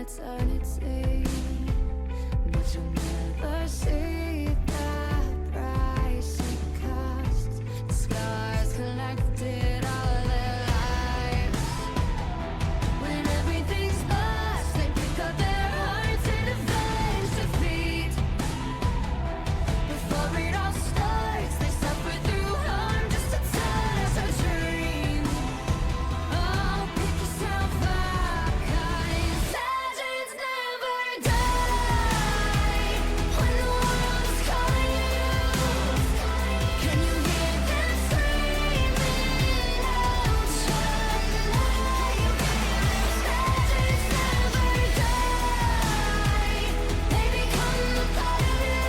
eternity, but you'll never see the price it costs. The scars collected all their lives. When everything's lost, they pick up their hearts and avenge defeat. Before it all starts, they suffer through harm just to touch a dream. Oh, pick yourself up, 'cause legends never die. When the world's calling you, can you hear them screaming out your name? Legends never die. They become a part of you.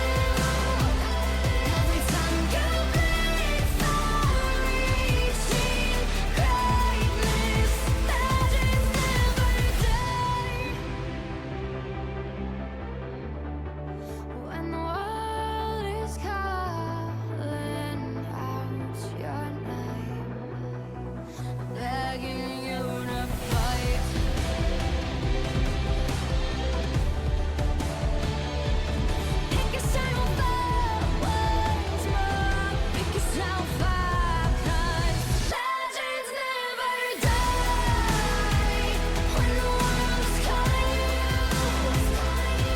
Every time you bleed for reaching greatness, legends never die. When the world is calling out your name, begging you to fight. Pick yourself up once more. Pick yourself up, 'cause legends never die. When the world's calling you,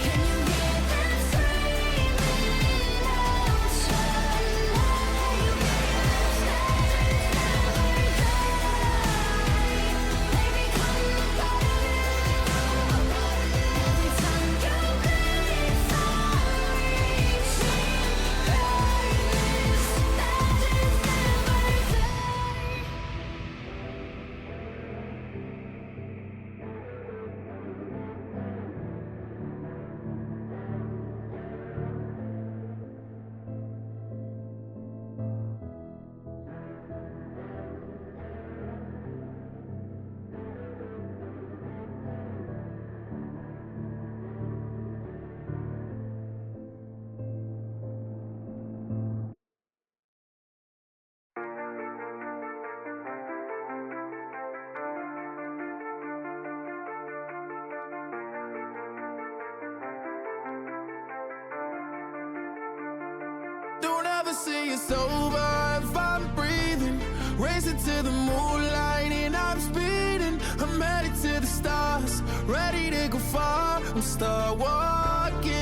can you hear them screaming out your name? Legends never die. They become a part of you. Every time you bleed for reaching greatness, legends never die. Don't ever say it's over if I'm breathing. Racing to the moonlight and I'm speeding. I'm headed to the stars, ready to go far. I'm start walking.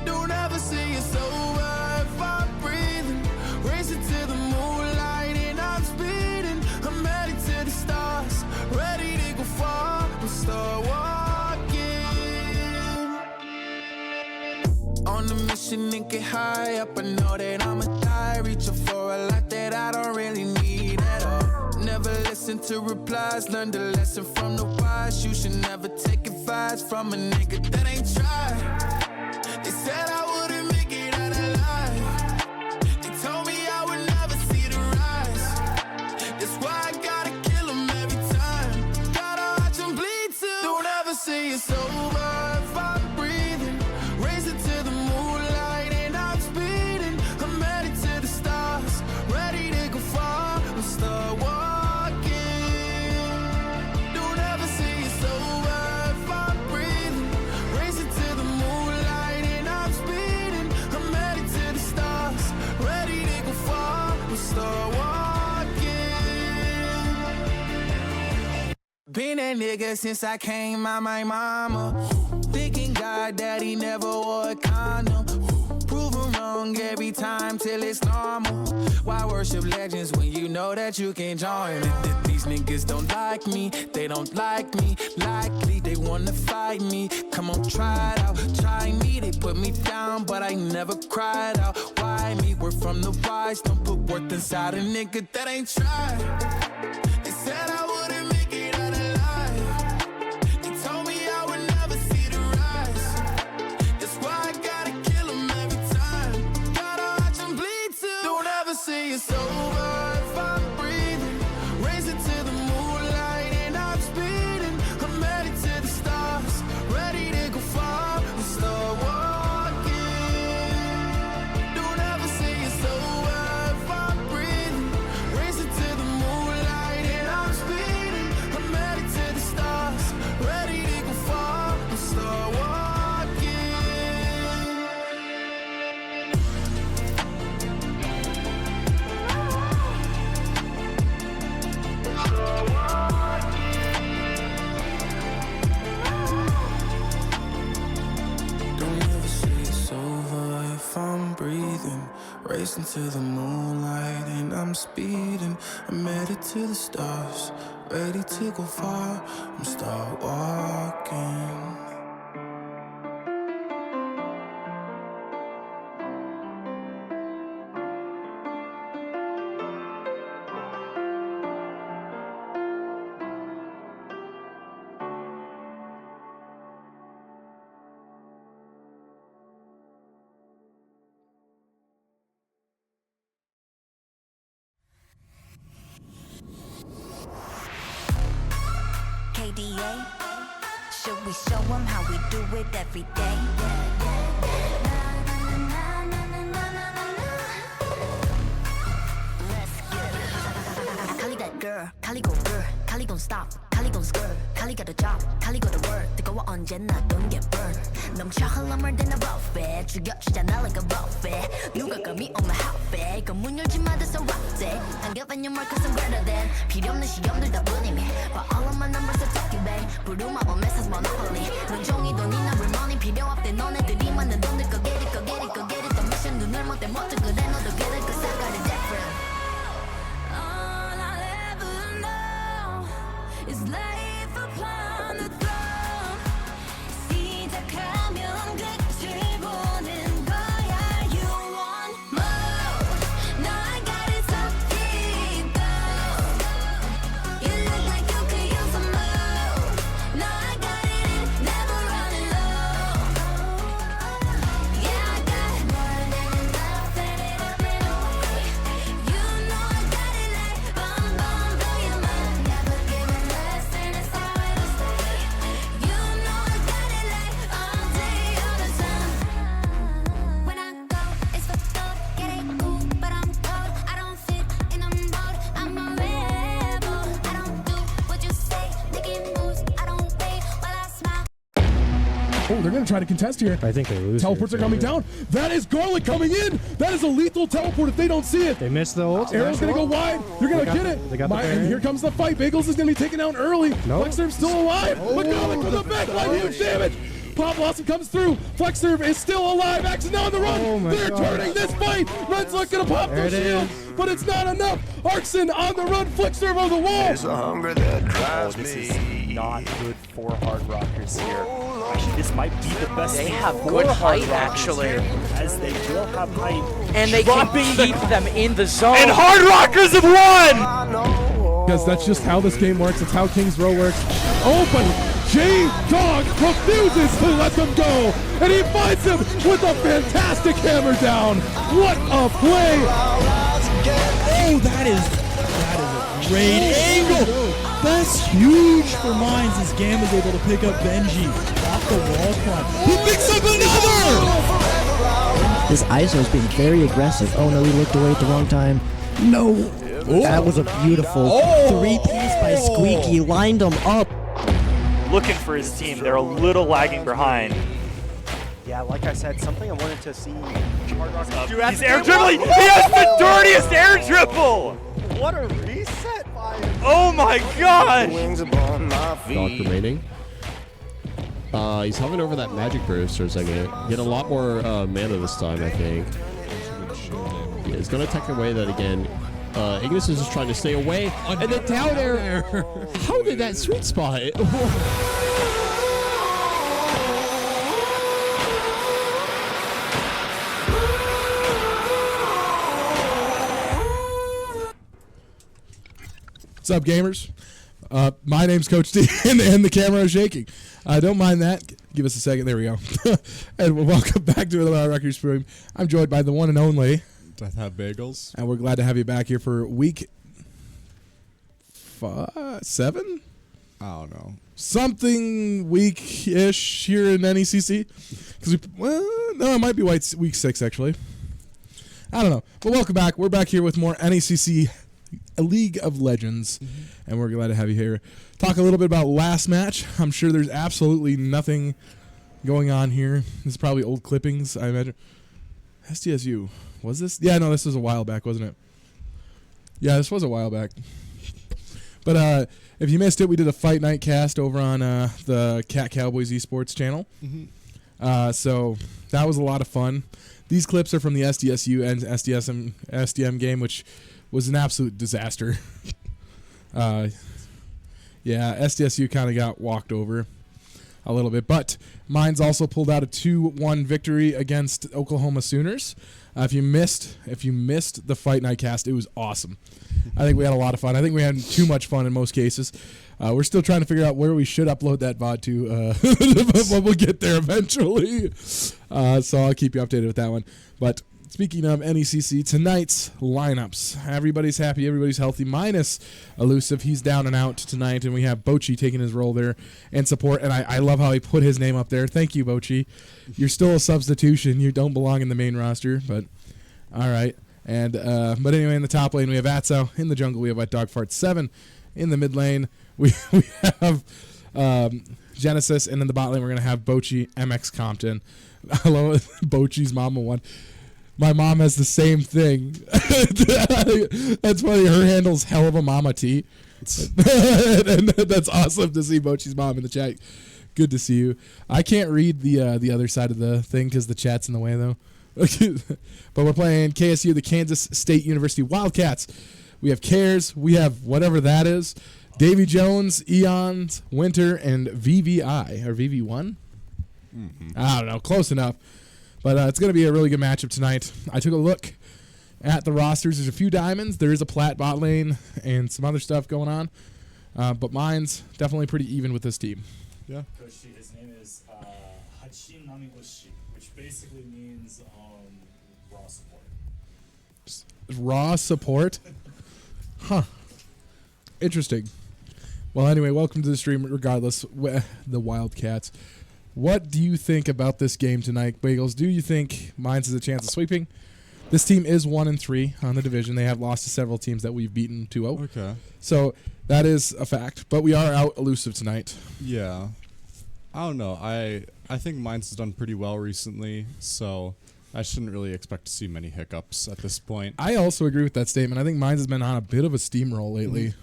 Don't ever say it's over if I'm breathing. Racing to the moonlight and I'm speeding. I'm headed to the stars, ready to go far. I'm start walking. On a mission and get high up, I know that I'ma die. Reaching for a lot that I don't really need at all. Never listen to replies, learn the lesson from the wise. You should never take advice from a nigga that ain't tried. They said I wouldn't make it out alive. They told me I would never see the rise. That's why I gotta kill 'em every time. Gotta watch 'em bleed too. Don't ever say it's over if I'm breathing. Racing to the moonlight and I'm speeding. I'm headed to the stars, ready to go far. I'm start walking. Don't ever say it's over if I'm breathing. Racing to the moonlight and I'm speeding. I'm headed to the stars, ready to go far. I'm start walking. Been that nigga since I came out my mama. Thinking God that he never wore a condom. Proven wrong every time till it's normal. Why worship legends when you know that you can join? These niggas don't like me, they don't like me. Likely they wanna fight me. Come on, try it out, try me. They put me down, but I never cried out. Why me? We're from the wise, don't put worth inside a nigga that ain't tried. They said I wouldn't make it out alive. They told me I would never see the rise. That's why I gotta kill 'em every time. Gotta watch 'em bleed too. Don't ever say it's over if I'm breathing. Racing to the moonlight and I'm speeding. I'm headed to the stars, ready to go far. I'm start walking. Don't ever say it's over if I'm breathing. Racing to the moonlight racing to the moonlight and I'm speeding. I'm headed to the stars, ready to go far. I'm start walking. KDA, should we show them how we do it every day? Let's get it. Kali that girl, Kali go girl, Kali gon' stop, Kali gon' skirt, Kali got a job, Kali go to work. 뜨거워 언제나 don't get burned. 넘쳐 흘러물 than a buffet, 죽여주잖아 like a buffet. 누가 감히 on my outfit, 그문 열지 마 that's a rough day. Can't give any more cause I'm greater than. 필요 없는 시험들 다 뿐이미. But all of my numbers are talking back. 부루마법 메사스 monopoly. 넌 종이 돈이나 real money 필요 없대. 너네들이 많은 돈들 go get it, go get it, go get it. 더 미션 눈을 못 떼 못해 그래 너도 get it cause I got it different. All I'll ever know is life upon the throne. 시작하면 끝을 보는 거야. You want more? No, I got it so deep down. You look like you could use some more. No, I got it, never running low. Yeah, I got more than enough, set it up and away. You know I got it like bomb, bomb, blow your mind. Never giving less, and it's how it'll stay. You know I got it like all day, all the time. When I go, it's for gold, get it cool, but I'm cold. I don't fit in a mold, I'm a rebel. I don't do what you say, making moves. I don't wait while I smile. Oh, they're going to try to contest here. I think they lose. Teleports are coming down. That is Garlic coming in. That is a lethal teleport if they don't see it. They missed the ult. Arrow's going to go wide. They're going to get it. They got the And barrier. here comes the fight. Bagels is going to be taken down early. Nope. Flexserve's still alive. But Garlic with the backline, huge damage. Pop Blossom comes through. Flexserve is still alive. Axon on the run. Oh my They're gosh. turning this fight. Red's not going to pop There their it shield. is. But it's not enough. Arxon on the run. Flexserve on the wall. There's a hunger that drives This me. is not good for Hard Rockers here. Actually, this might be the best They thing have for good Hard height, Rockers actually. here, as they will have height. And they can Dropping keep them in the zone. And Hard Rockers have won! I know. Because that's just how this game works. It's how King's Row works. Oh, but J-Dog refuses to let them go. And he finds him with a fantastic hammer down. What a play. Oh, that is a great angle. That's huge for Mines as Gamma's able to pick up Benji off the wall climb. He picks up another! This ISO has been very aggressive. Oh no, he looked away at the wrong time. No. That was a beautiful three-piece by Squeaky. Lined him up. Looking for his team. They're a little lagging behind. Yeah, like I said, something I wanted to see Hard Rockers do. He's air dribbling! He has the dirtiest air dribble! What a reset by him! Oh my gosh! Wings upon my Doc feet. remaining. He's hovering over that magic burst for a second. Get a lot more mana this time, I think. Yeah, he's gonna take away that again. Ignis is just trying to stay away, and then down air. How did that sweet spot? What's up, gamers? My name's Coach D, and the camera is shaking. Don't mind that. Give us a second. There we go. And welcome back to another Record Stream. I'm joined by the one and only deathhavbagels. and we're glad to have you back here for week 7? I don't know. Something week-ish here in NECC. No, it might be week 6 actually. I don't know. But welcome back. We're back here with more NECC League of Legends, and we're glad to have you here. Talk a little bit about last match. I'm sure there's absolutely nothing going on here. This is probably old clippings, I imagine. SDSU. Was this? Yeah, no, this was a while back, wasn't it? Yeah, this was a while back. But if you missed it, we did a Fight Night cast over on the Cat Cowboys Esports channel. So that was a lot of fun. These clips are from the SDSU and SDM game, which was an absolute disaster. Yeah, SDSU kind of got walked over a little bit, but Mines also pulled out a 2-1 victory against Oklahoma Sooners. If you missed the Fight Night cast, it was awesome. I think we had a lot of fun. I think we had too much fun in most cases. We're still trying to figure out where we should upload that VOD to, but we'll get there eventually. So I'll keep you updated with that one. But speaking of NECC, tonight's lineups. Everybody's happy, everybody's healthy, minus Elusive. He's down and out tonight, and we have Bochi taking his role there and support. And I love how he put his name up there. Thank you, Bochi. You're still a substitution. You don't belong in the main roster, but all right. And but anyway, in the top lane we have Atso. In the jungle we have Wet Dog Fart 7. In the mid lane we have Genesis, and in the bot lane we're gonna have Bochi, MX Compton. I love it. Bochi's mama one. My mom has the same thing. That's funny. Her handle's hell of a mama T. And that's awesome to see Bochi's mom in the chat. Good to see you. I can't read the other side of the thing because the chat's in the way though. But we're playing KSU, the Kansas State University Wildcats. We have Cares. We have whatever that is. Davy Jones, Eons, Winter, and VVI or VV1. I don't know. Close enough. But it's going to be a really good matchup tonight. I took a look at the rosters. There's a few diamonds. There is a plat bot lane and some other stuff going on. But mine's definitely pretty even with this team. Yeah. His name is Hachin Namigoshi, which basically means raw support. Raw support? Huh. Interesting. Well, anyway, welcome to the stream regardless. The Wildcats. What do you think about this game tonight, Bagels? Do you think Mines has a chance of sweeping? This team is 1-3 on the division. They have lost to several teams that we've beaten 2-0. Okay. So that is a fact. But we are out elusive tonight. Yeah. I don't know. I think Mines has done pretty well recently, so I shouldn't really expect to see many hiccups at this point. I also agree with that statement. I think Mines has been on a bit of a steamroll lately.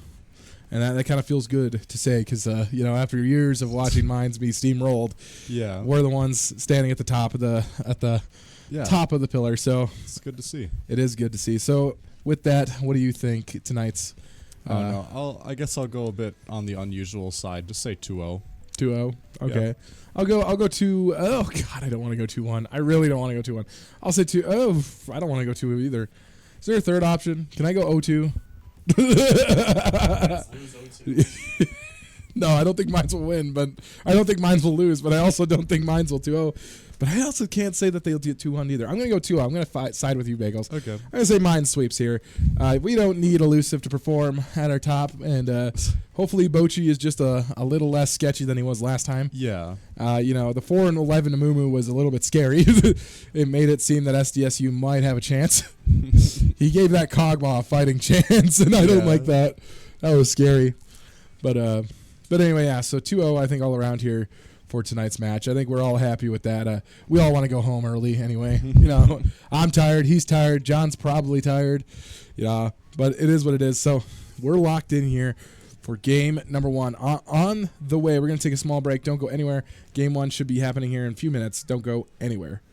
And that kind of feels good to say because, after years of watching Mines be steamrolled, we're the ones standing at the top of the top of the pillar. So it's good to see. It is good to see. So with that, what do you think tonight's? I guess I'll go a bit on the unusual side. Just say 2-0. 2-0. Okay. Yeah. I'll go 2. Oh God, I don't want to go 2-1. I really don't want to go 2-1. I'll say 2. Oh, I don't want to go 2 either. Is there a third option? Can I go 0-2? No, I don't think Mines will win, but I don't think Mines will lose, but I also don't think Mines will 2-0. But I also can't say that they'll do 2-1 either. I'm going to go 2-0. I'm going to side with you, Bagels. Okay. I'm going to say Mines sweeps here. We don't need Elusive to perform at our top, and hopefully Bochi is just a little less sketchy than he was last time. Yeah. The 4-11 Amumu was a little bit scary. It made it seem that SDSU might have a chance. He gave that Kog'Maw a fighting chance, and I don't like that. That was scary. But anyway, yeah, so 2-0 I think all around here for tonight's match. I think we're all happy with that. We all want to go home early anyway. I'm tired. He's tired. John's probably tired. Yeah, but it is what it is. So we're locked in here for game number 1. On the way, we're going to take a small break. Don't go anywhere. Game 1 should be happening here in a few minutes. Don't go anywhere.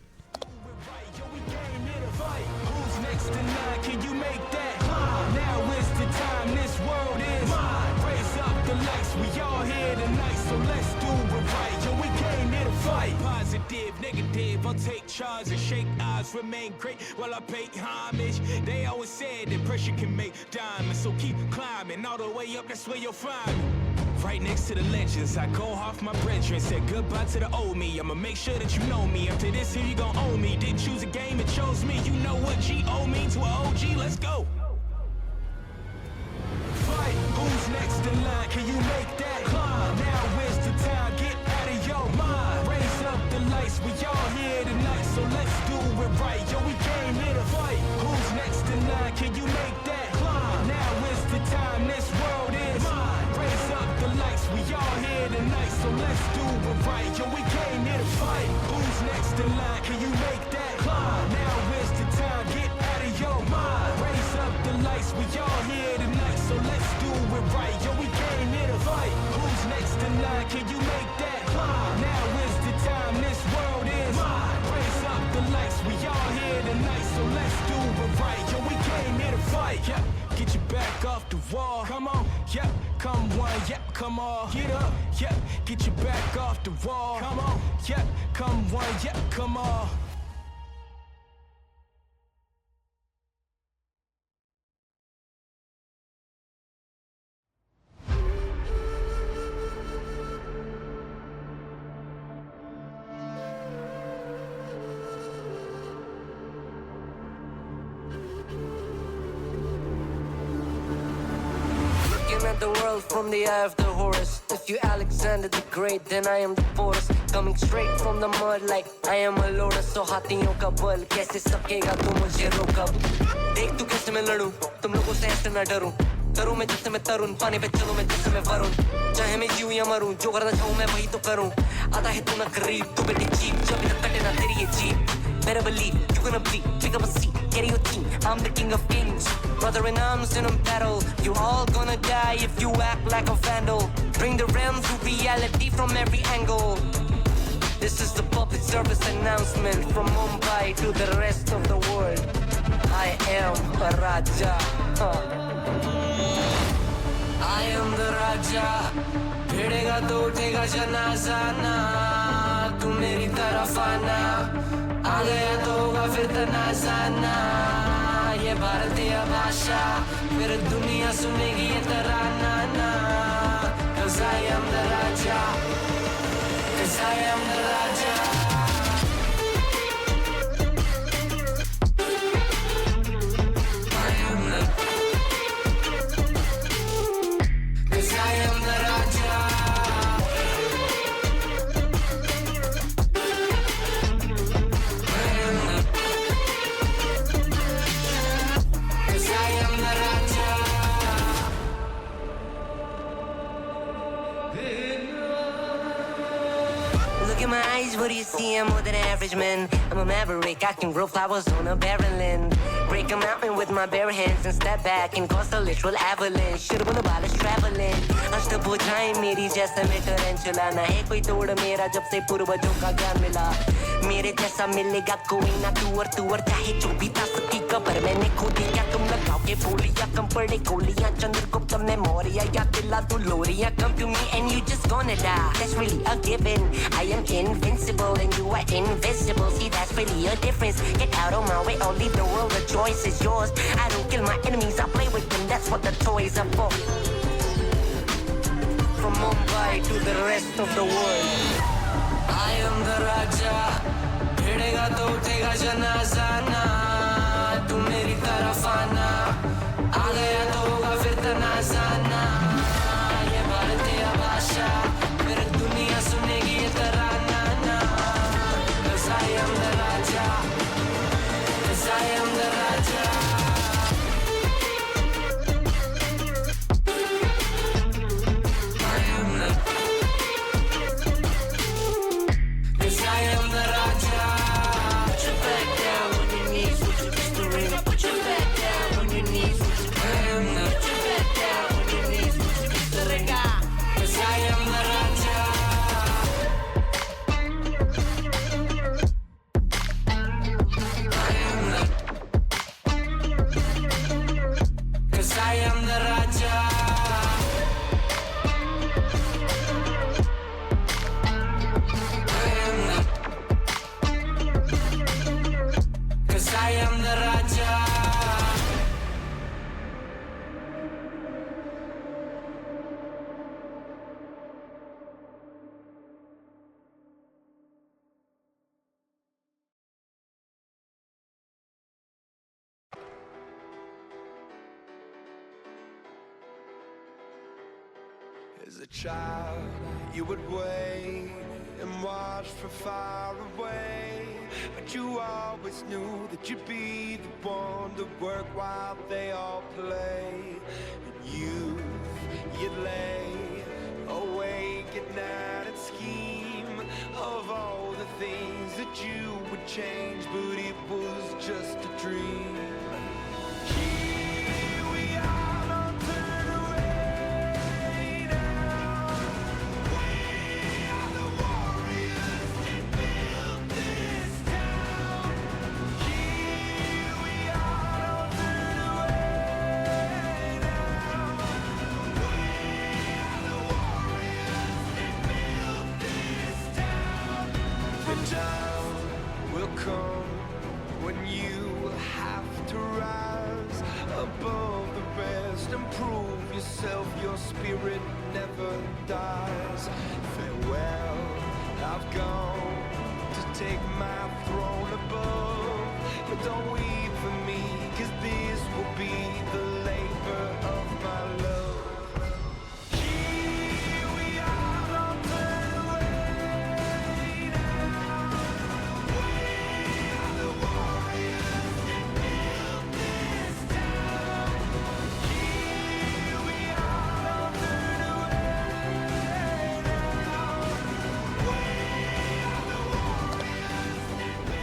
I'll take charge and shake eyes, remain great while I pay homage. They always said that pressure can make diamonds, so keep climbing all the way up, that's where you'll find me. Right next to the legends, I go off my brethren, said goodbye to the old me. I'ma make sure that you know me. After this here, you gon' own me. Didn't choose a game, it chose me. You know what G-O means to an OG, let's go. Fight, who's next in line? Can you make that climb? Now where's the time? Get out of your mind. Raise up the lights, we all here tonight, so let's do it right. Yo, we came here to fight. Who's next in line? Can you make that climb? Now where's the time? This world is mine. Raise up the lights, we all here tonight, so let's do it right. Yo, we came here to fight. Who's next in line? Can you make that climb? Now where's the time? Get out of your mind. Raise up the lights, we all here tonight, so let's do it right. Yo, we came here to fight. come on. Get up, yep, get your back off the wall. Come on, yep, come one, yep, come on. Looking at the world from the eye of the horse. If you Alexander the Great, then I am the forest. Coming straight from the mud like I am a lotus. So हाथियों का बल कैसे सकेगा तू मुझे रोका. देख तू कैसे मैं लड़ूं, तुम लोगों से ऐसे ना डरूं. करूं मैं जिससे मैं तरुण, पानी पे चलूं मैं जिससे मैं वरुण. चाहे मैं जीऊं या मरूं, जो करना चाहूं मैं वही तो करूं. आता है तू ना करीब, तू बेटी चीप, जब तक कटे ना तेरी ये jeep. Better believe you're gonna bleed. Pick up a seat, get your team. I'm the king of kings, brother in arms in a battle. You all gonna die if you act like a vandal. Bring the realms to reality from every angle. This is the public service announcement from Mumbai to the rest of the world. I am a Raja. I am the Raja. भिड़ेगा तो उठेगा जनाजा ना. तू मेरी तरफ आना. आ गया तो होगा फिर तनाजा ना. ये भारतीय भाषा फिर दुनिया सुनेगी ये तराना ना. 'Cause I am the Raja. 'Cause I am the Raja. I am the. 'Cause I am the Raja. Look in my eyes, what do you see? I'm more than average, man. I'm a maverick, I can grow flowers on a barren land. Break a mountain with my bare hands and step back and cause a literal avalanche. Should've been about us traveling. आज तो बुझाएं मेरी जैसा मैं tarantula. ना है कोई तोड़ मेरा जब से पूर्वजों का ज्ञान मिला. मेरे जैसा मिलेगा कोई ना तू और चाहे जो भी था सबकी कबर मैंने खो दिया. तुम लगाओगे बोलियां कम पड़े गोलियां. चंद्रगुप्त ने मौर्य या किला तू लोरिया. Come to me and you just gonna die. That's really a given. I am invincible and you are invisible. See, that's really a difference. Get out of my way, I'll leave the world. The choice is yours. I don't kill my enemies, I play with them. That's what the toys are for. From Mumbai to the rest of the world, I am the Raja. भिड़ेगा तो उठेगा जनाजा ना. तू मेरी तरफ आना. आ गया तो होगा फिर तनाजा ना. ये भारतीय भाषा फिर दुनिया सुनेगी ये तराना ना. 'Cause I am the Raja. 'Cause I am the Raja. I am the. 'Cause I am the Raja. Put your back down on your knees, would you kiss the ring? Put your back down on your knees, would you? I am the. Put your back down on your knees, would you kiss the ring? 'Cause I am the Raja. I am the. 'Cause I am the Raja. I am the. 'Cause I am the Raja. As a child, you would wait and watch from far away. But you always knew that you'd be the one to work while they all play. And you'd lay awake at night and scheme of all the things that you would change, but it was just a dream. Here we are, don't turn away now. We are the warriors that built this town. Here we are, don't turn away now. We are the warriors. down will come when you will have to rise above the rest and prove yourself. Your spirit never dies. Farewell, I've gone to take my throne above, but don't weep for me, 'cause this will be the labor of my love. Here we are, don't turn away now. We are the warriors that built this town. Here we are, don't turn away now. We are the warriors that built this.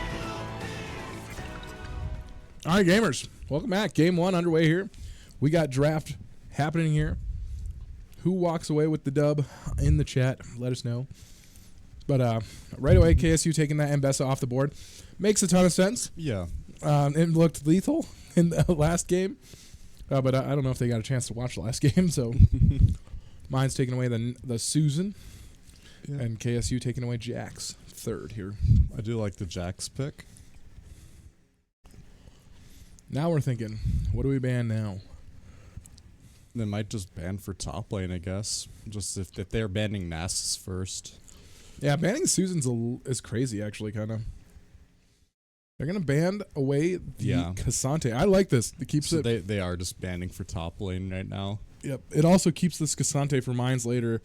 All right, gamers, welcome back. Game 1 underway here. We got draft happening here. Who walks away with the dub in the chat? Let us know. But right away, KSU taking that Mbessa off the board. Makes a ton of sense. Yeah. It looked lethal in the last game. But I don't know if they got a chance to watch the last game. So mine's taking away the Susan. Yeah. And KSU taking away Jax third here. I do like the Jax pick. Now we're thinking, what do we ban now? They might just ban for top lane, I guess. Just if they're banning Nasus first. Yeah, banning Susan's is crazy, actually, kind of. They're going to ban away the Cassante. I like this. It keeps So it. they are just banning for top lane right now. Yep. It also keeps this Cassante for mines later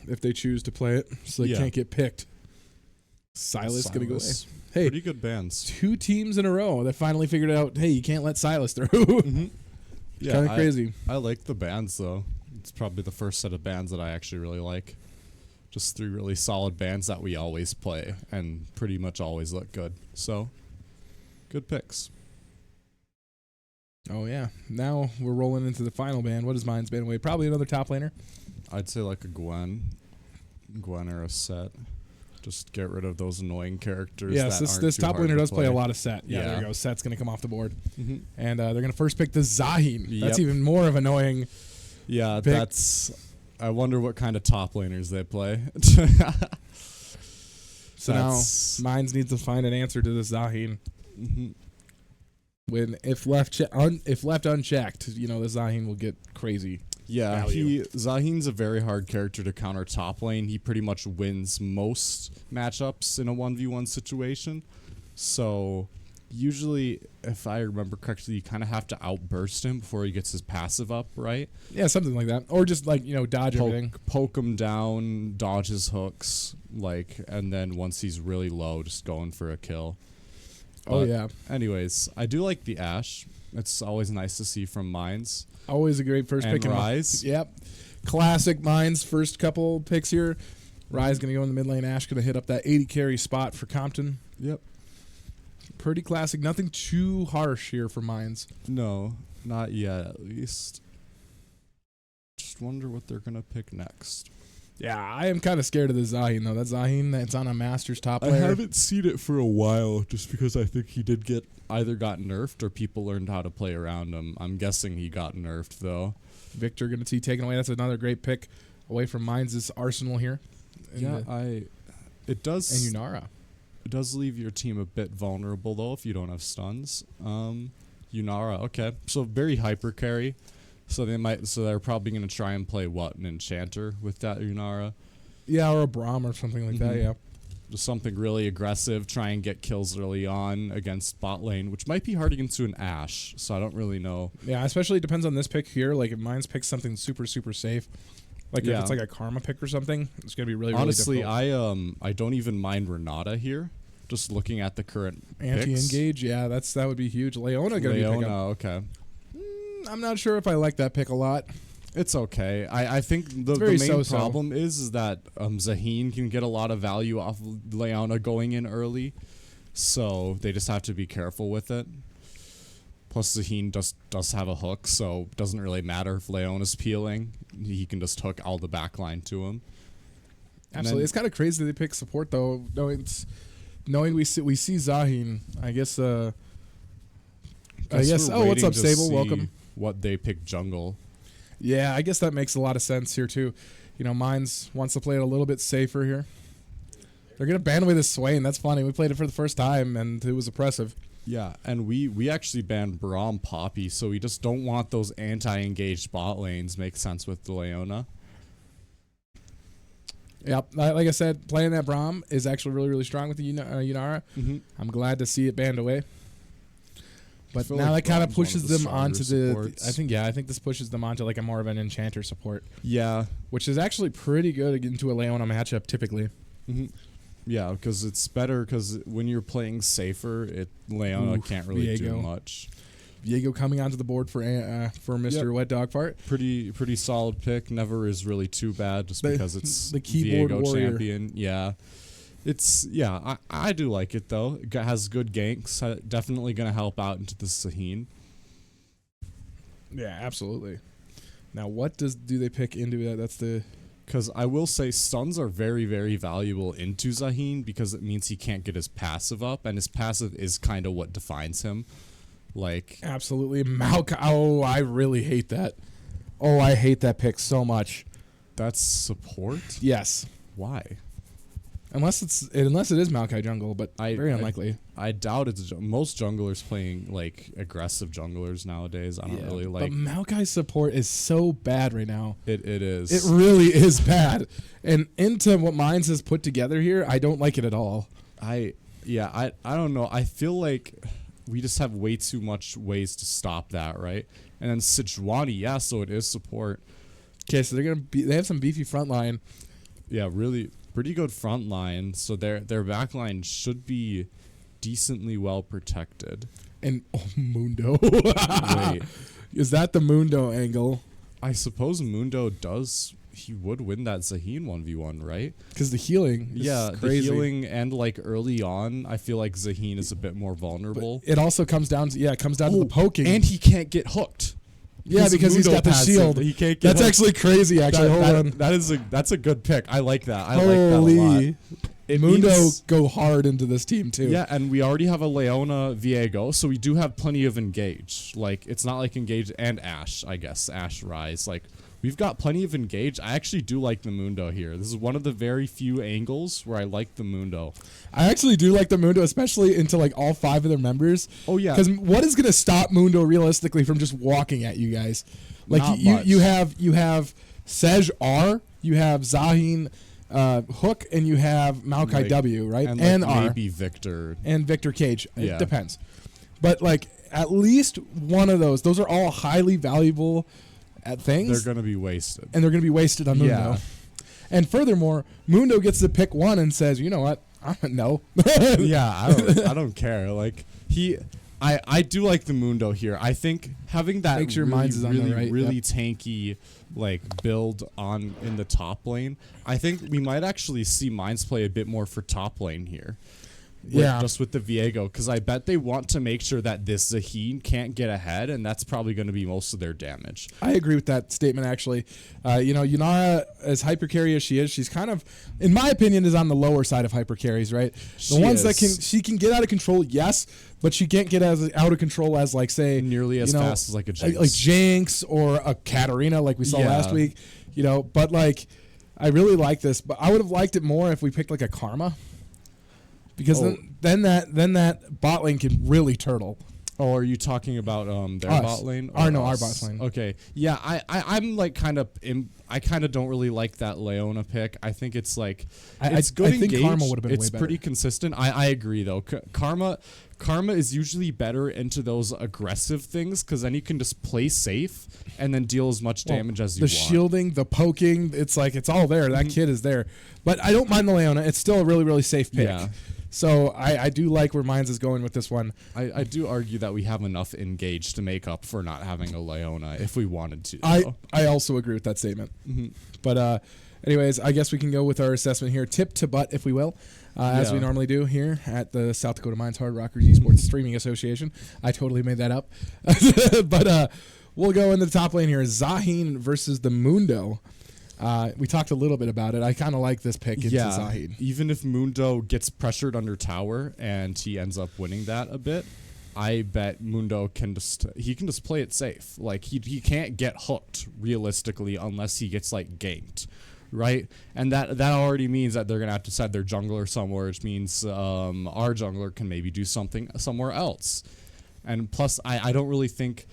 if they choose to play it, so they can't get picked. Silas going to go away. Hey, pretty good bans. 2 teams in a row that finally figured out, hey, you can't let Silas through. Yeah, kind of crazy. I like the bans, though. It's probably the first set of bans that I actually really like. Just 3 really solid bans that we always play and pretty much always look good. So, good picks. Oh, yeah. Now we're rolling into the final ban. What is mine's ban away? Probably another top laner. I'd say like a Gwen or a Set. Just get rid of those annoying characters. Yes, this top laner does play a lot of Set. Yeah, there you go. Set's going to come off the board. And they're going to first pick the Zahin. That's even more of annoying. Yeah, pick. that's... I wonder what kind of top laners they play. So now Mines needs to find an answer to this Zahin. When if left unchecked, the Zahin will get crazy. Yeah, Zahin's a very hard character to counter top lane. He pretty much wins most matchups in a 1v1 situation. So usually, if I remember correctly, you kind of have to outburst him before he gets his passive up, right? Yeah, something like that. Or just dodge everything. Poke him down, dodge his hooks, and then once he's really low, just going for a kill. Oh, yeah. Anyways, I do like the Ashe. It's always nice to see from Mines. Always a great first pick. And Rise. Yep. Classic Mines first couple picks here. Rise going to go in the mid lane. Ashe going to hit up that 80 carry spot for Compton. Yep. Pretty classic. Nothing too harsh here for Mines. No, not yet at least. Just wonder what they're going to pick next. Yeah, I am kind of scared of the Zahin, though. That Zahin that's on a Masters top layer. I haven't seen it for a while just because I think he did either got nerfed or people learned how to play around him. I'm guessing he got nerfed, though. Victor going to see taken away. That's another great pick away from Mines' arsenal here. It does. And Yunara. It does leave your team a bit vulnerable, though, if you don't have stuns. Yunara, okay. So very hyper carry. So they're probably going to try and play an Enchanter with that Yunara. Yeah, or a Braum or something like that, yeah. Just something really aggressive, try and get kills early on against bot lane, which might be hard against an Ashe, so I don't really know. Yeah, especially it depends on this pick here. Like if Mine's picks something super, super safe, if it's like a Karma pick or something, it's going to be really, honestly, really difficult. I don't even mind Renata here. Just looking at the current anti-engage, yeah, that would be huge. Leona going to be picking up. Okay. I'm not sure if I like that pick a lot. It's okay. I think the main problem is that Zahin can get a lot of value off of Leona going in early, so they just have to be careful with it. Plus, Zahin does have a hook, so it doesn't really matter if Leona's peeling. He can just hook all the backline to him. Absolutely. It's kind of crazy they pick support, though. Knowing we see Zahin, I guess... oh, what's up, Sable? Welcome. What they pick jungle. Yeah, I guess that makes a lot of sense here, too. Mines wants to play it a little bit safer here. They're gonna ban away the Swain. That's funny. We played it for the first time, and it was oppressive. Yeah, and we actually banned Braum Poppy, so we just don't want those anti-engaged bot lanes. Makes sense with the Leona. Yep, like I said, playing that Braum is actually really, really strong with the Yunara. I'm glad to see it banned away. But now that kind of pushes them onto the. I think this pushes them onto like a more of an enchanter support. Yeah, which is actually pretty good into a Leona matchup typically. Yeah, because it's better because when you're playing safer, Leona can't really do much. Viego coming onto the board for Mr. Wet Dog Fart. Pretty solid pick. Never is really too bad just because it's the keyboard Viego warrior champion. Yeah. I do like it though. It has good ganks. Definitely gonna help out into the Zaheen. Yeah, absolutely. Now what do they pick into that? That's the because I will say stuns are very, very valuable into Zaheen because it means he can't get his passive up, and his passive is kind of what defines him. Like absolutely, Maokai. Oh, I really hate that. Oh, I hate that pick so much. That's support? Yes. Why? Unless it is Maokai jungle, but very unlikely. I doubt it's most junglers playing like aggressive junglers nowadays. I don't really like. But Maokai support is so bad right now. It is. It really is bad. And into what Mines has put together here, I don't like it at all. I don't know. I feel like we just have way too much ways to stop that, right? And then Sejuani, so it is support. Okay, so they have some beefy front line. Yeah, really pretty good front line. So their back line should be decently well protected. And Mundo. Wait. Is that the Mundo angle? I suppose Mundo he would win that Zaheen 1v1, right? Because the healing is crazy. The healing and like early on, I feel like Zaheen is a bit more vulnerable. But it also comes down to the poking. And he can't get hooked. Yeah, because he's got the shield. He can't get That's hooked. actually crazy, actually. Hold on. That's a good pick. I like that. I Holy. like that a lot. Mundo go hard into this team too. Yeah, and we already have a Leona Viego, so we do have plenty of engage. Like it's not like engage and Ashe, I guess. Ashe Rise. Like we've got plenty of engage. I actually do like the Mundo here. This is one of the very few angles where I like the Mundo. I actually do like the Mundo, especially into like all 5 of their members. Oh yeah. Because what is gonna stop Mundo realistically from just walking at you guys? Like you have Sej R, you have Zaheen Hook, and you have Maokai like, W, right? And R. maybe Victor. And Victor Cage. It depends. But like at least one of those are all highly valuable at things. They're going to be wasted. And they're going to be wasted on Mundo. Yeah. And furthermore, Mundo gets to pick one and says, you know what? No. Yeah, I don't care. Like I do like the Mundo here. I think having that really tanky like build in the top lane, I think we might actually see Mines play a bit more for top lane here. Just with the Viego, because I bet they want to make sure that this Zaheen can't get ahead, and that's probably going to be most of their damage. I agree with that statement, actually. Yunara, as hyper carry as she is, she's kind of, in my opinion, is on the lower side of hyper carries, right? The ones that she can get out of control, yes, but she can't get as out of control as, like, say, nearly as fast as like a Jinx. Like Jinx or a Katarina, like we saw last week. But like, I really like this, but I would have liked it more if we picked like a Karma. Because then that bot lane can really turtle. Oh, are you talking about their bot lane? Our bot lane. Okay, yeah, I'm like I kind of don't really like that Leona pick. I think it's like it's good. I think Karma would have been it's way better. Pretty consistent. I agree though. Karma is usually better into those aggressive things because then you can just play safe and then deal as much damage as you want. The shielding, the poking, it's all there. That kid is there. But I don't mind the Leona. It's still a really, really safe pick. Yeah. So I do like where Mines is going with this one. I do argue that we have enough engage to make up for not having a Leona if we wanted to. I also agree with that statement. But anyways, I guess we can go with our assessment here, tip to butt, if we will, as we normally do here at the South Dakota Mines Hard Rockers Esports Streaming Association. I totally made that up. But we'll go in the top lane here. Zaheen versus the Mundo. We talked a little bit about it. I kind of like this pick into Zaheen. Even if Mundo gets pressured under tower and he ends up winning that a bit, I bet Mundo can just play it safe. Like he can't get hooked realistically unless he gets like ganked, right? And that already means that they're gonna have to set their jungler somewhere, which means our jungler can maybe do something somewhere else. And plus, I don't really think.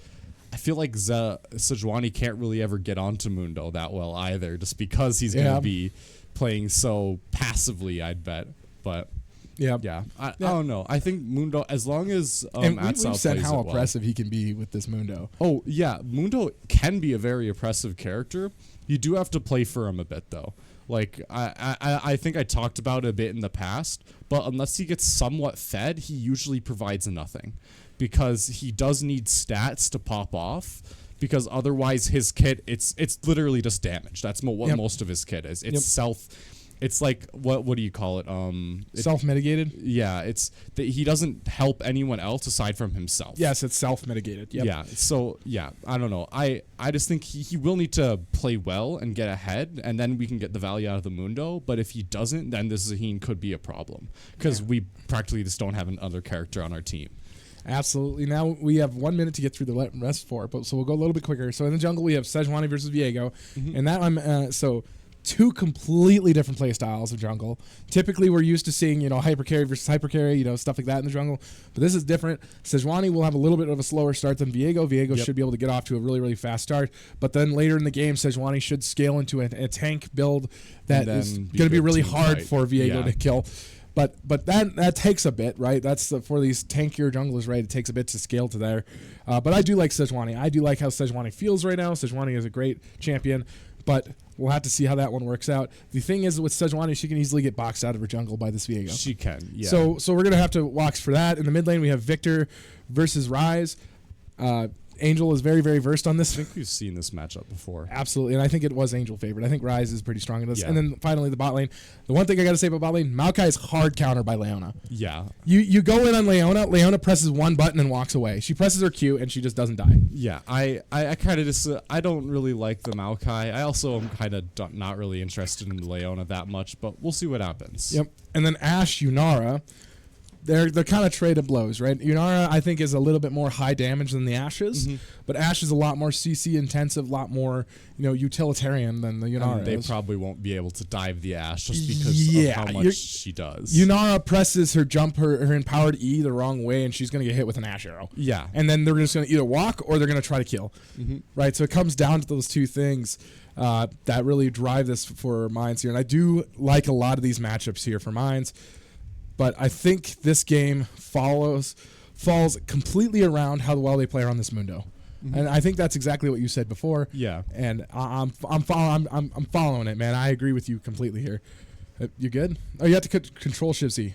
I feel like Sejuani can't really ever get onto Mundo that well either, just because he's going to be playing so passively, I'd bet. But yeah, I don't know. I think Mundo, as long as and we've said how oppressive he can be with this Mundo. Oh yeah, Mundo can be a very oppressive character. You do have to play for him a bit though. Like I think I talked about it a bit in the past, but unless he gets somewhat fed, he usually provides nothing. Because he does need stats to pop off, because otherwise his kit it's literally just damage. That's what most of his kit is. It's it's like what do you call it? Self-mitigated? Yeah, it's that he doesn't help anyone else aside from himself. Yes, it's self-mitigated. Yep. Yeah. So yeah, I don't know. I just think he will need to play well and get ahead, and then we can get the value out of the Mundo. But if he doesn't, then this Zaheen could be a problem, because we practically just don't have another character on our team. Absolutely. Now we have 1 minute to get through the rest four, but so we'll go a little bit quicker. So in the jungle we have Sejuani versus Viego, and that I'm so two completely different play styles of jungle. Typically we're used to seeing hyper carry versus hyper carry, stuff like that in the jungle, but this is different. Sejuani will have a little bit of a slower start than Viego. Viego should be able to get off to a really fast start, but then later in the game Sejuani should scale into a tank build that is going to be really hard for Viego to kill. But that takes a bit, right? That's for these tankier junglers, right? It takes a bit to scale to there. But I do like Sejuani. I do like how Sejuani feels right now. Sejuani is a great champion, but we'll have to see how that one works out. The thing is with Sejuani, she can easily get boxed out of her jungle by this Viego. She can, yeah. So we're going to have to watch for that. In the mid lane, we have Victor versus Ryze. Angel is very, very versed on this. I think we've seen this matchup before. Absolutely, and I think it was Angel favored. I think Ryze is pretty strong in this. Yeah. And then finally the bot lane. The one thing I got to say about bot lane, Maokai is hard countered by Leona. Yeah. You go in on Leona. Leona presses one button and walks away. She presses her Q and she just doesn't die. Yeah, I kind of just I don't really like the Maokai. I also am kind of not really interested in Leona that much, but we'll see what happens. Yep. And then Ashe, Yunara. They're kind of traded blows, right? Yunara, I think, is a little bit more high damage than the Ashe is, but Ashe is a lot more CC intensive, a lot more utilitarian than the Yunara. They probably won't be able to dive the Ashe just because of how much she does. Yunara presses her jump, her empowered E the wrong way, and she's going to get hit with an Ashe arrow. Yeah. And then they're just going to either walk or they're going to try to kill, right? So it comes down to those two things that really drive this for Mines here. And I do like a lot of these matchups here for Mines. But I think this game falls completely around how well they play around this Mundo, and I think that's exactly what you said before. Yeah, and I'm following it, man. I agree with you completely here. You good? Oh, you have to control Shift Z.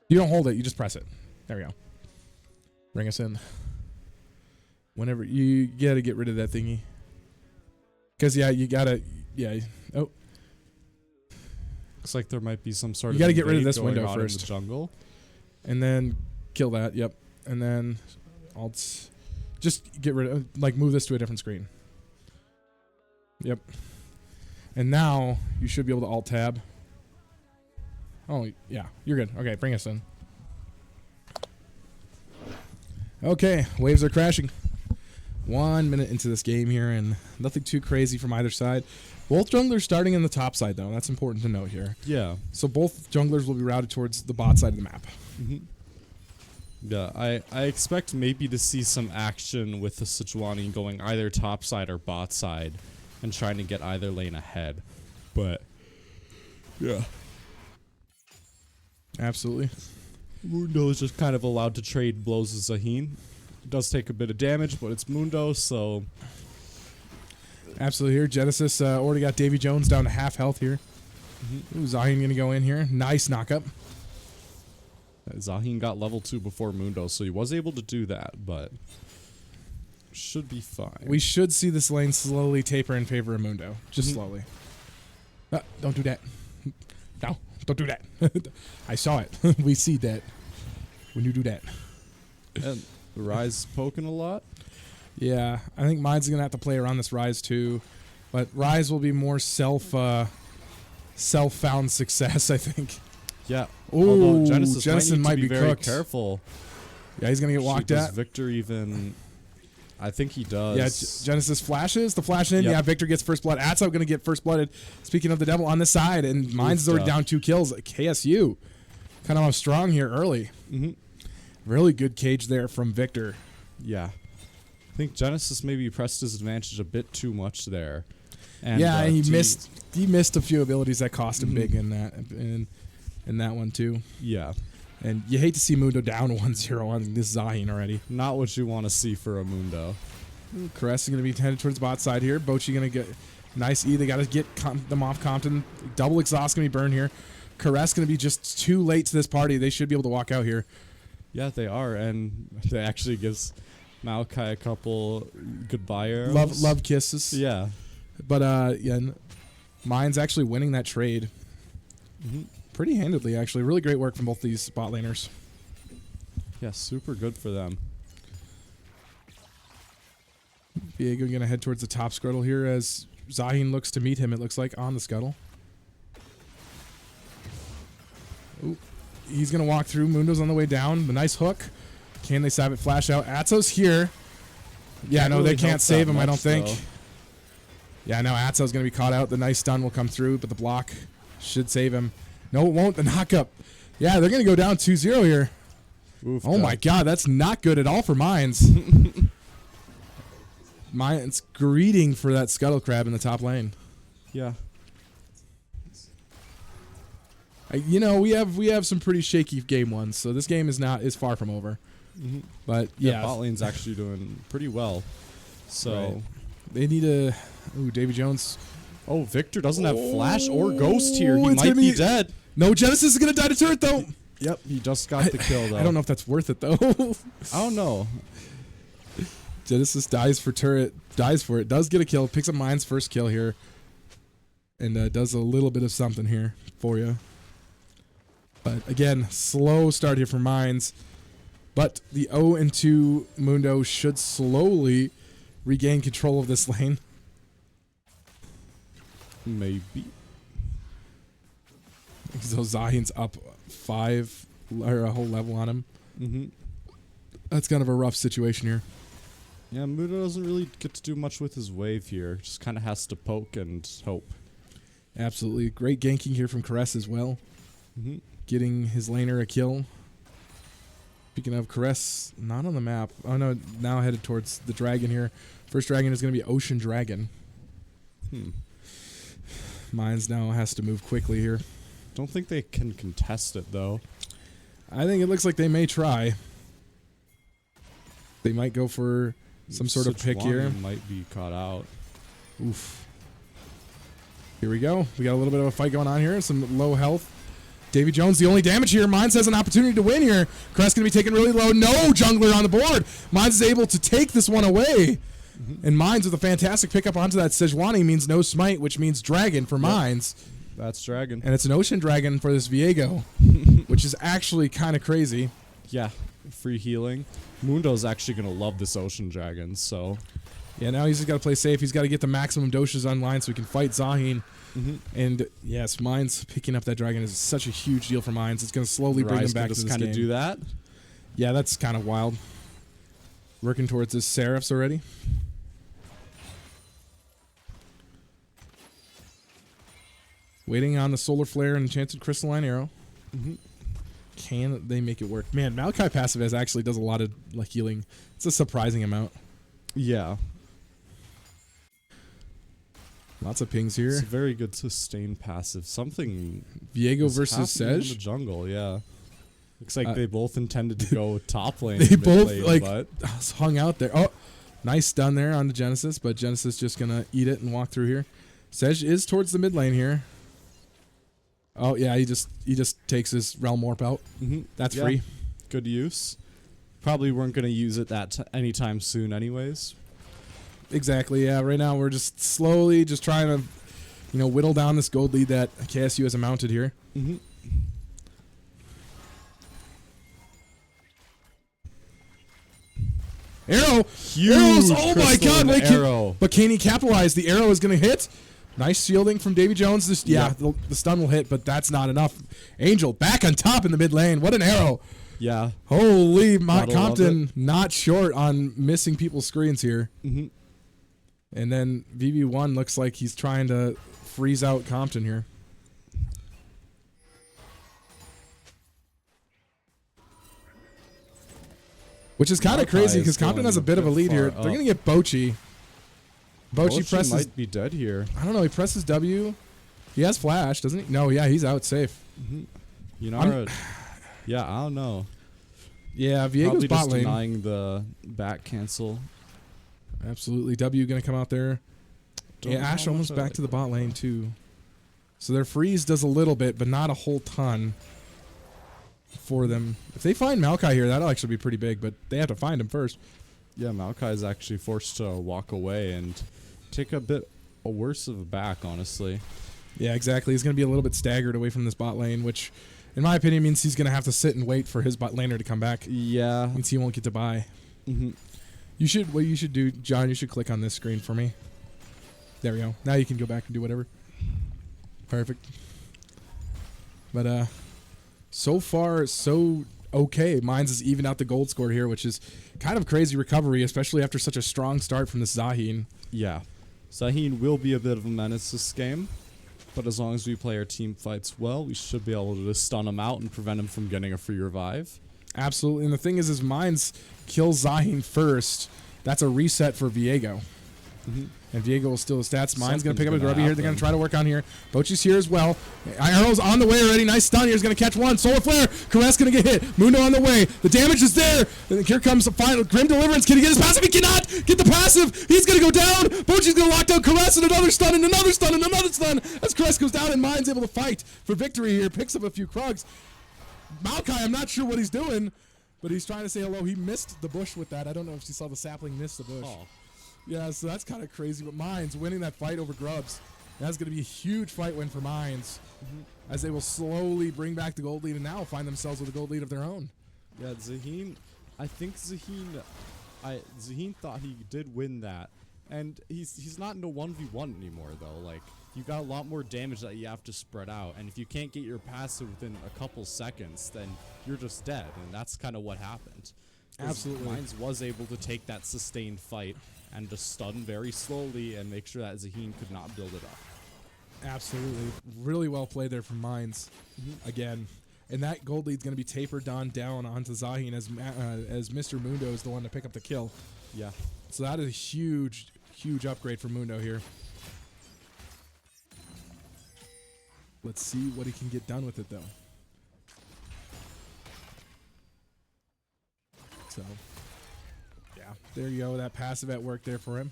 You don't hold it; you just press it. There we go. Bring us in. Whenever you gotta get rid of that thingy, because you gotta oh. Looks like there might be some sort of. You got to get rid of this window first. In the jungle, and then kill that. Yep, and then just get rid of move this to a different screen. Yep, and now you should be able to alt tab. Oh yeah, you're good. Okay, bring us in. Okay, waves are crashing. 1 minute into this game here, and nothing too crazy from either side. Both junglers starting in the top side, though. That's important to note here. Yeah. So both junglers will be routed towards the bot side of the map. Yeah, I expect maybe to see some action with the Sejuani going either top side or bot side and trying to get either lane ahead. But, yeah. Absolutely. Mundo is just kind of allowed to trade blows with Zaheen. It does take a bit of damage, but it's Mundo, so... Absolutely here. Genesis already got Davy Jones down to half health here. Ooh, Zaheen going to go in here. Nice knockup. Zaheen got level 2 before Mundo, so he was able to do that, but should be fine. We should see this lane slowly taper in favor of Mundo. Just slowly. Don't do that. No, don't do that. I saw it. We see that when you do that. And Ryze poking a lot. Yeah, I think mine's gonna have to play around this Ryze too, but Ryze will be more self-found success, I think. Yeah. Ooh, Genesis might be very cooked. Careful. Yeah, he's gonna get walked Does at. Victor even? I think he does. Yeah, Genesis flashes. The flash in. Yep. Yeah, Victor gets first blood. Atso going to get first blooded. Speaking of the devil on this side, and Mines is already down 2 kills. KSU kind of strong here early. Really good cage there from Victor. Yeah. I think Genesis maybe pressed his advantage a bit too much there. And, yeah, and he missed a few abilities that cost him big in that one too. Yeah. And you hate to see Mundo down 1-0 on this Zahin already. Not what you want to see for a Mundo. Caress is going to be headed towards bot side here. Bochi going to get nice E. They got to get them off Compton. Double exhaust going to be burned here. Caress going to be just too late to this party. They should be able to walk out here. Yeah, they are, and they actually gives Maokai a couple goodbye arrows. Love kisses. Yeah. But yeah, Mine's actually winning that trade. Pretty handedly, actually. Really great work from both these bot laners. Yeah, super good for them. Viego going to head towards the top scuttle here as Zahin looks to meet him, it looks like, on the scuttle. Ooh. He's going to walk through. Mundo's on the way down. The nice hook. Can they save it? Flash out. Atso's here. Yeah, no, they can't save him, I don't think. Yeah, no, Atso's going to be caught out. The nice stun will come through, but the block should save him. No, it won't. The knockup. Yeah, they're going to go down 2-0 here. Oof, oh, my God. That's not good at all for Mines. Mines greeting for that scuttle crab in the top lane. Yeah. You know, we have some pretty shaky game ones, so this game is far from over. But yeah, bot lane's actually doing pretty well. So they need a Davy Jones. Oh, Victor doesn't have flash or ghost here. He might be dead. No, Genesis is gonna die to turret though. Yep, he just got the kill though. I don't know if that's worth it though. I don't know. Genesis dies for turret, dies for it, does get a kill, picks up Mine's first kill here, and does a little bit of something here for you. But again, slow start here for Mines. But the 0-2 Mundo should slowly regain control of this lane. Maybe. So Zahin's up 5 or a whole level on him. That's kind of a rough situation here. Yeah, Mundo doesn't really get to do much with his wave here. Just kind of has to poke and hope. Absolutely. Great ganking here from Caress as well. Getting his laner a kill. Speaking of Caress, not on the map. Oh no, now headed towards the dragon here. First dragon is going to be Ocean Dragon. Mines now has to move quickly here. Don't think they can contest it though. I think it looks like they may try. They might go for some sort of pick here. Might be caught out. Oof. Here we go. We got a little bit of a fight going on here. Some low health. Davy Jones, the only damage here. Mines has an opportunity to win here. Crest going to be taken really low. No jungler on the board. Mines is able to take this one away. And Mines with a fantastic pickup onto that Sejuani means no smite, which means dragon for Mines. That's dragon. And it's an ocean dragon for this Viego, which is actually kind of crazy. Yeah, free healing. Mundo's actually going to love this ocean dragon, so... Yeah, now he's just got to play safe. He's got to get the maximum doshes online so he can fight Zahin. And yes, Mines picking up that dragon is such a huge deal for Mines. It's going to slowly bring him back to this game. kind of do that. Yeah, that's kind of wild. Working towards his Seraphs already. Waiting on the Solar Flare and Enchanted Crystalline Arrow. Can they make it work? Man, Maokai passive actually does a lot of healing. It's a surprising amount. Yeah. Lots of pings here. It's a very good sustained passive. Something Viego versus happening in Sej? the jungle, yeah. Looks like they both intended to go top lane. They both lane, but hung out there. Oh, nice stun there on the Genesis, but Genesis just gonna eat it and walk through here. Sej is towards the mid lane here. Oh yeah, he just takes his Realm Warp out. That's free. Good use. Probably weren't gonna use it anytime soon, anyways. Exactly. Yeah. Right now we're just slowly just trying to, whittle down this gold lead that KSU has mounted here. Arrow! Huge Arrows! Oh my God! Arrow. But can he capitalize? The arrow is going to hit. Nice shielding from Davy Jones. The stun will hit, but that's not enough. Angel back on top in the mid lane. What an arrow Yeah. Holy, Gotta Compton not short on missing people's screens here. Mm-hmm. And then VV1 looks like he's trying to freeze out Compton here. Which is kind of crazy because Compton has a bit of a lead here. They're going to get Bochi. Bochi presses. Might be dead here. I don't know. He presses W. He has flash, doesn't he? No, yeah, he's out safe. Mm-hmm. You know, yeah, I don't know. Yeah, Viego's probably bot just lane. denying the back cancel. Absolutely. W going to come out there. Yeah, Ash almost back to the bot lane too. So their freeze does a little bit, but not a whole ton for them. If they find Maokai here, that'll actually be pretty big, but they have to find him first. Yeah, Maokai is actually forced to walk away and take a bit worse of a back, honestly. Yeah, exactly. He's going to be a little bit staggered away from this bot lane, which, in my opinion, means he's going to have to sit and wait for his bot laner to come back. Yeah. Means he won't get to buy. Mm-hmm. What you should do, John, you should click on this screen for me. There we go. Now you can go back and do whatever. Perfect. But so far, so okay. Mines is even out the gold score here, which is kind of crazy recovery, especially after such a strong start from this Zaheen. Yeah. Zaheen will be a bit of a menace this game, but as long as we play our team fights well, we should be able to just stun him out and prevent him from getting a free revive. Absolutely. And the thing is Mines kills Zaheen first. That's a reset for Viego. Mm-hmm. And Viego will steal his stats. Mine's going to pick up a grubby here. They're going to try to work on here. Bochi's here as well. Arrow's on the way already. Nice stun here. He's going to catch one. Solar Flare. Caress going to get hit. Mundo on the way. The damage is there. And here comes the final. Grim Deliverance. Can he get his passive? He cannot get the passive. He's going to go down. Bochi's going to lock down Caress and another stun and another stun and another stun. As Caress goes down and Mine's able to fight for victory here. Picks up a few Krugs. Maokai, I'm not sure what he's doing, but he's trying to say hello. He missed the bush with that. I don't know if you saw the sapling miss the bush. Oh. Yeah, so that's kind of crazy. But Mines winning that fight over Grubs. That's going to be a huge fight win for Mines. As they will slowly bring back the gold lead and now find themselves with a gold lead of their own. Yeah, Zaheen, I think Zaheen thought he did win that. And he's not in a 1v1 anymore, though. Like, you got a lot more damage that you have to spread out. And if you can't get your passive within a couple seconds, then you're just dead. And that's kind of what happened. Absolutely. Mines was able to take that sustained fight and just stun very slowly and make sure that Zaheen could not build it up. Absolutely. Really well played there from Mines. Again. And that gold lead's going to be tapered down onto Zaheen as Mr. Mundo is the one to pick up the kill. Yeah. So that is a huge, huge upgrade for Mundo here. Let's see what he can get done with it, though. So, yeah, there you go. That passive at work there for him.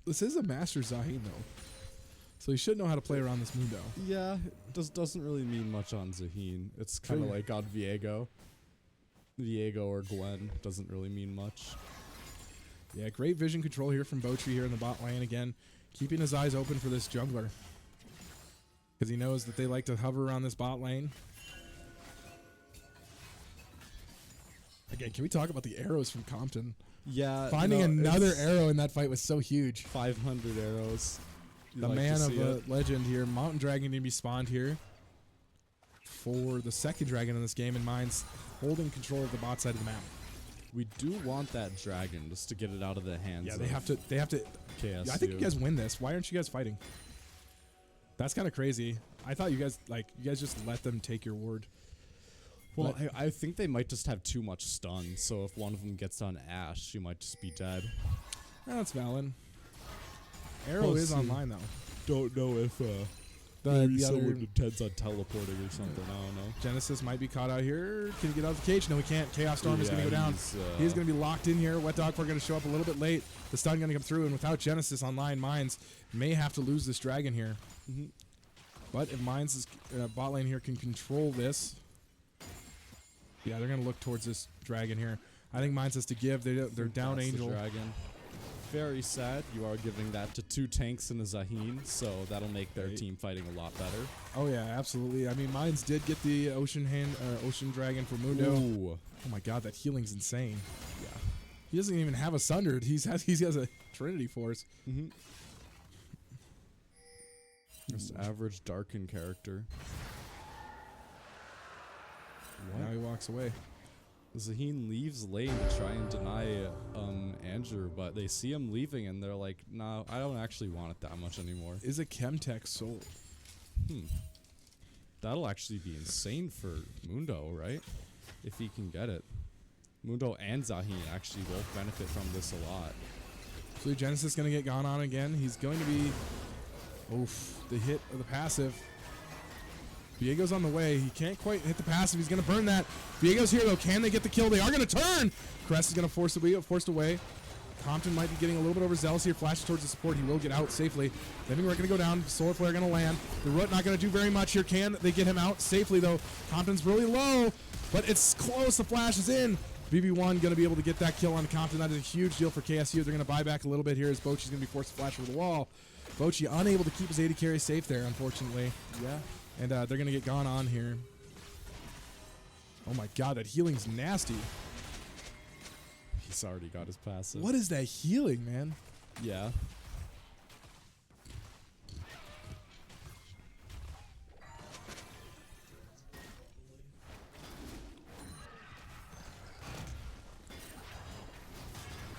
This is a master Zaheen, though. So he should know how to play around this Mundo. Yeah, it doesn't really mean much on Zaheen. It's kind of like on Viego. Viego or Gwen doesn't really mean much. Yeah, great vision control here from Bochi here in the bot lane again. Keeping his eyes open for this jungler. Because he knows that they like to hover around this bot lane. Again, can we talk about the arrows from Compton? Yeah. Finding another arrow in that fight was so huge. 500 arrows. The man of a legend here. Mountain Dragon to be spawned here for the second dragon in this game, and Mines holding control of the bot side of the map. We do want that dragon just to get it out of the hands. Yeah, they have to. KSU. I think you guys win this. Why aren't you guys fighting? That's kind of crazy. I thought you guys just let them take your ward. Well, I think they might just have too much stun. So if one of them gets on Ash, she might just be dead. That's valid. Arrow is online though. Don't know if maybe someone intends on teleporting or something. I don't know. Genesis might be caught out here. Can he get out of the cage? No, he can't. Chaos Storm is going to go down. He's going to be locked in here. Wet Dog, we're going to show up a little bit late. The stun going to come through, and without Genesis online, Mines may have to lose this dragon here. But if Mines' bot lane here can control this, yeah, they're going to look towards this dragon here. I think Mines has to give. They're down Angel. The dragon. Very sad. You are giving that to 2 tanks and a Zaheen, so that'll make their team fighting a lot better. Oh yeah, absolutely. I mean, Mines did get the Ocean Dragon for Mundo. Ooh. Oh my God, that healing's insane. Yeah, he doesn't even have a Sundered. He has a Trinity Force. Just average Darken character. Now he walks away. Zaheen leaves lane to try and deny Andrew, but they see him leaving and they're like, "No, I don't actually want it that much anymore." Is a Chemtech sold? That'll actually be insane for Mundo, right? If he can get it. Mundo and Zaheen actually both benefit from this a lot. So Genesis going to get gone on again. He's going to be... Oof. The hit of the passive. Viego's on the way. He can't quite hit the passive. He's going to burn that. Viego's here, though. Can they get the kill? They are going to turn! Crest is going to forced away. Compton might be getting a little bit overzealous here. Flashes towards the support. He will get out safely. Living Root going to go down. Solar Flare going to land. The Root not going to do very much here. Can they get him out safely, though? Compton's really low, but it's close. The flash is in. BB1 going to be able to get that kill on Compton. That is a huge deal for KSU. They're going to buy back a little bit here as Bochi's going to be forced to flash over the wall. Bochi unable to keep his AD carry safe there, unfortunately. Yeah. And they're going to get gone on here. Oh my god, that healing's nasty. He's already got his passive. What is that healing, man? Yeah.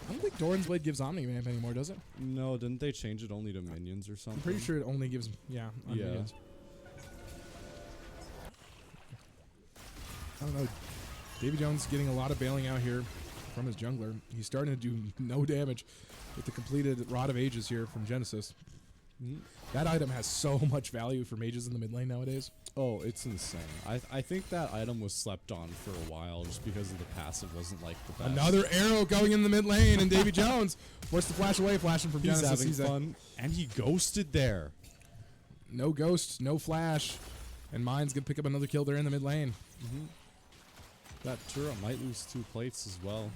I don't think Doran's Blade gives Omni-Vamp anymore, does it? No, didn't they change it only to minions or something? I'm pretty sure it only gives, on minions. I don't know. Davy Jones getting a lot of bailing out here from his jungler. He's starting to do no damage with the completed Rod of Ages here from Genesis. That item has so much value for mages in the mid lane nowadays. Oh, it's insane. I think that item was slept on for a while just because of the passive wasn't like the best. Another arrow going in the mid lane, and Davy Jones forced to flash away, flashing from Genesis. He's having fun, and he ghosted there. No ghost, no flash, and Mine's gonna pick up another kill there in the mid lane. That turret might lose 2 plates as well.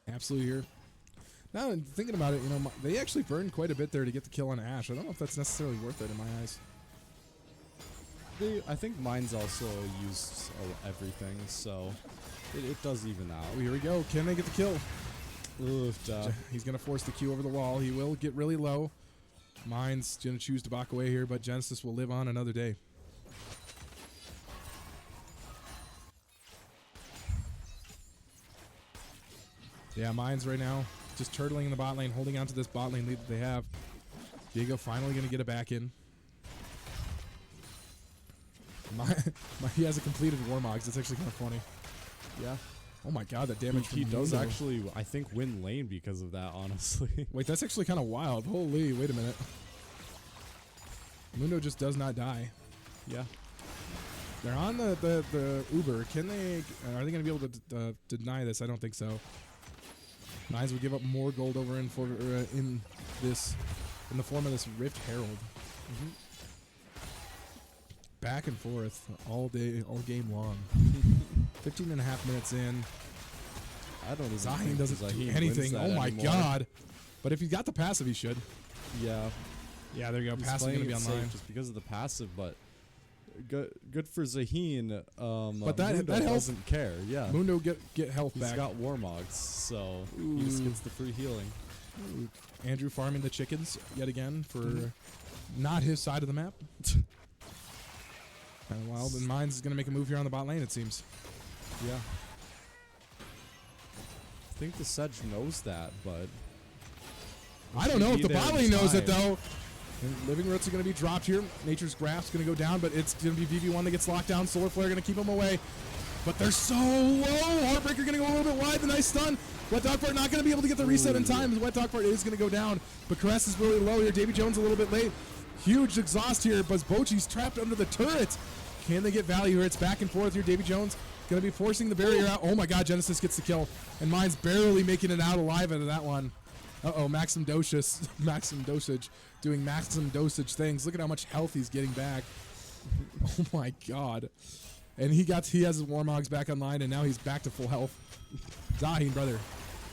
Absolutely here. Now, thinking about it, they actually burned quite a bit there to get the kill on Ashe. I don't know if that's necessarily worth it in my eyes. I think mine's also used everything, so it does even out. Oh, here we go. Can they get the kill? Oof, he's going to force the Q over the wall. He will get really low. Mine's going to choose to back away here, but Genesis will live on another day. Yeah, Mine's right now just turtling in the bot lane, holding on to this bot lane lead that they have. Diego finally going to get it back in. He has a completed Warmogs. That's actually kind of funny. Yeah. Oh my god, that damage he does actually, I think, win lane because of that, honestly. Wait, that's actually kind of wild. Holy, wait a minute. Mundo just does not die. Yeah. They're on the Uber. Can they, are they going to be able to deny this? I don't think so. Nines would give up more gold over in the form of this Rift Herald. Back and forth all day, all game long. 15 and a half minutes in. I don't even Zaheen doesn't do anything. Oh my god. But if he's got the passive, he should. Yeah. Yeah, there you go. Passive going to be online. Just because of the passive, but good for Zaheen. But that Mundo health doesn't care. Yeah. Mundo get health back. He's got Warmogs, so he just gets the free healing. Ooh. Andrew farming the chickens yet again for not his side of the map. Kind of wild. And Mines is going to make a move here on the bot lane, it seems. Yeah. I think the Sedge knows that, but I don't know if the bot lane knows it, though. And Living Roots are going to be dropped here. Nature's Graft's going to go down, but it's going to be VV1 that gets locked down. Solar Flare going to keep him away. But they're so low. Heartbreaker going to go a little bit wide. The nice stun. Wet Dog Fart not going to be able to get the reset in time. Wet Dog Fart is going to go down. But Caress is really low here. Davy Jones a little bit late. Huge exhaust here, but Bochi's trapped under the turret. Can they get value here? It's back and forth here. Davy Jones going to be forcing the barrier out. Oh my god, Genesis gets the kill. And Mine's barely making it out alive out of that one. Uh-oh, Maxim Dosage doing Maxim Dosage things. Look at how much health he's getting back. Oh my god. And he has his Warmogs back online, and now he's back to full health. Zaheen, brother,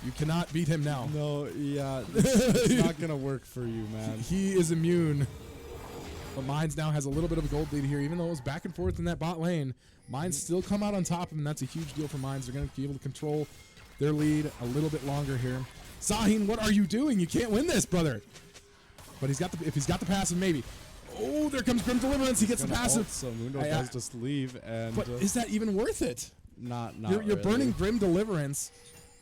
you cannot beat him now. No, yeah, it's not going to work for you, man. He is immune. But Mines now has a little bit of a gold lead here, even though it was back and forth in that bot lane. Mines still come out on top of him, and that's a huge deal for Mines. They're going to be able to control their lead a little bit longer here. Zaheen, what are you doing? You can't win this, brother. But if he's got the passive, maybe. Oh, there comes Grim Deliverance. He gets the passive. So Mundo does just leave, and but is that even worth it? Not You're really. burning Grim Deliverance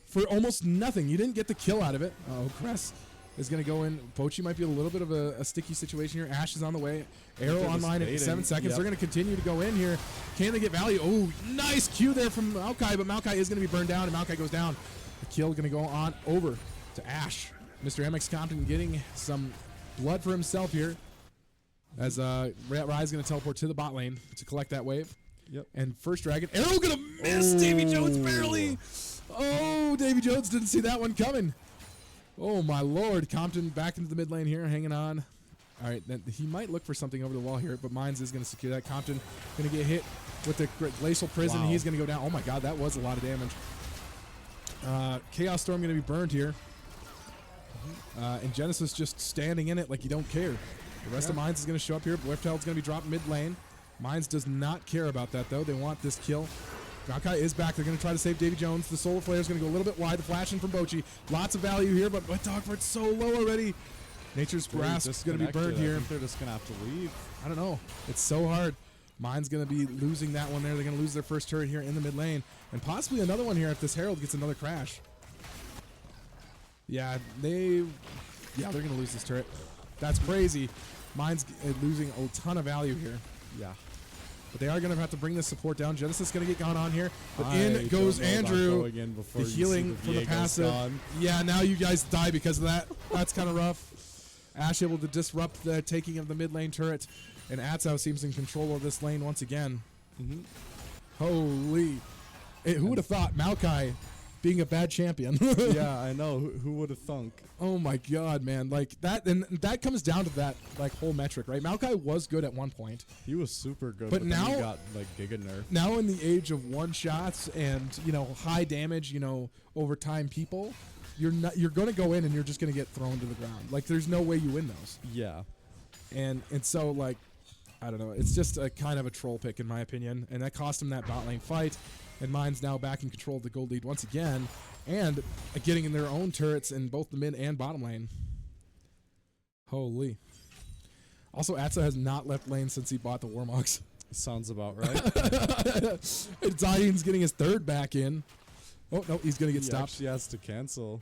for almost nothing. You didn't get the kill out of it. Oh, Cress is going to go in. Pochi might be a little bit of a sticky situation here. Ash is on the way. Arrow online at 7 seconds. They're going to continue to go in here. Can they get value? Oh, nice Q there from Maokai, but Maokai is going to be burned down, and Maokai goes down. The kill going to go on over to Ash. Mr. MX Compton getting some blood for himself here. As Rye's going to teleport to the bot lane to collect that wave. Yep. And first dragon. Arrow going to miss Davy Jones barely. Oh, Davy Jones didn't see that one coming. Oh, my Lord. Compton back into the mid lane here, hanging on. All right, then he might look for something over the wall here, but Mines is going to secure that. Compton going to get hit with the Glacial Prison. Wow. He's going to go down. Oh, my God, that was a lot of damage. Chaos Storm going to be burned here. And Genesis just standing in it like you don't care. The rest of Mines is going to show up here. Whiptail's going to be dropped mid lane. Mines does not care about that, though. They want this kill. Maokai is back. They're going to try to save Davy Jones. The Solar Flare is going to go a little bit wide. The flash in from Bochi. Lots of value here, but Dogfart's so low already. Nature's Grasp is going to be burned here. I think they're just going to have to leave. I don't know. It's so hard. Mine's going to be losing that one there. They're going to lose their first turret here in the mid lane. And possibly another one here if this Herald gets another crash. Yeah, they're going to lose this turret. That's crazy. Mine's losing a ton of value here. Yeah. But they are going to have to bring this support down. Genesis is going to get gone on here. But in goes Andrew. The healing from the passive. Gone. Yeah, now you guys die because of that. That's kind of rough. Ash able to disrupt the taking of the mid lane turret. And Atsao seems in control of this lane once again. Mm-hmm. Holy. Who would have thought Maokai being a bad champion? Yeah, I know. Who would have thunk? Oh my God, man! Like that, and that comes down to that like whole metric, right? Maokai was good at one point. He was super good, but now then he got like giga nerf. Now in the age of one shots and high damage, over time people, you're going to go in and you're just going to get thrown to the ground. Like there's no way you win those. Yeah, and so like I don't know. It's just a kind of a troll pick in my opinion, and that cost him that bot lane fight. And Mine's now back in control of the gold lead once again, and getting in their own turrets in both the mid and bottom lane. Holy. Also, Atsa has not left lane since he bought the Warmogs. Sounds about right. And Zayn's getting his third back in. Oh, no, he's going to get stopped. He has to cancel.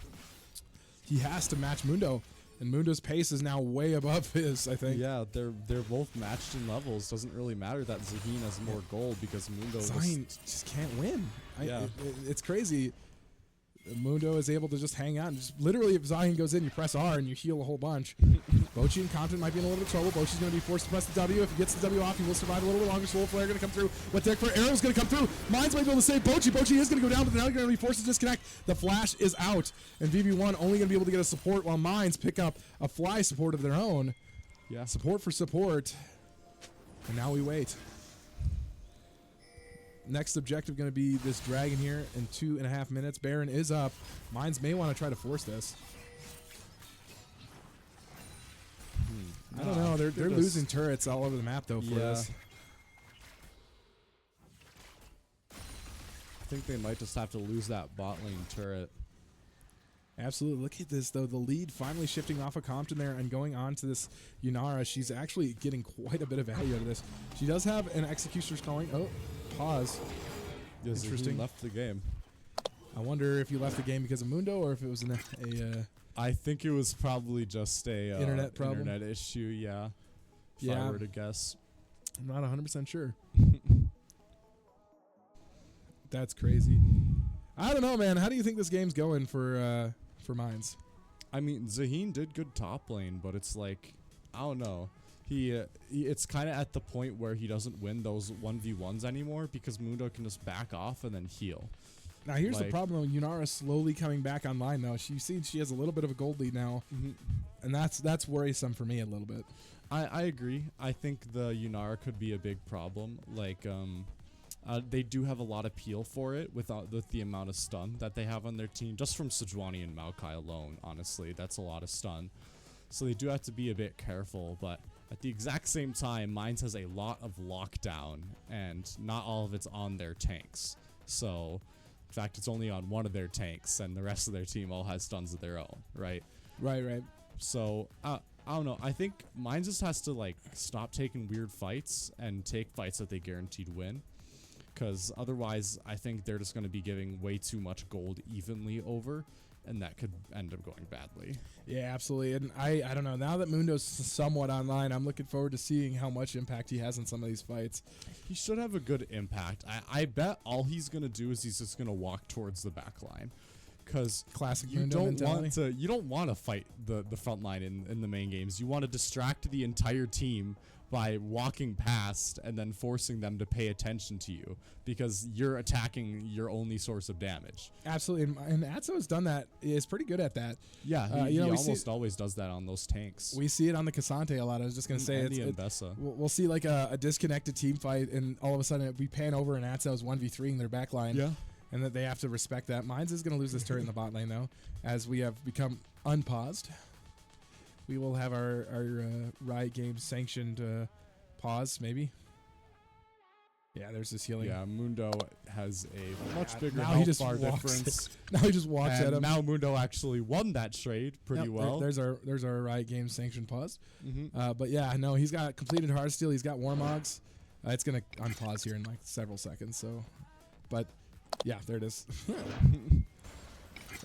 He has to match Mundo. And Mundo's pace is now way above his, I think. Yeah, they're both matched in levels. Doesn't really matter that Zaheen has more gold because Mundo just can't win. Yeah. It's crazy. Mundo is able to just hang out. And just literally, if Zaheen goes in, you press R and you heal a whole bunch. Bochi and Compton might be in a little bit of trouble. Bochi's going to be forced to press the W. If he gets the W off, he will survive a little bit longer. Soul Flare going to come through. What deck for Arrow's going to come through. Mines might be able to save Bochi. Bochi is going to go down, but now they're going to be forced to disconnect. The flash is out. And VV1 only going to be able to get a support while Mines pick up a fly support of their own. Yeah. Support for support. And now we wait. Next objective going to be this dragon here in 2.5 minutes. Baron is up. Mines may want to try to force this. I don't know. They're losing turrets all over the map though for this. I think they might just have to lose that bot lane turret. Absolutely. Look at this, though. The lead finally shifting off of Compton there and going on to this Yunara. She's actually getting quite a bit of value out of this. She does have an Executioner's Calling. Oh, pause. Interesting. He left the game. I wonder if you left the game because of Mundo or if it was I think it was probably just a internet problem. Internet issue, yeah. If I were to guess. I'm not 100% sure. That's crazy. I don't know, man. How do you think this game's going for Mines? I mean, Zaheen did good top lane, but it's like, I don't know. It's kind of at the point where he doesn't win those 1v1s anymore because Mundo can just back off and then heal. Now, here's the problem. Yunara's slowly coming back online, though. You see she has a little bit of a gold lead now, and that's worrisome for me a little bit. I agree. I think the Yunara could be a big problem. Like, they do have a lot of peel for it with the amount of stun that they have on their team. Just from Sejuani and Maokai alone, honestly, that's a lot of stun. So they do have to be a bit careful, but at the exact same time, Mines has a lot of lockdown, and not all of it's on their tanks. So, in fact, it's only on one of their tanks, and the rest of their team all has stuns of their own, right? Right. So, I don't know. I think mine just has to like stop taking weird fights and take fights that they guaranteed win. Because otherwise, I think they're just going to be giving way too much gold evenly over, and that could end up going badly. Yeah, absolutely. And I don't know. Now that Mundo's somewhat online, I'm looking forward to seeing how much impact he has in some of these fights. He should have a good impact. I bet all he's going to do is he's just going to walk towards the back line. Because classic you Mundo mentality. You don't want to fight the front line in the main games. You want to distract the entire team by walking past and then forcing them to pay attention to you because you're attacking your only source of damage. Absolutely, and Atso has done that. Is pretty good at that. Yeah, he almost always does that on those tanks. We see it on the Cassante a lot. I was just gonna say we'll see like a disconnected team fight, and all of a sudden we pan over and Atso's 1v3ing their back line. Yeah. And that they have to respect that. Mines is going to lose this turret in the bot lane, though, as we have become unpaused. We will have our Riot Games sanctioned pause, maybe. Yeah, there's this healing. Yeah, Mundo has a much bigger now health bar difference. Now he just walks at him. Now Mundo actually won that trade pretty well. There's our Riot Games sanctioned pause. But yeah, no, he's got completed Heartsteel. He's got Warmogs. It's going to unpause here in like several seconds. So, but... yeah, there it is.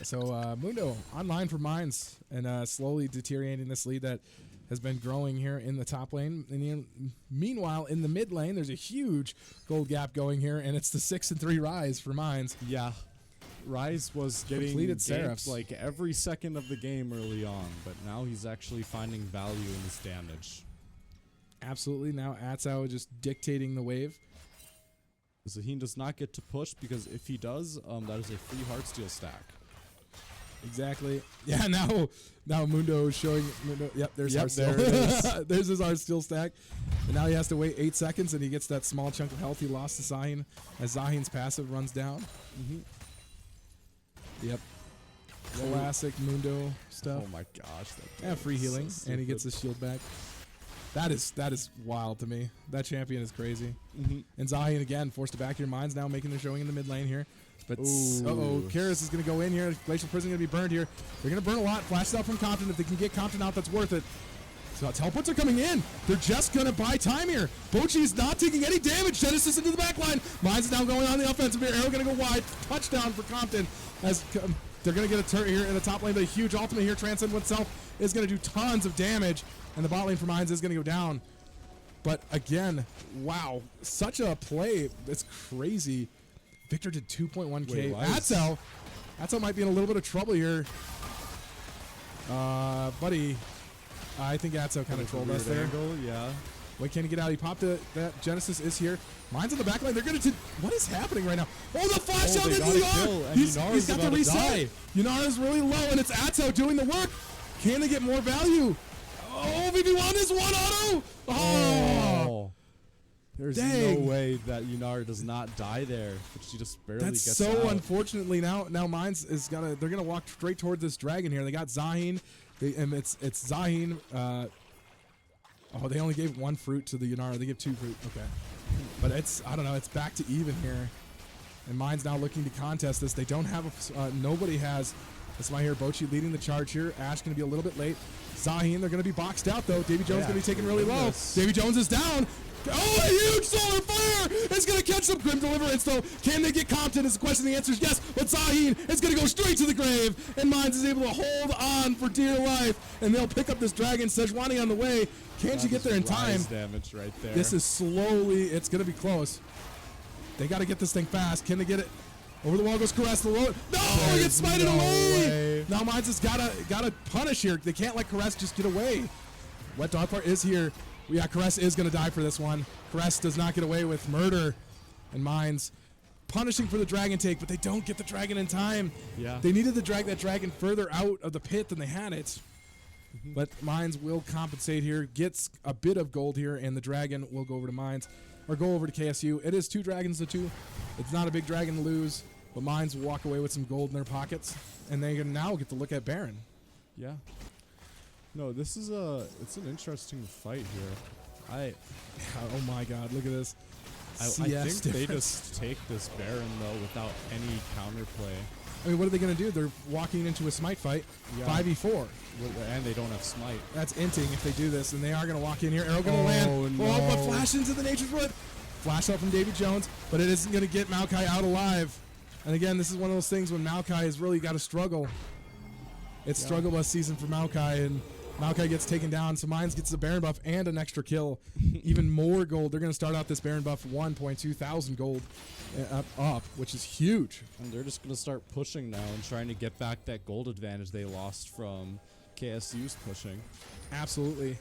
So Mundo online for Mines and slowly deteriorating this lead that has been growing here in the top lane. And meanwhile, in the mid lane, there's a huge gold gap going here, and it's the 6-3 Rise for Mines. Yeah, Rise was getting ganked like every second of the game early on, but now he's actually finding value in his damage. Absolutely. Now Atso just dictating the wave. Zaheen does not get to push because if he does, that is a free Heartsteel stack. Exactly. Yeah. Now Mundo is showing. Yep. There's Heartsteel. There it is. There's his Heartsteel stack. And now he has to wait 8 seconds, and he gets that small chunk of health he lost to Zaheen as Zaheen's passive runs down. Yep. Classic Mundo stuff. Oh my gosh. Yeah. Free healing, and he gets his shield back. That is wild to me. That champion is crazy. And Zaheen again forced to back your Mines now, making their showing in the mid lane here. But Karis is going to go in here. Glacial Prison going to be burned here. They're going to burn a lot. Flashes out from Compton. If they can get Compton out, that's worth it. So teleports are coming in. They're just going to buy time here. Bochi is not taking any damage. Genesis into the back line. Mines is now going on the offensive here. Arrow going to go wide. Touchdown for Compton as they're going to get a turret here in the top lane. But a huge ultimate here. Transcend oneself is going to do tons of damage. And the bot lane for Mines is going to go down. But again, wow. Such a play. It's crazy. Victor did 2.1k. Atso might be in a little bit of trouble here. Buddy, I think Atso kind of trolled us there. Angle, yeah. Wait, can he get out? He popped it. That Genesis is here. Mines on the back line. They're going to... what is happening right now? Oh, the flash out into Yar! He's got the reset. Yunara's really low, and it's Atso doing the work. Can they get more value? Oh, VB1 is 1 auto! Oh! There's no way that Yunar does not die there, but she just barely gets out. That's so unfortunately now Mines is they're gonna walk straight toward this dragon here. They got Zaheen, and it's Zaheen. They only gave 1 fruit to the Yunar. They give 2 fruit. Okay, but I don't know. It's back to even here, and Mines now looking to contest this. They don't have nobody has. That's why here Bochi leading the charge here. Ash going to be a little bit late. Zaheen, they're going to be boxed out though. Davy Jones going to be taken really low. Davy Jones is down. Oh, a huge solar flare! It's going to catch some Grim Deliverance though. Can they get Compton is the question. The answer is yes. But Zaheen is going to go straight to the grave. And Mines is able to hold on for dear life. And they'll pick up this dragon. Sejuani on the way. Can't you get there in time? Damage right there. This is slowly. It's going to be close. They got to get this thing fast. Can they get it? Over the wall goes Caress. No, he gets smited away. Now Mines has gotta punish here. They can't let Caress just get away. Wet Dog Part is here. Yeah, Caress is gonna die for this one. Caress does not get away with murder. And Mines punishing for the dragon take, but they don't get the dragon in time. Yeah. They needed to drag that dragon further out of the pit than they had it. But Mines will compensate here, gets a bit of gold here, and the dragon will go over to Mines. Or go over to KSU. It is 2 dragons to 2. It's not a big dragon to lose, but Mines will walk away with some gold in their pockets, and they can now get to look at Baron. Yeah. No, it's an interesting fight here. Oh my God, look at this. I think they just take this Baron though without any counterplay. I mean, what are they going to do? They're walking into a smite fight, 5v4. And they don't have smite. That's inting if they do this, and they are going to walk in here. Arrow going to land. No. Oh, but flash into the Nature's Wood. Flash out from Davy Jones, but it isn't going to get Maokai out alive. And again, this is one of those things when Maokai has really got to struggle. It's struggle bus season for Maokai, and Maokai gets taken down, so Mines gets the Baron buff and an extra kill. Even more gold. They're going to start out this Baron buff 1.2 thousand gold up, which is huge. And they're just going to start pushing now and trying to get back that gold advantage they lost from KSU's pushing. Absolutely.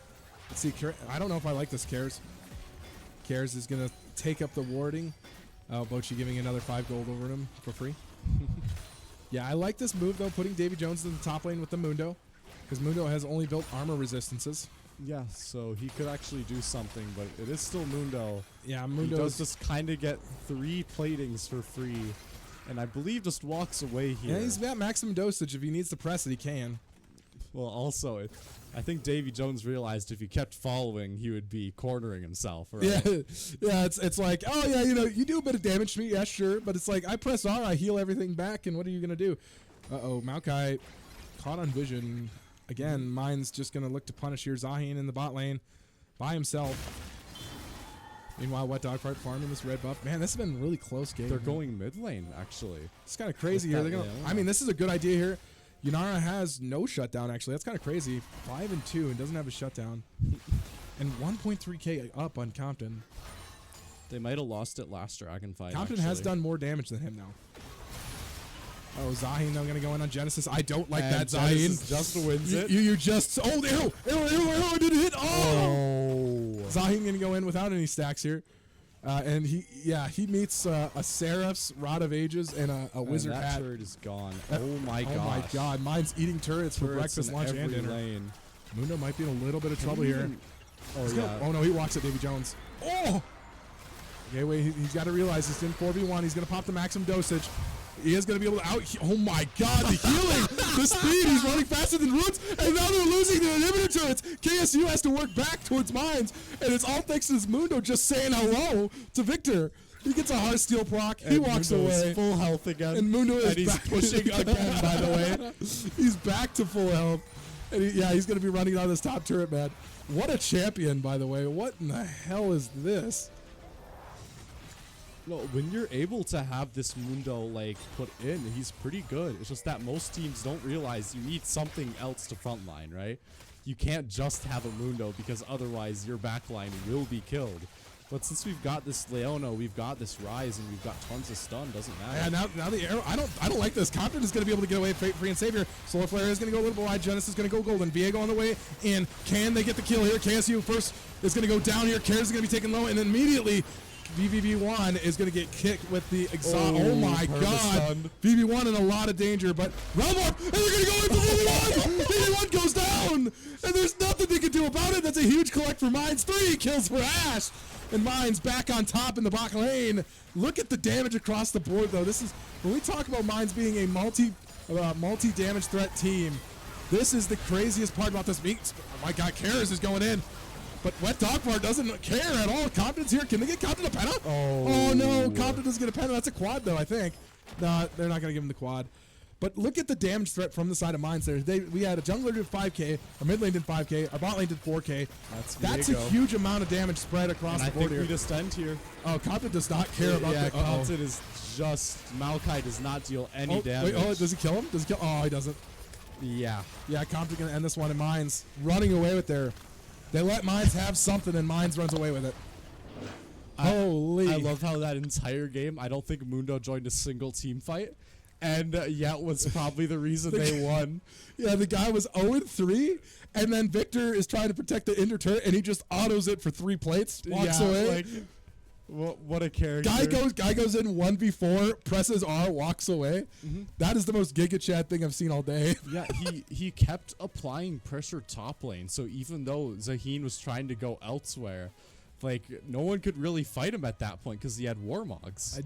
Let's see. I don't know if I like this Cares. Cares is going to take up the warding. Oh, Bochi giving another 5 gold over him for free. Yeah, I like this move, though, putting Davy Jones in the top lane with the Mundo, because Mundo has only built armor resistances. Yeah, so he could actually do something, but it is still Mundo. Yeah, Mundo does just kind of get 3 platings for free, and I believe just walks away here. Yeah, he's got maximum dosage. If he needs to press it, he can. Well, also, I think Davy Jones realized if he kept following, he would be cornering himself. Right? Yeah, yeah. It's like, oh yeah, you do a bit of damage to me, yeah, sure, but it's like I press R, I heal everything back, and what are you gonna do? Maokai caught on vision again. Mine's just gonna look to punish here. Zahin in the bot lane by himself. Meanwhile, Wet Dog Fart farming this red buff. Man, this has been a really close game. They're going mid lane actually. It's kind of crazy here. They're gonna. I mean, this is a good idea here. Yunara has no shutdown, actually. That's kind of crazy. 5 and 2 and doesn't have a shutdown. And 1.3k up on Compton. They might have lost it last Dragon fight. Compton has done more damage than him now. Oh, Zahin now going to go in on Genesis. I don't like that, Zahin. Just wins it. You just... Oh, arrow didn't hit. Oh! Zahin going to go in without any stacks here. And he meets a Seraph's Rod of Ages and a Wizard Hat. Hat. That turret is gone. Oh my god. Oh my god. Mine's eating turrets for breakfast, lunch, and dinner. Lane. Mundo might be in a little bit of trouble here. Oh, yeah. Oh no, he walks at Davy Jones. Oh! Okay, wait, he's got to realize he's in 4v1. He's going to pop the maximum dosage. He is going to be able to out... Oh my god, the healing! The speed! He's running faster than Roots, and now they're losing their inhibitor turrets! KSU has to work back towards Mines, and it's all thanks to this Mundo just saying hello to Victor. He gets a Heartsteel proc. He walks away. Full health again. And Mundo is he's pushing again, by the way. He's back to full health. And he's going to be running on this top turret, man. What a champion, by the way. What in the hell is this? No, when you're able to have this Mundo like put in, he's pretty good. It's just that most teams don't realize you need something else to frontline, right? You can't just have a Mundo because otherwise your backline will be killed. But since we've got this Leona, we've got this Rise, and we've got tons of stun, doesn't matter. Yeah, now the arrow. I don't like this. Compton is going to be able to get away free and save here. Solar Flare is going to go a little bit wide. Genesis is going to go golden. Viego on the way in. Can they get the kill here? KSU first is going to go down here. Cares is going to be taken low, and then immediately VVV1 is going to get kicked with the exhaust. Oh my god. VV1 in a lot of danger, but Realm Warp, and they're going to go in for VV1. VV1 goes down, and there's nothing they can do about it. That's a huge collect for Mines. 3 kills for Ash. And Mines back on top in the bot lane. Look at the damage across the board, though. This is when we talk about Mines being a multi-damage threat team. This is the craziest part about this meet. Oh my God, Karis is going in, but Wet Dog Part doesn't care at all. Compton's here. Can they get Compton a penna? Oh no, Compton doesn't get a penna. That's a quad, though. I think. No, they're not going to give him the quad. But look at the damage threat from the side of Mines there. We had a jungler did 5k, our mid lane did 5k, our bot lane did 4k. That's a huge amount of damage spread across the board here. I think we just end here. Oh, Compton does not care about that. Compton is just... Maokai does not deal any damage. Wait, does he kill him? Does he kill? Oh, he doesn't. Yeah. Yeah, Compton's going to end this one, and Mines running away with their... They let Mines have something, and Mines runs away with it. Holy. I love how that entire game, I don't think Mundo joined a single team fight. And it was probably the reason they won. Yeah, the guy was 0-3, and then Victor is trying to protect the Ender turret, and he just autos it for 3 plates, walks away. Like, what a character. Guy goes in 1v4, presses R, walks away. That is the most Giga Chad thing I've seen all day. Yeah, he kept applying pressure top lane, so even though Zahin was trying to go elsewhere, like, no one could really fight him at that point because he had Warmogs.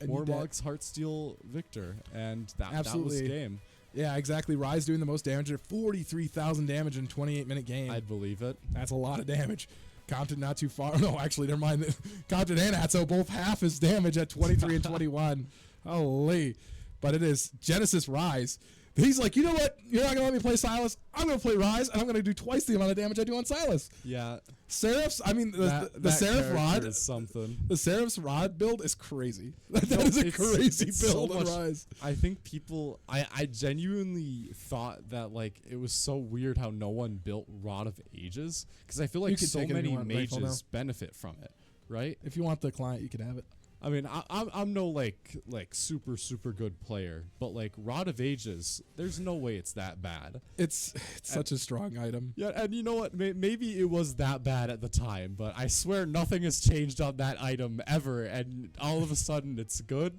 Warmogs, Heartsteel, Victor, and that was game. Yeah, exactly. Rise doing the most damage at 43,000 damage in a 28-minute game. I'd believe it. That's a lot of damage. Compton not too far. No, actually, never mind. Compton and Atso both half his damage at 23 and 21. Holy. but it is Genesis Rise. He's like, you know what? You're not gonna let me play Silas. I'm gonna play Rise, and I'm gonna do twice the amount of damage I do on Silas. Yeah. Seraph's. I mean, the Seraph Rod is something. The Seraph's Rod build is crazy. That is a crazy build on Rise. I think people. I genuinely thought that like it was so weird how no one built Rod of Ages, because I feel like so many mages benefit from it, right? If you want the client, you can have it. I mean, I'm no like super good player, but like Rod of Ages, there's no way it's that bad. It's such a strong item. Yeah, and you know what? Maybe it was that bad at the time, but I swear nothing has changed on that item ever, and all of a sudden it's good.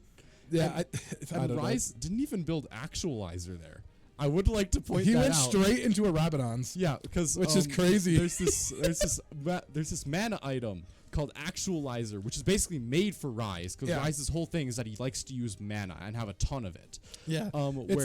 Yeah, and Rise didn't even build Actualizer there. I would like to point he that out. went straight into a Rabadon's. Yeah, because which is crazy. There's this mana item called Actualizer, which is basically made for Rise, because Rise's whole thing is that he likes to use mana and have a ton of it. Yeah,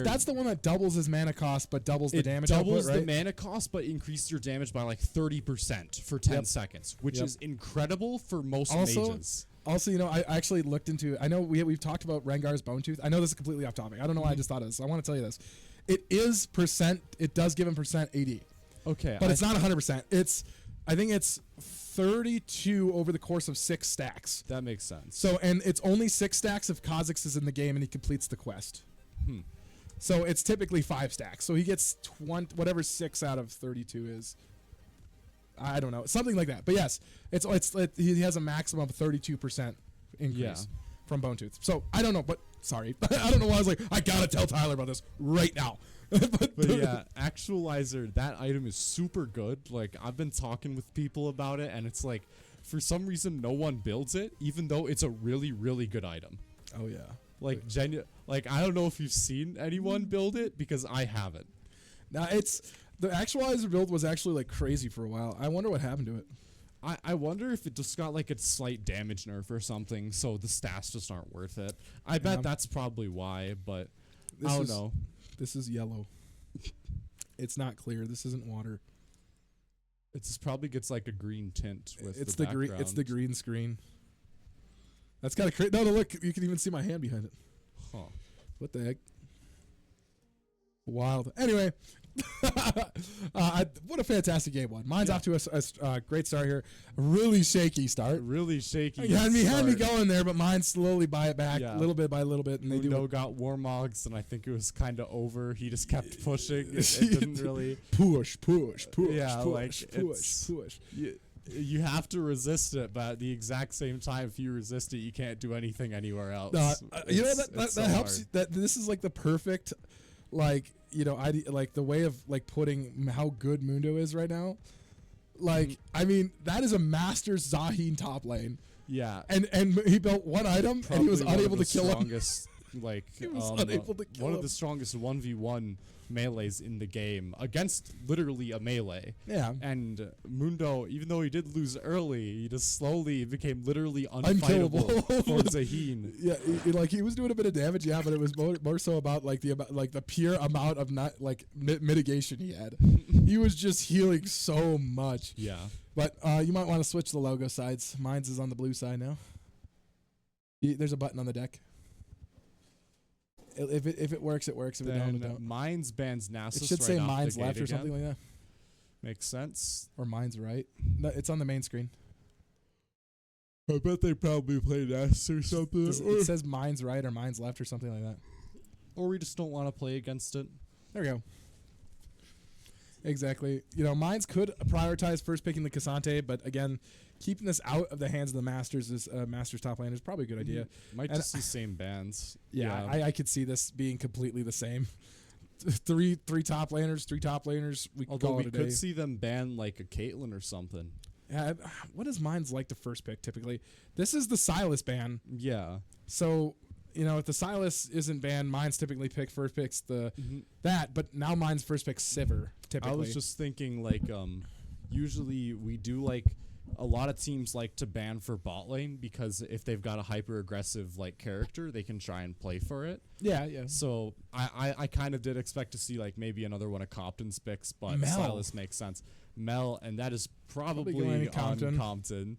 that's the one that doubles his mana cost, but doubles the damage doubles output, right? the mana cost, but increases your damage by like 30% for 10 seconds, which is incredible for most mages. Also, you know, I actually looked into. I know we've talked about Rengar's Bone Tooth. I know this is completely off topic. I don't know why I just thought of this. I want to tell you this. It is percent. It does give him percent AD. Okay, but it's not 100%. I think it's 32 over the course of 6 stacks. That makes sense. So, and it's only 6 stacks if Kha'Zix is in the game and he completes the quest. So it's typically 5 stacks. So he gets 20, whatever 6 out of 32 is. I don't know, something like that. But yes, he has a maximum of 32% increase from Bone Tooth. So I don't know, but sorry, I don't know why I was like, I gotta tell Tyler about this right now. but yeah, Actualizer, that item is super good. Like, I've been talking with people about it, and it's like, for some reason, no one builds it, even though it's a really, really good item. Oh yeah. Like, I don't know if you've seen anyone build it, because I haven't. Now, the Actualizer build was actually like crazy for a while. I wonder what happened to it. I wonder if it just got like a slight damage nerf or something, so the stats just aren't worth it. I bet that's probably why, but I don't know. This is yellow. It's not clear. This isn't water. It just probably gets like a green tint with it's the background. It's the green screen. That's kind of crazy. No, look. You can even see my hand behind it. Huh. What the heck? Wild. Anyway. What a fantastic game one. Mine's off to a great start here. Really shaky start. Really shaky. Had me going there, but mine slowly buy it back little bit by little bit. And they got Warmogs, and I think it was kind of over. He just kept pushing. It didn't really push. Yeah, push. You have to resist it, but at the exact same time, if you resist it, you can't do anything anywhere else. You know that helps. That this is like the perfect, like. You know, like the way of like putting how good Mundo is right now. Like, I mean, that is a master Zaheen top lane. Yeah, and he built one item and he was unable to kill him. Like, he was unable to kill one him. of the strongest 1v1 melees in the game against literally a melee. Yeah. And Mundo, even though he did lose early, he just slowly became literally unfightable for Zaheen. Yeah, he was doing a bit of damage, but it was more so about the pure amount of mitigation he had. He was just healing so much. Yeah. But you might want to switch the logo sides. Mine's is on the blue side now. There's a button on the deck. If it works, it works. If it don't, it don't. Mine's bans Nasus. It should say mine's left or something like that. Makes sense. Or mine's right. No, it's on the main screen. I bet they probably played S or something. It says mine's right or mine's left or something like that. Or we just don't want to play against it. There we go. Exactly. You know, mines could prioritize first picking the Cassante, but again, keeping this out of the hands of the Masters is Masters top lane is probably a good idea. Might just see same bans. Yeah. I could see this being completely the same. Three top laners. Although we could see them ban like a Caitlyn or something. Yeah. What is mines like to first pick typically? This is the Silas ban. Yeah. So. You know, if the Silas isn't banned, mine's typically first picks that, but now mine's first picks Sivir, typically. I was just thinking, like, usually we do, like, a lot of teams like to ban for bot lane because if they've got a hyper-aggressive, like, character, they can try and play for it. Yeah. So I kind of did expect to see, like, maybe another one of Compton's picks, but Silas makes sense. Mel, and that is probably on Compton.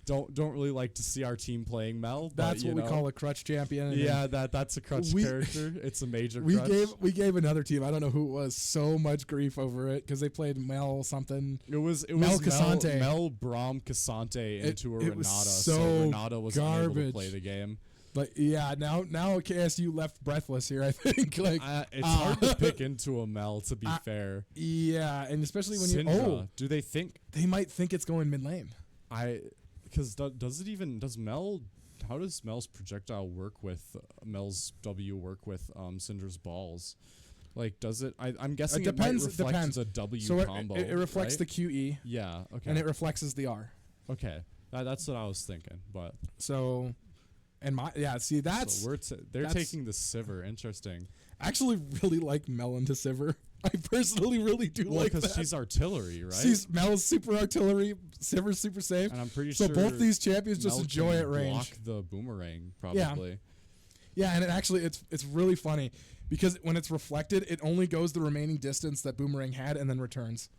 don't really like to see our team playing Mel. That's what we call a crutch champion. Yeah, that's a crutch character. It's a major we crutch. We gave another team, I don't know who it was, so much grief over it because they played Mel something. It was Mel Casante. Mel Brom Casante into a Renata. So Renata was unable to play the game. But yeah, now KSU left breathless here. I think it's hard to pick into a Mel, to be fair. Yeah, and especially when Syndra, do they think they might think it's going mid lane? Because does Mel? How does Mel's projectile work with Mel's W work with Syndra's balls? Like, does it? I'm guessing it depends. It reflects a W combo. It reflects right? the QE. Yeah. Okay. And it reflects the R. Okay, that's what I was thinking. But so. And they're taking the Sivir. Interesting. I actually really like Mel into Sivir. I personally really do like that. Because she's artillery, right? Mel's super artillery, Sivir's super safe. And I'm pretty sure both these champions just Mel enjoy at range. Block the boomerang, probably. Yeah, and it's really funny because when it's reflected, it only goes the remaining distance that boomerang had and then returns.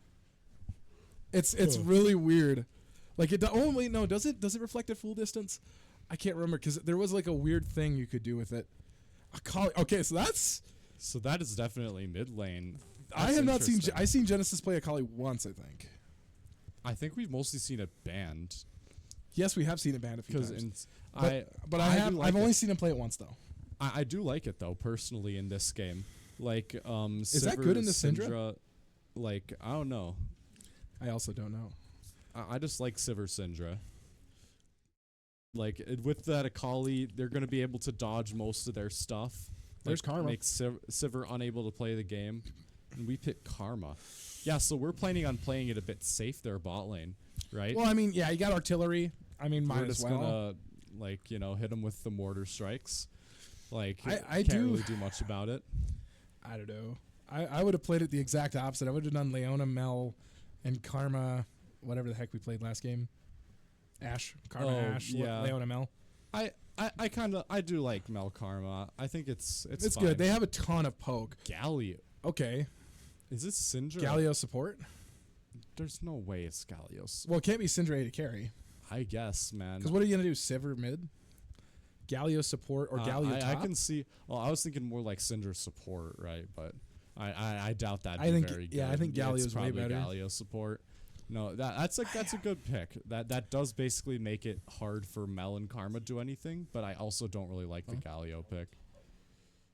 It's really weird. Like does it reflect at full distance? I can't remember because there was like a weird thing you could do with it. Okay, so that is definitely mid lane. I have not seen. I seen Genesis play Akali once. I think we've mostly seen it banned. Yes, we have seen it banned a few times. I've only seen him play it once though. I do like it though personally in this game. Like is that good in the Syndra? Like I don't know. I also don't know. I just like Sivir Syndra. Like with that Akali, they're going to be able to dodge most of their stuff. There's Karma. Makes Sivir unable to play the game, and we pick Karma. Yeah, so we're planning on playing it a bit safe there, bot lane, right? Well, I mean, yeah, you got artillery. I mean, might as well. We're just gonna hit them with the mortar strikes. Like I can't really do much about it. I don't know. I would have played it the exact opposite. I would have done Leona, Mel, and Karma, whatever the heck we played last game. Karma, Ash, Leona, Mel. I do like Mel Karma. I think it's fine. Good. They have a ton of poke. Galio. Okay. Is this Syndra? Galio support? There's no way it's Galio. Well, it can't be Syndra A to carry. I guess, man. Because what are you gonna do? Sivir mid? Galio support or Galio top? I can see. Well, I was thinking more like Syndra support, right? But I doubt that'd be very good. Yeah, I think Galio's way better. Galio support. No, that's a good pick. That does basically make it hard for Mel and Karma to do anything, but I also don't really like the Galio pick.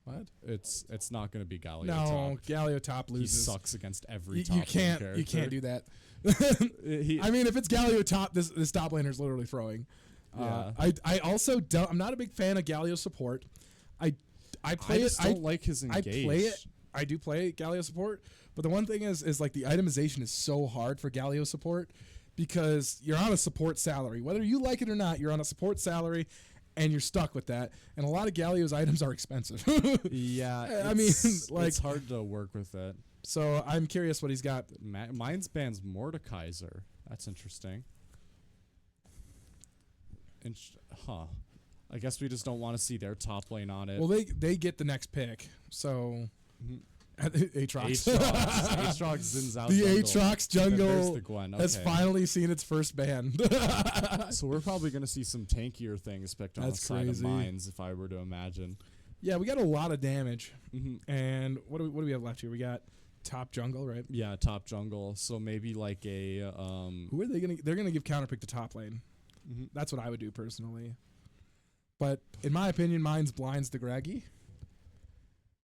What? It's not going to be Galio top. No, Galio top loses. He sucks against every top you can't do that. I mean, if it's Galio top, this top laner is literally throwing. Yeah. I also don't. I'm not a big fan of Galio support. I don't like his engage. I play it. I do play Galio support, but the one thing is like the itemization is so hard for Galio support because you're on a support salary. Whether you like it or not, you're on a support salary and you're stuck with that. And a lot of Galio's items are expensive. Yeah. I mean, like it's hard to work with it. So I'm curious what he's got. Mine's bans Mordekaiser. That's interesting. I guess we just don't want to see their top lane on it. Well, they get the next pick, so Aatrox. Aatrox zins out. The Aatrox jungle the Gwen. has finally seen its first ban. So we're probably going to see some tankier things picked on the side of mines, if I were to imagine. Yeah, we got a lot of damage. And what do we have left here? We got top jungle, right? Yeah, top jungle. So maybe like a who are they gonna? They're gonna give counterpick to top lane. That's what I would do personally. But in my opinion, mine's blinds the Graggy.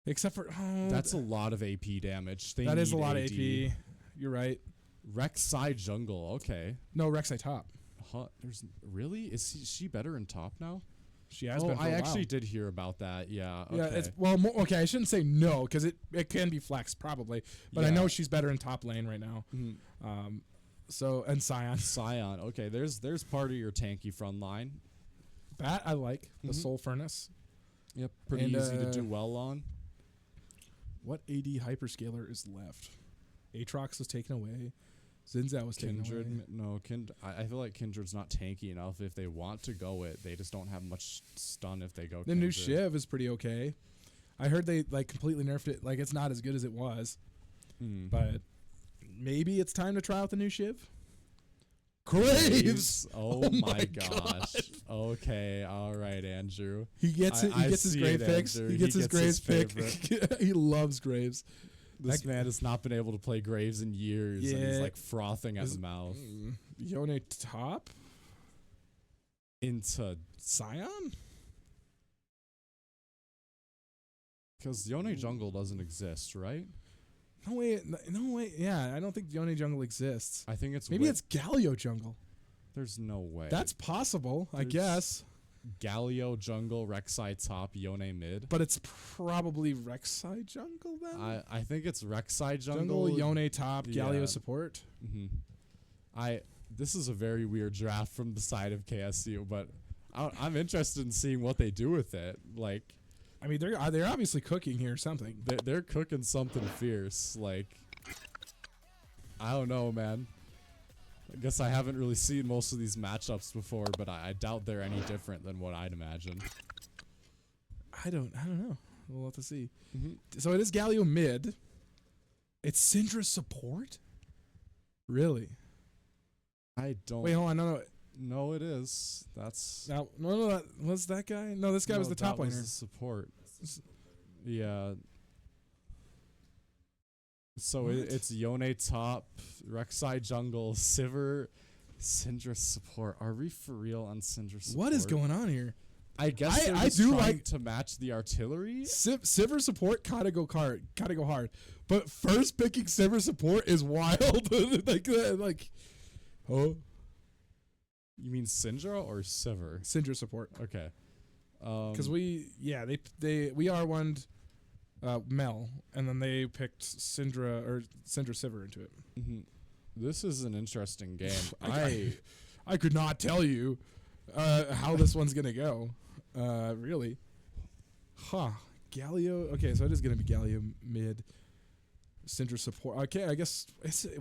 Except for that's a lot of AP damage. That is a lot of AP. You're right. Rek'Sai jungle. Okay. No, Rek'Sai top. Is she better in top now? She has been for a I while. actually did hear about that. Yeah. Okay. Yeah. It's okay. I shouldn't say no because it can be flexed probably, but I know she's better in top lane right now. So and Scion. Okay. There's part of your tanky front line. That I like the Soul Furnace. Yep. Pretty easy to do well on. What AD hyperscaler is left? Aatrox was taken away. Zinzao was taken away. No, I feel like Kindred's not tanky enough. If they want to go it, they just don't have much stun if they go The new Shiv is pretty okay. I heard they like completely nerfed it. Like it's not as good as it was. But maybe it's time to try out the new Shiv. Graves. Oh, my gosh. Okay, all right, Andrew. He gets it. He gets his Grave picks. He gets his Graves pick. He loves Graves. This man has not been able to play Graves in years, and he's like frothing at the mouth. Yone top into Scion? Because Yone Jungle doesn't exist, right? No way. No way. Yeah, I don't think Yone Jungle exists. I think it's maybe it's Galio Jungle. There's no way. That's possible, I guess. Galio Jungle, Rek'Sai top, Yone mid. But it's probably Rek'Sai Jungle then? I think it's Rek'Sai Jungle. Yone top, Galio support. This is a very weird draft from the side of KSU, but I'm interested in seeing what they do with it. Like, I mean, they're obviously cooking here something. They're cooking something fierce. Like, I don't know, man. I guess I haven't really seen most of these matchups before, but I doubt they're any different than what I'd imagine. I don't know. We'll have to see. So it is Galio mid. It's Syndra support? Really? I don't. Wait, hold on. No. No, it is. That's no. Was that guy? No, this guy was the top laner. Was the support. Yeah. So it's Yone top, Rek'Sai jungle, Sivir, Syndra support. Are we for real on Syndra support? What is going on here? I guess I do like to match the artillery. Sivir support gotta go hard. But first picking Sivir support is wild. like, oh. You mean Syndra or Sivir? Syndra support. Okay. Because we R1'd Mel, and then they picked Syndra Sivir into it. This is an interesting game. I could not tell you how this one's gonna go. Really. Huh. Galio. Okay, so it is gonna be Galio mid. Syndra support. Okay, I guess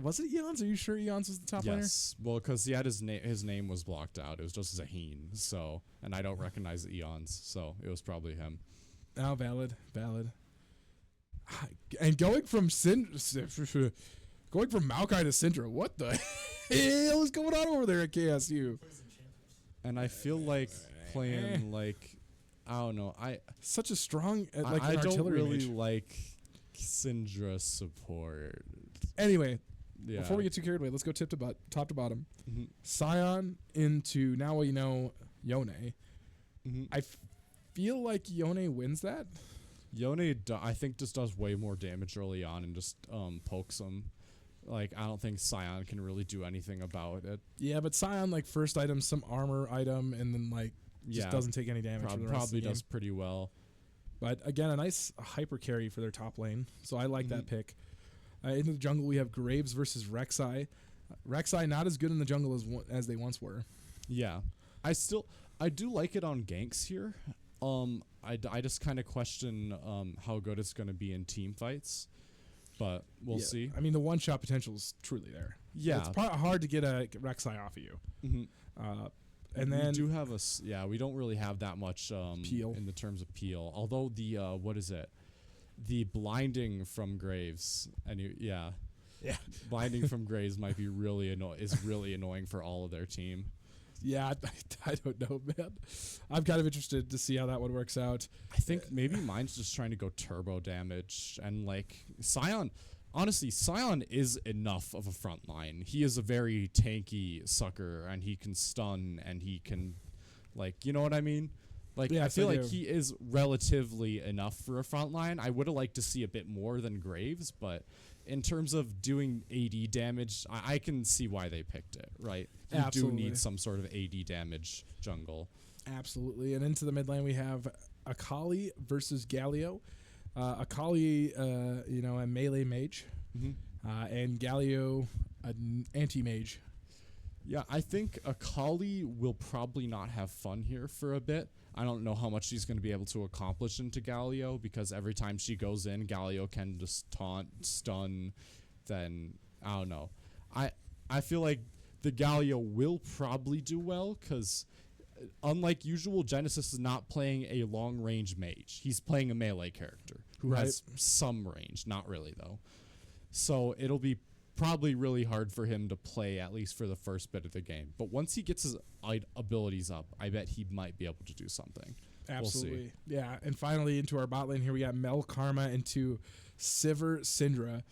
was it Eons? Are you sure Eons was the top laner? Yes. Well, because he had his name was blocked out. It was just Zaheen. So, and I don't recognize the Eons, so it was probably him. Oh, valid. And going from Maokai to Syndra, what the hell is going on over there at KSU? And I feel like playing like I don't know. Such a strong I don't really like Syndra support. Anyway, before we get too carried away, let's go top to bottom. Scion into now we know Yone. I feel like Yone wins that. Yone, I think, just does way more damage early on and just pokes him. Like, I don't think Scion can really do anything about it. Yeah, but Scion, like, first item, some armor item, and then, like, just doesn't take any damage for the rest probably of the game. does pretty well. But, again, a nice hyper carry for their top lane. So I like that pick. In the jungle, we have Graves versus Rek'Sai. Rek'Sai not as good in the jungle as they once were. Yeah. I do like it on ganks here. I just kind of question how good it's going to be in team fights, but we'll see. I mean, the one-shot potential is truly there. Yeah. It's hard to get a Rek'Sai off of you. And then we do have we don't really have that much peel in the terms of peel. Although the what is it? The blinding from Graves blinding from Graves might be really annoying for all of their team. Yeah, I don't know, man. I'm kind of interested to see how that one works out. I think maybe mine's just trying to go turbo damage and like Scion. Honestly, Scion is enough of a front line. He is a very tanky sucker, and he can stun, and he can, like, you know what I mean? Like, I feel like he is relatively enough for a front line. I would have liked to see a bit more than Graves, but in terms of doing AD damage, I can see why they picked it, right? You do need some sort of AD damage jungle. Absolutely. And into the mid lane, we have Akali versus Galio. Akali, a melee mage, and Galio, an anti-mage. Yeah, I think Akali will probably not have fun here for a bit. I don't know how much she's going to be able to accomplish into Galio, because every time she goes in, Galio can just taunt, stun, then, I don't know. I feel like the Galio will probably do well, because unlike usual, Genesis is not playing a long-range mage. He's playing a melee character who has some range. Not really, though. So it'll be probably really hard for him to play, at least for the first bit of the game. But once he gets his abilities up, I bet he might be able to do something. Absolutely. We'll see. Yeah, and finally into our bot lane here, we got Mel Karma into Sivir Syndra.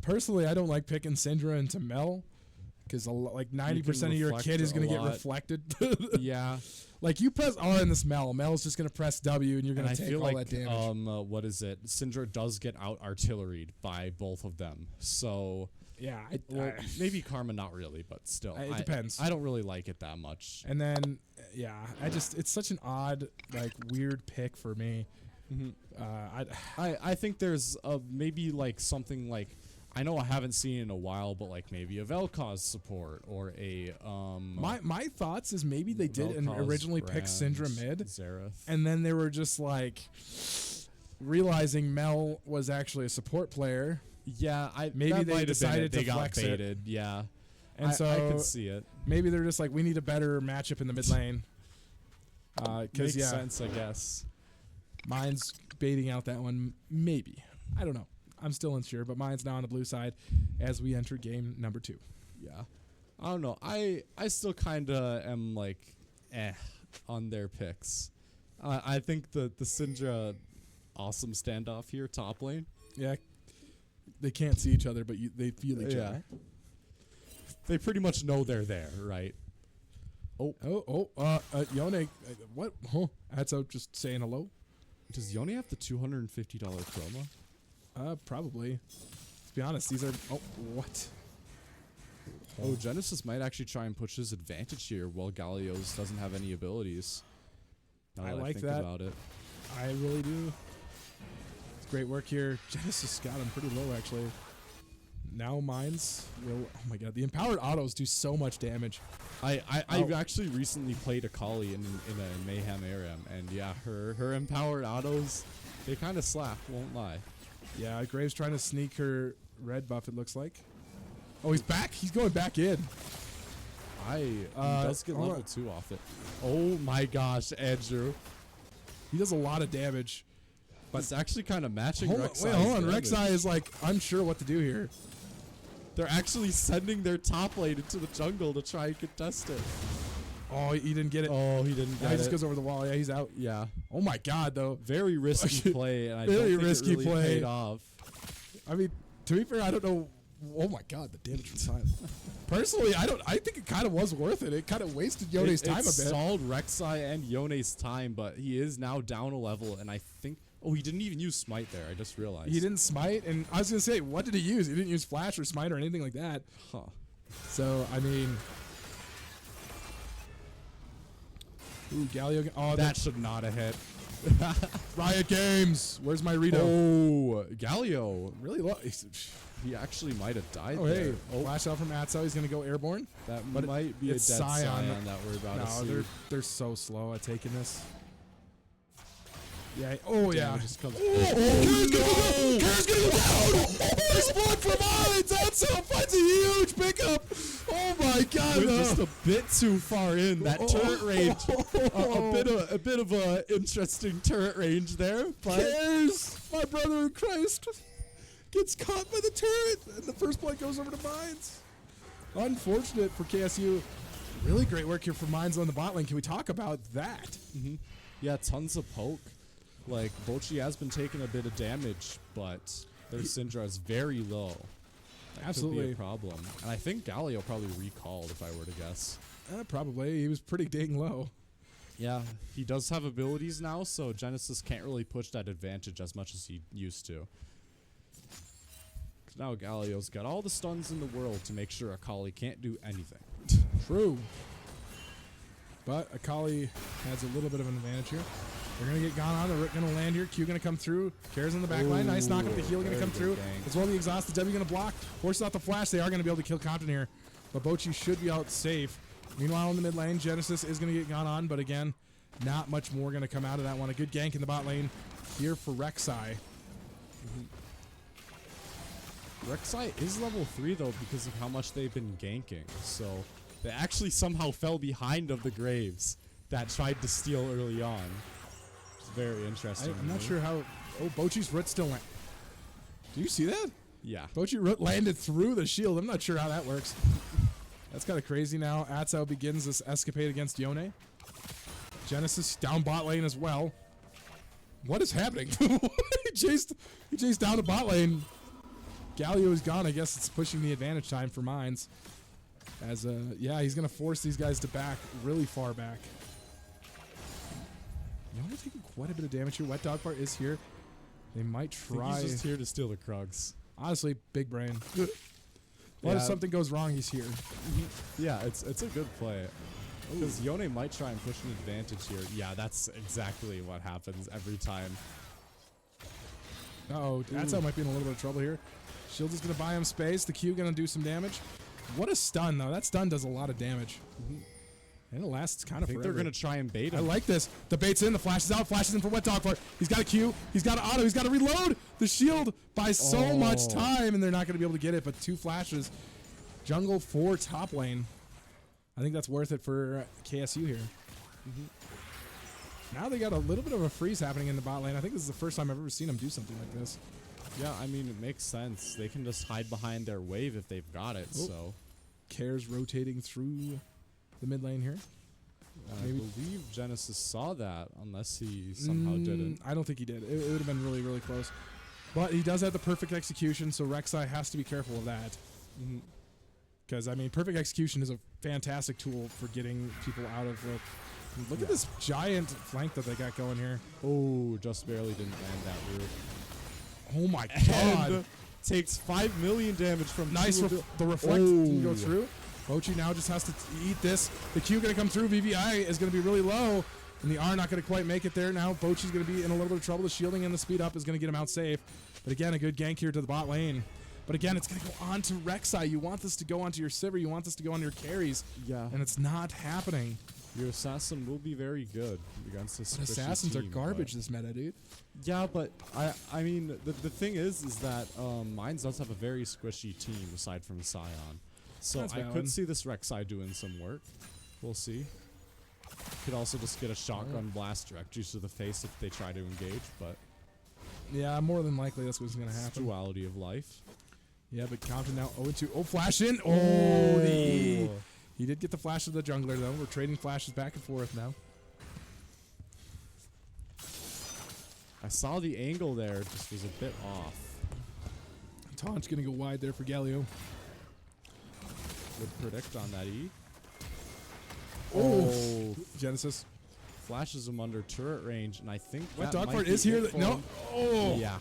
Personally, I don't like picking Syndra into Mel because like 90% of your kit is going to get reflected. Yeah. Like you press R in this Mel. Mel's just going to press W and you're going to take all that damage. What is it? Syndra does get out artilleried by both of them. So yeah, maybe Karma not really, but still. It depends. I don't really like it that much. And then yeah, it's such an odd, like weird pick for me. I think there's maybe like something like, I know I haven't seen in a while, but like maybe a Vel'Koz support or a My thoughts is maybe they did originally pick Syndra mid, Xerath. And then they were just like realizing Mel was actually a support player. Yeah, maybe they decided to flex got baited. it. Yeah, and so I can see it. Maybe they're just like, we need a better matchup in the mid lane. Makes sense, I guess. Mine's baiting out that one. Maybe, I don't know. I'm still unsure, but mine's now on the blue side as we enter game number 2. Yeah, I don't know. I still kind of am like, on their picks. I think the Syndra awesome standoff here, top lane. Yeah, they can't see each other, but they feel each other. They pretty much know they're there, right? Yone, what? Huh? That's out just saying hello. Does Yone have the $250 promo? Probably. Let's be honest, these are... Oh, what? Oh, Genesis might actually try and push his advantage here while Galio's doesn't have any abilities. I like that. About it. I really do. It's great work here. Genesis got him pretty low, actually. Now mines will... Oh my god, the empowered autos do so much damage. I've actually recently played Akali in a Mayhem area, and yeah, her empowered autos, they kind of slap, won't lie. Yeah, Graves trying to sneak her red buff, it looks like. Oh, he's back. He's going back in. He does get level 2 off it. Oh my gosh, Andrew. He does a lot of damage. But it's actually kind of matching Rek'Sai's Wait, hold on. damage. Rek'Sai is like unsure what to do here. They're actually sending their top lane into the jungle to try and contest it. Oh, he didn't get it. Oh, he didn't get it. He just goes over the wall. Yeah, he's out. Yeah. Oh my god, though. Very risky play, and I Very don't think risky it really play. paid off. I mean, to be fair, I don't know. Oh my god, the damage from time. Personally, I think it kind of was worth it. It kind of wasted Yone's time a bit. It stalled Rek'Sai and Yone's time, but he is now down a level, and I think... Oh, he didn't even use Smite there. I just realized. He didn't Smite, and I was going to say, what did he use? He didn't use Flash or Smite or anything like that. Huh. So, I mean... Ooh, Galio... Oh, that should not have hit. Riot Games! Where's my Rito? Oh, Galio. Really low. He actually might have died there. there. Oh, flash out from Atso. He's going to go airborne. That might be a dead Scion that we're about to see. No, they're so slow at taking this. Yeah. Oh, yeah. Just comes Kara's gonna go down! First blood from Islands! Atso finds a huge pickup! Oh my god! We're just a bit too far in. That turret range. A bit of a interesting turret range there. But Cares! My brother in Christ gets caught by the turret, and the first blood goes over to Mines. Unfortunate for KSU. Really great work here for Mines on the bot lane. Can we talk about that? Mm-hmm. Yeah, tons of poke. Like, Bochi has been taking a bit of damage, but their Syndra is very low. That Absolutely. could be a problem. And I think Galio probably recalled, if I were to guess. Probably. He was pretty dang low. Yeah, he does have abilities now, so Genesis can't really push that advantage as much as he used to. Now Galio's got all the stuns in the world to make sure Akali can't do anything. True. But Akali has a little bit of an advantage here. They're going to get gone on. They're going to land here. Q going to come through. Cares in the back line. Nice knock up the heal going to come through. As well the exhaust. The W going to block. Forces out the flash. They are going to be able to kill Compton here. But Bochi should be out safe. Meanwhile, in the mid lane, Genesis is going to get gone on. But again, not much more going to come out of that one. A good gank in the bot lane here for Rek'Sai. Rek'Sai is level 3, though, because of how much they've been ganking. So they actually somehow fell behind of the Graves that tried to steal early on. It's very interesting. I'm not sure how... Oh, Bochi's root still went. Do you see that? Yeah. Bochi landed through the shield. I'm not sure how that works. That's kind of crazy now. Atsao begins this escapade against Yone. Genesis down bot lane as well. What is happening? he chased down the bot lane. Galio is gone. I guess it's pushing the advantage time for Mines. As yeah, he's gonna force these guys to back really far back. Yone taking quite a bit of damage here. Wet Dog Part is here. They might try. He's just here to steal the Krugs. Honestly, big brain. What if something goes wrong? He's here. Yeah, it's a good play. Because Yone might try and push an advantage here. Yeah, that's exactly what happens every time. Uh-oh, Atsao might be in a little bit of trouble here. Shield is going to buy him space. The Q going to do some damage. What a stun, though. That stun does a lot of damage. And it lasts kind of forever. I think they're going to try and bait him. I like this. The bait's in. The flash is out. Flashes in for Wet Dog Fart. He's got a Q. He's got an auto. He's got to reload. The shield buys so much time, and they're not going to be able to get it. But 2 flashes. Jungle 4 top lane. I think that's worth it for KSU here. Now they got a little bit of a freeze happening in the bot lane. I think this is the first time I've ever seen them do something like this. Yeah, I mean, it makes sense. They can just hide behind their wave if they've got it, so. Cares rotating through the mid lane here. I believe Genesis saw that, unless he somehow didn't. I don't think he did. It would have been really, really close. But he does have the perfect execution, so Rek'Sai has to be careful of that. Because, I mean, perfect execution is a fantastic tool for getting people out of the... Look at this giant flank that they got going here. Oh, just barely didn't land that route. Oh my god. And takes 5 million damage from... Nice. The reflect didn't go through. Bochi now just has to eat this. The Q going to come through. VVI is going to be really low. And the R not going to quite make it there. Now Bochi's going to be in a little bit of trouble. The shielding and the speed up is going to get him out safe. But again, a good gank here to the bot lane. But again, it's going to go on to Rek'Sai. You want this to go onto your Sivir. You want this to go on your carries. Yeah. And it's not happening. Your assassin will be very good against this. But assassins are garbage this meta, dude. Yeah, but I mean, the thing is that Mines does have a very squishy team aside from Sion. So I could see this Rek'Sai doing some work. We'll see. Could also just get a shotgun blast direct juice to the face if they try to engage, but... Yeah, more than likely that's what's going to happen. Duality of life. Yeah, but Compton now 0-2. Oh, flash in! Oh, he did get the flash of the jungler, though. We're trading flashes back and forth now. I saw the angle there, just was a bit off. Taunt's going to go wide there for Galio. Would predict on that E. Oh, Genesis flashes him under turret range, and I think Wet Dog Fart is here. No. Oh. Yeah.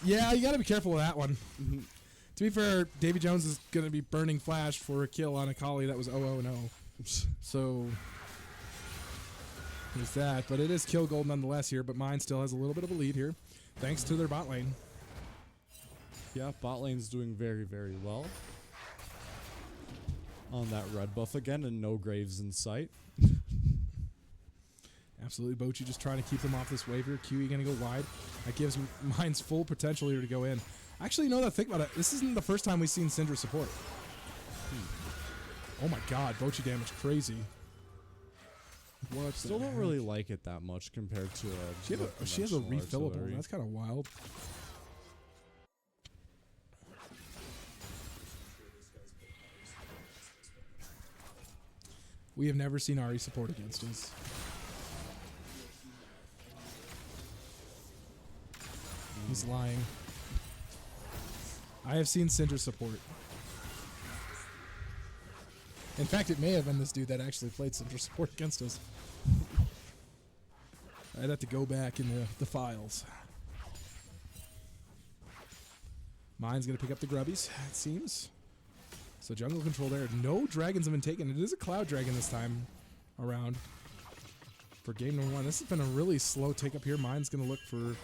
Yeah, you got to be careful with that one. To be fair, Davy Jones is going to be burning flash for a kill on a Kali that was 0-0-0. So, there's that. But it is kill gold nonetheless here, but mine still has a little bit of a lead here, thanks to their bot lane. Yeah, bot lane's doing very, very well. On that red buff again, and no Graves in sight. Absolutely, Bochi just trying to keep them off this wave here. QE going to go wide. That gives Mine's full potential here to go in. Actually, you know that, think about it. This isn't the first time we've seen Syndra support. Oh my god, Bochi damage crazy. What? Still don't really like it that much compared to she has a refillable. Artillery. That's kind of wild. We have never seen Ahri support against us. He's lying. I have seen Syndra support. In fact, it may have been this dude that actually played Syndra support against us. I'd have to go back in the files. Mine's going to pick up the grubbies, it seems. So jungle control there. No dragons have been taken. It is a cloud dragon this time around. For game number 1. This has been a really slow take up here. Mine's going to look for...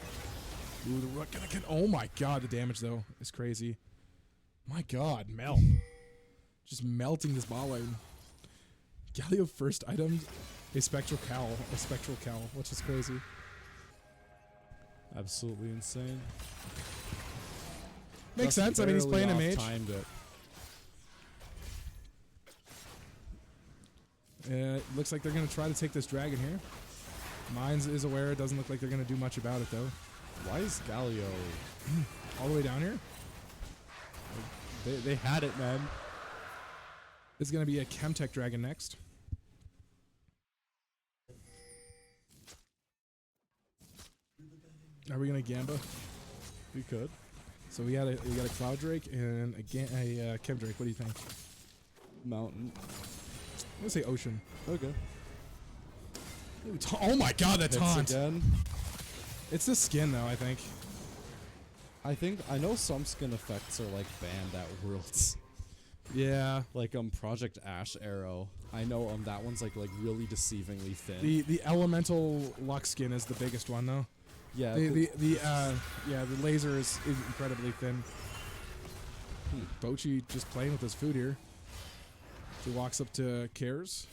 Ooh, the rook gonna get... Oh my god, the damage though is crazy. My god, melt. Just melting this ball lane. Galio first item, a spectral cowl. A spectral cowl, which is crazy. Absolutely insane. Makes sense. I mean, he's playing a mage. Timed it. It looks like they're going to try to take this dragon here. Mines is aware. It doesn't look like they're going to do much about it, though. Why is Galio all the way down here? They had it, man. It's going to be a Chemtech Dragon next. Are we going to Gamba? We could. So we got a Cloud Drake and a Chem Drake. What do you think? Mountain. I'm going to say Ocean. Okay. Ooh, oh my god, that taunt! Again. It's the skin, though, I think. I know some skin effects are like banned at Worlds. Yeah. Like Project Ash Arrow. I know that one's like really deceivingly thin. The elemental Lux skin is the biggest one, though. Yeah. The laser is incredibly thin. Bochi just playing with his food here. He walks up to Cares.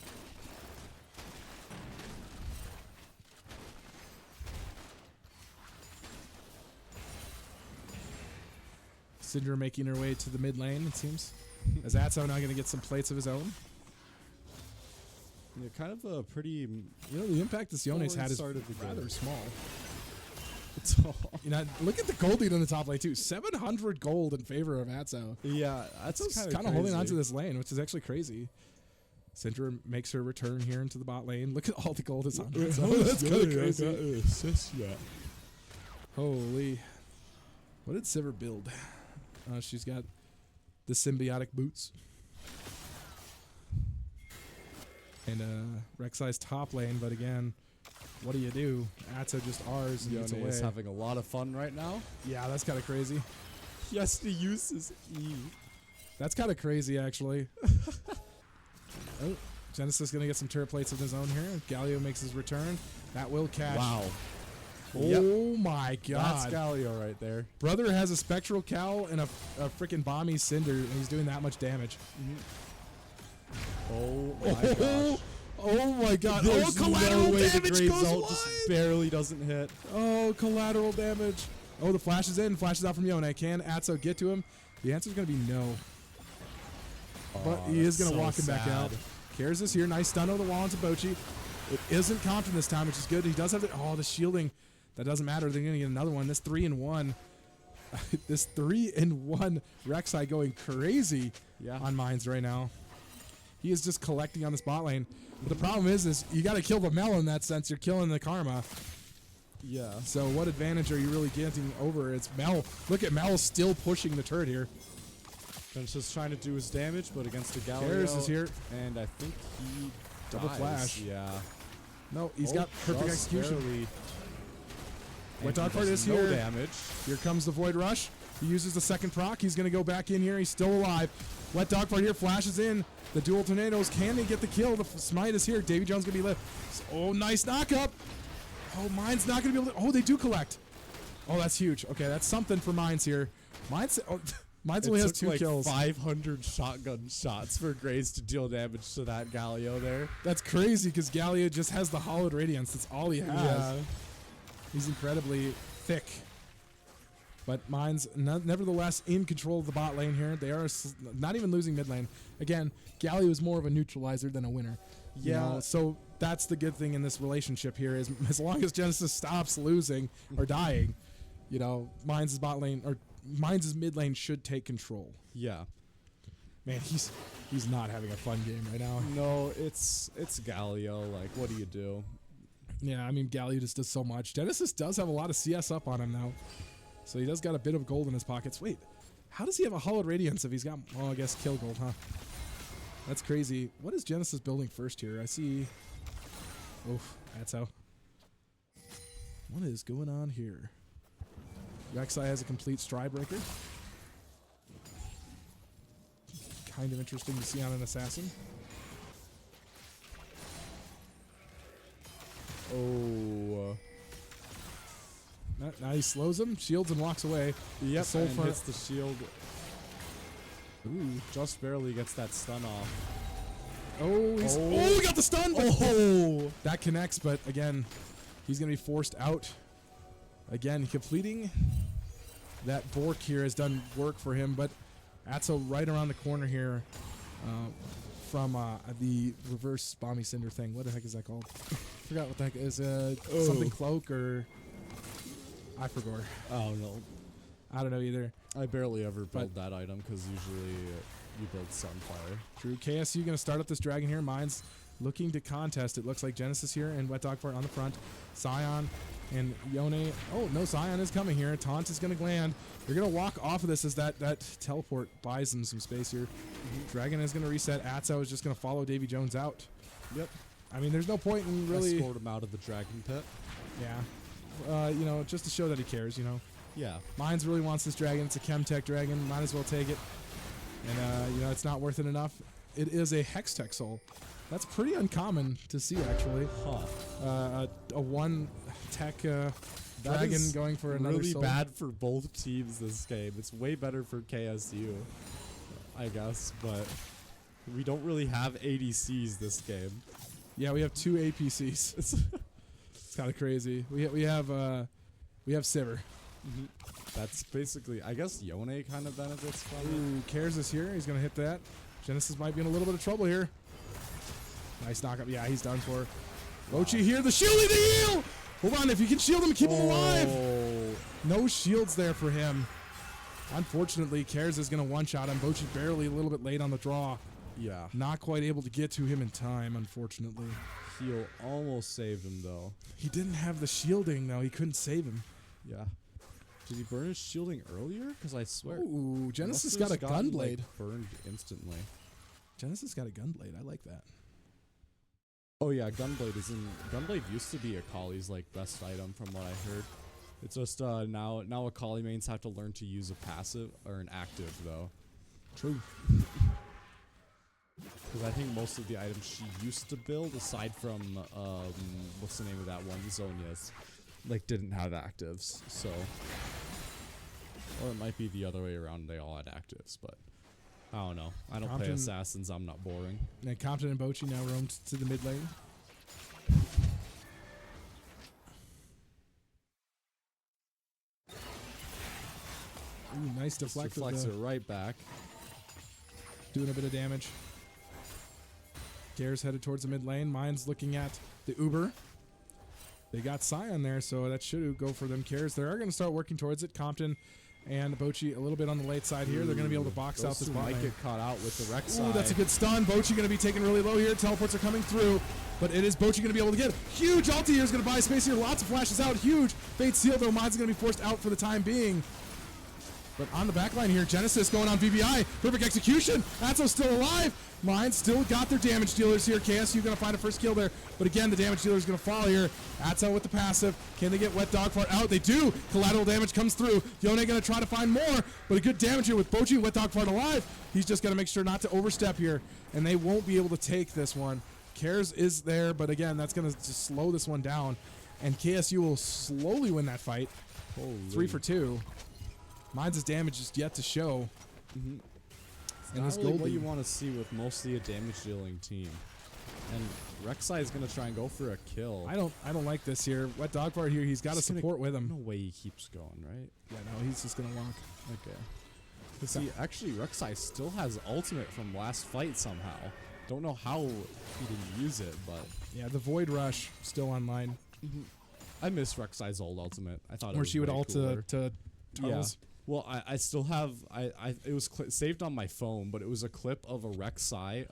Syndra making her way to the mid lane, it seems. As Atso now going to get some plates of his own. Yeah, kind of a pretty... You know, the impact this Yone's had is rather small. You know, look at the gold lead on the top lane, too. 700 gold in favor of Atso. Yeah, Atso's kind of holding on to this lane, which is actually crazy. Syndra makes her return here into the bot lane. Look at all the gold that's on Atso. That's kind of crazy. Holy. What did Sivir build? She's got the symbiotic boots. And Rek'Sai's top lane, but again, what do you do? Atso just R's and gets away. Is having a lot of fun right now. Yeah, that's kind of crazy. He has to use his E. That's kind of crazy, actually. Oh, Genesis going to get some turret plates of his own here. Galio makes his return. That will catch. Wow. Oh my god. That's Galio right there. Brother has a Spectral Cowl and a freaking Bomby Cinder, and he's doing that much damage. Oh my gosh. Oh my god. There's collateral no way damage the Great goes Zult wide. just barely doesn't hit. Oh, collateral damage. Oh, the flash is in. Flashes out from Yone. Can Atso get to him? The answer is going to be no. But he is going to walk him back out. Cares is here. Nice stun on the wall into Bochi. It isn't comping this time, which is good. He does have the shielding. That doesn't matter. They're going to get another one. This 3-in-1. This 3-in-1 Rek'Sai going crazy on mines right now. He is just collecting on this bot lane. But the problem is you got to kill the Mel in that sense. You're killing the Karma. Yeah. So what advantage are you really getting over? It's Mel. Look at Mel still pushing the turret here. Just trying to do his damage, but against the Galio. Cares is here. And I think he double dies. flash. Yeah. No, he's got perfect execution. Wet Dog Part is no here. Damage. Here comes the Void Rush. He uses the second proc. He's going to go back in here. He's still alive. Wet Dog Part here flashes in. The dual tornadoes. Can they get the kill? The smite is here. Davy Jones going to be lit. Oh, nice knockup. Oh, Mine's not going to be able to. Oh, they do collect. Oh, that's huge. Okay, that's something for Mines here. Mines only has 2 kills. 500 shotgun shots for Graves to deal damage to that Galio there. That's crazy because Galio just has the Hollowed Radiance. That's all he has. Yeah. He's incredibly thick. But Mine's nevertheless in control of the bot lane here. They are not even losing mid lane. Again, Galio is more of a neutralizer than a winner. Yeah. You know, so that's the good thing in this relationship here is as long as Genesis stops losing or dying, you know, Mine's bot lane or Mine's mid lane should take control. Yeah. Man, he's not having a fun game right now. No, it's Galio. Like, what do you do? Yeah, I mean, Galio just does so much. Genesis does have a lot of CS up on him now. So he does got a bit of gold in his pockets. Wait, how does he have a Hollowed Radiance if he's got, well, I guess kill gold, huh? That's crazy. What is Genesis building first here? I see... Oof, that's how. What is going on here? Rek'Sai has a complete Stride Breaker. Kind of interesting to see on an Assassin. Oh... Now he slows him, shields, and walks away. Yep, Soul and hits the shield. Ooh, just barely gets that stun off. Oh, he got the stun! Oh! That connects, but again, he's going to be forced out. Again, completing that Bork here has done work for him, but Atso right around the corner here from the reverse Bomby Cinder thing. What the heck is that called? Forgot what the heck is something cloak or... I forgot. Oh, no. I don't know either. I barely ever build that item because usually you build Sunfire. True. KSU going to start up this dragon here. Mine's looking to contest. It looks like Genesis here and Wet Dog Fart on the front. Scion and Yone. Oh, no, Scion is coming here. Taunt is going to land. They're going to walk off of this as that teleport buys them some space here. Dragon is going to reset. Atso is just going to follow Davy Jones out. Yep. I mean, there's no point in really... Escort him out of the dragon pit. Yeah. You know, just to show that he cares, you know. Yeah. Mines really wants this dragon. It's a Chemtech dragon. Might as well take it. And, you know, it's not worth it enough. It is a Hextech soul. That's pretty uncommon to see, actually. Huh. A one-tech dragon going for another really soul. Bad for both teams this game. It's way better for KSU, I guess, but we don't really have ADCs this game. Yeah, we have 2 APCs. It's kind of crazy. We have Sivir. That's basically, I guess Yone kind of benefits from it. Ooh, Cares is here. He's going to hit that. Genesis might be in a little bit of trouble here. Nice knockup. Yeah, he's done for. Bochi here. The shielding, the heal! Hold on. If you can shield him, keep him alive. No shields there for him. Unfortunately, Cares is going to one-shot him. Bochi barely a little bit late on the draw. Yeah. Not quite able to get to him in time, unfortunately. Heal almost saved him, though. He didn't have the shielding, though. He couldn't save him. Yeah. Did he burn his shielding earlier? Because I swear. Ooh, Genesis got a gunblade. Like, burned instantly. Genesis got a gunblade. I like that. Oh yeah, gunblade is in. Gunblade used to be Akali's like best item from what I heard. It's just now Akali mains have to learn to use a passive or an active though. True. Because I think most of the items she used to build, aside from what's the name of that one, Zonia's, like didn't have actives. So, or it might be the other way around. They all had actives, but I don't know. I don't play assassins. I'm not boring. And Compton and Bochi now roamed to the mid lane. Ooh, nice deflect. Deflects it right back. Doing a bit of damage. Gare's headed towards the mid lane. Mine's looking at the Uber. They got Scion there, so that should go for them. Cares. They are going to start working towards it. Compton and Bochi a little bit on the late side here. They're going to be able to box out this bot lane. Might get caught out with the Rek'Sai. Ooh, that's a good stun. Bochi going to be taken really low here. Teleports are coming through, but it is Bochi going to be able to get it. Huge ulti here is going to buy space here. Lots of flashes out. Huge. Fate Seal, though. Mine's going to be forced out for the time being. But on the back line here, Genesis going on VBI. Perfect execution. Atso's still alive. Mine still got their damage dealers here. KSU going to find a first kill there. But again, the damage dealer is going to fall here. Atso with the passive. Can they get Wet Dog Fart out? They do. Collateral damage comes through. Yone going to try to find more. But a good damage here with Bochi and Wet Dog Fart alive. He's just got to make sure not to overstep here. And they won't be able to take this one. Cares is there. But again, that's going to just slow this one down. And KSU will slowly win that fight. Holy. 3 for 2. Mine's damage is yet to show. And that's really what you want to see with mostly a damage dealing team. And Rek'Sai is going to try and go for a kill. I don't like this here. Wet Dog Fart here. He's got to support with him. No way he keeps going, right? Yeah, no, he's just going to walk. Okay. See, actually, Rek'Sai still has ultimate from last fight somehow. Don't know how he didn't use it, but yeah, the Void Rush still online. I miss Rek'Sai's old ultimate. I thought where she would ult to tunnels. Yeah. Well, I still have it was saved on my phone, but it was a clip of a Rek'Sai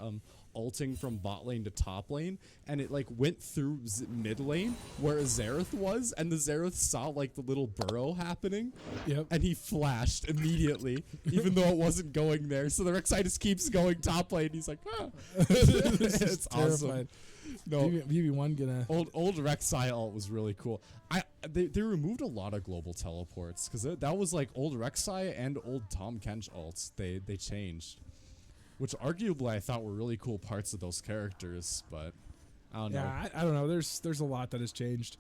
ulting from bot lane to top lane, and it like went through mid lane where Xerath was, and the Xerath saw like the little burrow happening. Yep. And he flashed immediately, even though it wasn't going there. So the Rek'Sai just keeps going top lane. He's like, ah. It's awesome. No, VV1 gonna old Rek'Sai ult was really cool. They removed a lot of global teleports because that was like old Rek'Sai and old Tahm Kench ults. They changed, which arguably I thought were really cool parts of those characters, but I don't know. Yeah, I don't know. There's a lot that has changed.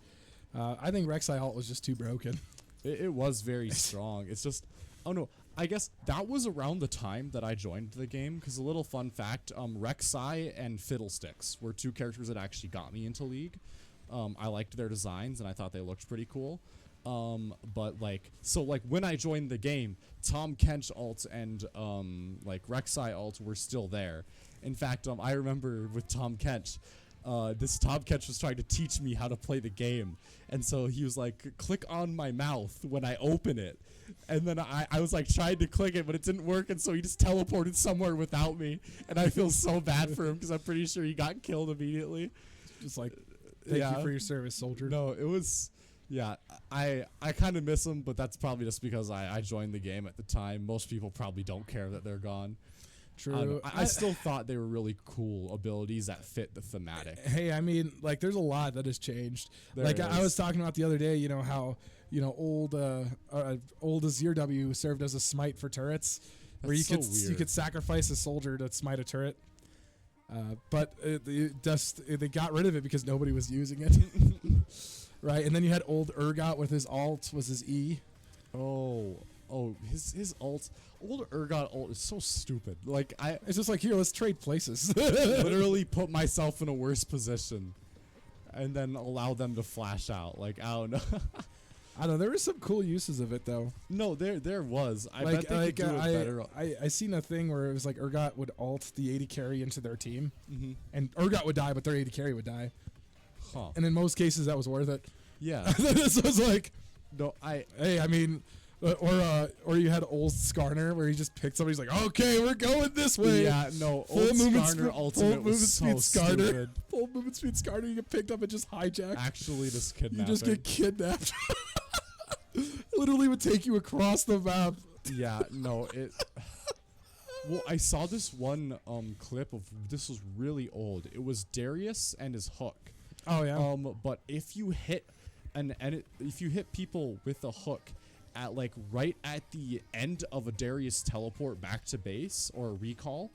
I think Rek'Sai ult was just too broken. It was very strong. It's just, oh no. I guess that was around the time that I joined the game, because a little fun fact, Rek'Sai and Fiddlesticks were 2 characters that actually got me into League. I liked their designs, and I thought they looked pretty cool. But so when I joined the game, Tahm Kench ult and like Rek'Sai ult were still there. In fact, I remember with Tahm Kench, this Tomcatch was trying to teach me how to play the game. And so he was like, click on my mouth when I open it. And then I was like trying to click it, but it didn't work. And so he just teleported somewhere without me. And I feel so bad for him because I'm pretty sure he got killed immediately. Just like, thank you for your service, soldier. No, it was... Yeah, I kind of miss them, but that's probably just because I joined the game at the time. Most people probably don't care that they're gone. True. I still thought they were really cool abilities that fit the thematic. Hey, I mean, like, there's a lot that has changed. There like, is. I was talking about the other day, you know, how, you know, old Azir W served as a smite for turrets, where you could sacrifice a soldier to smite a turret. But they got rid of it because nobody was using it. Right, and then you had old Urgot with his alt was his E. Oh, his ult, old Urgot ult is so stupid. Like it's just like, here, let's trade places. Literally put myself in a worse position, and then allow them to flash out. Like, I don't know. I don't know. There were some cool uses of it though. No, there was. I bet they could do it better. I seen a thing where it was like Urgot would ult the AD carry into their team, and Urgot would die, but their AD carry would die. Huh. And in most cases, that was worth it. Yeah. This was like, no, I mean, or you had old Skarner where he just picked somebody. He's like, okay, we're going this way. Yeah, no, old Skarner ultimate was so stupid. Full movement speed Skarner, you get picked up and just hijacked. Actually, this kidnapping. You just get kidnapped. Literally would take you across the map. Yeah, no, it. Well, I saw this one clip of, this was really old. It was Darius and his hook. Oh yeah. But if you hit if you hit people with a hook at like right at the end of a Darius teleport back to base or a recall,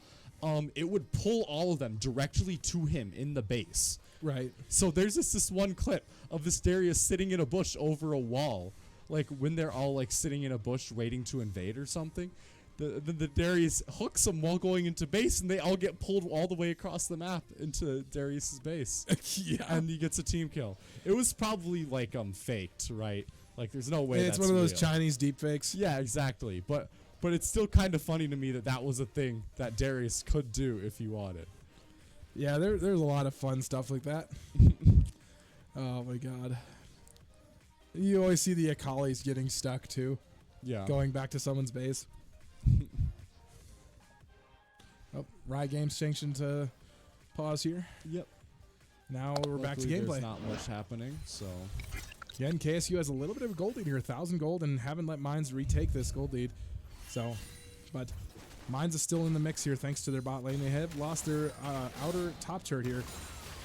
it would pull all of them directly to him in the base. Right. So there's this one clip of this Darius sitting in a bush over a wall, like when they're all like sitting in a bush waiting to invade or something. The Darius hooks them while going into base, and they all get pulled all the way across the map into Darius's base. Yeah, and he gets a team kill. It was probably like faked, right? Like there's no way. It's one of those Chinese deepfakes. Yeah, exactly. But it's still kind of funny to me that was a thing that Darius could do if you wanted. Yeah, there's a lot of fun stuff like that. Oh my god. You always see the Akalis getting stuck too. Yeah. Going back to someone's base. Oh, Riot Games sanctioned to pause here. Yep. Now we're back to Luckily, gameplay. There's not much happening, so. Again, KSU has a little bit of a gold lead here, 1,000 gold, and haven't let Mines retake this gold lead. So, but Mines is still in the mix here thanks to their bot lane. They have lost their outer top turret here.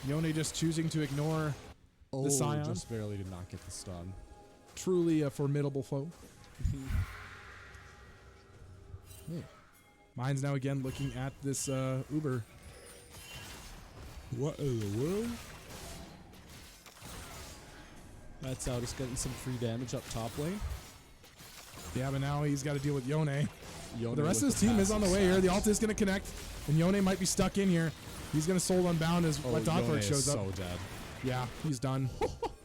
Yone just choosing to ignore the Scion. Just barely did not get the stun. Truly a formidable foe. Yeah. Mines now again looking at this Uber. What in the world? That's out. Just getting some free damage up top lane. Yeah, but now he's got to deal with Yone. The rest of with his team is on the way here. The stats. ult is going to connect, and Yone might be stuck in here. He's going to Soul Unbound as Wet Dog Yone shows is up. so dead. Yeah, he's done.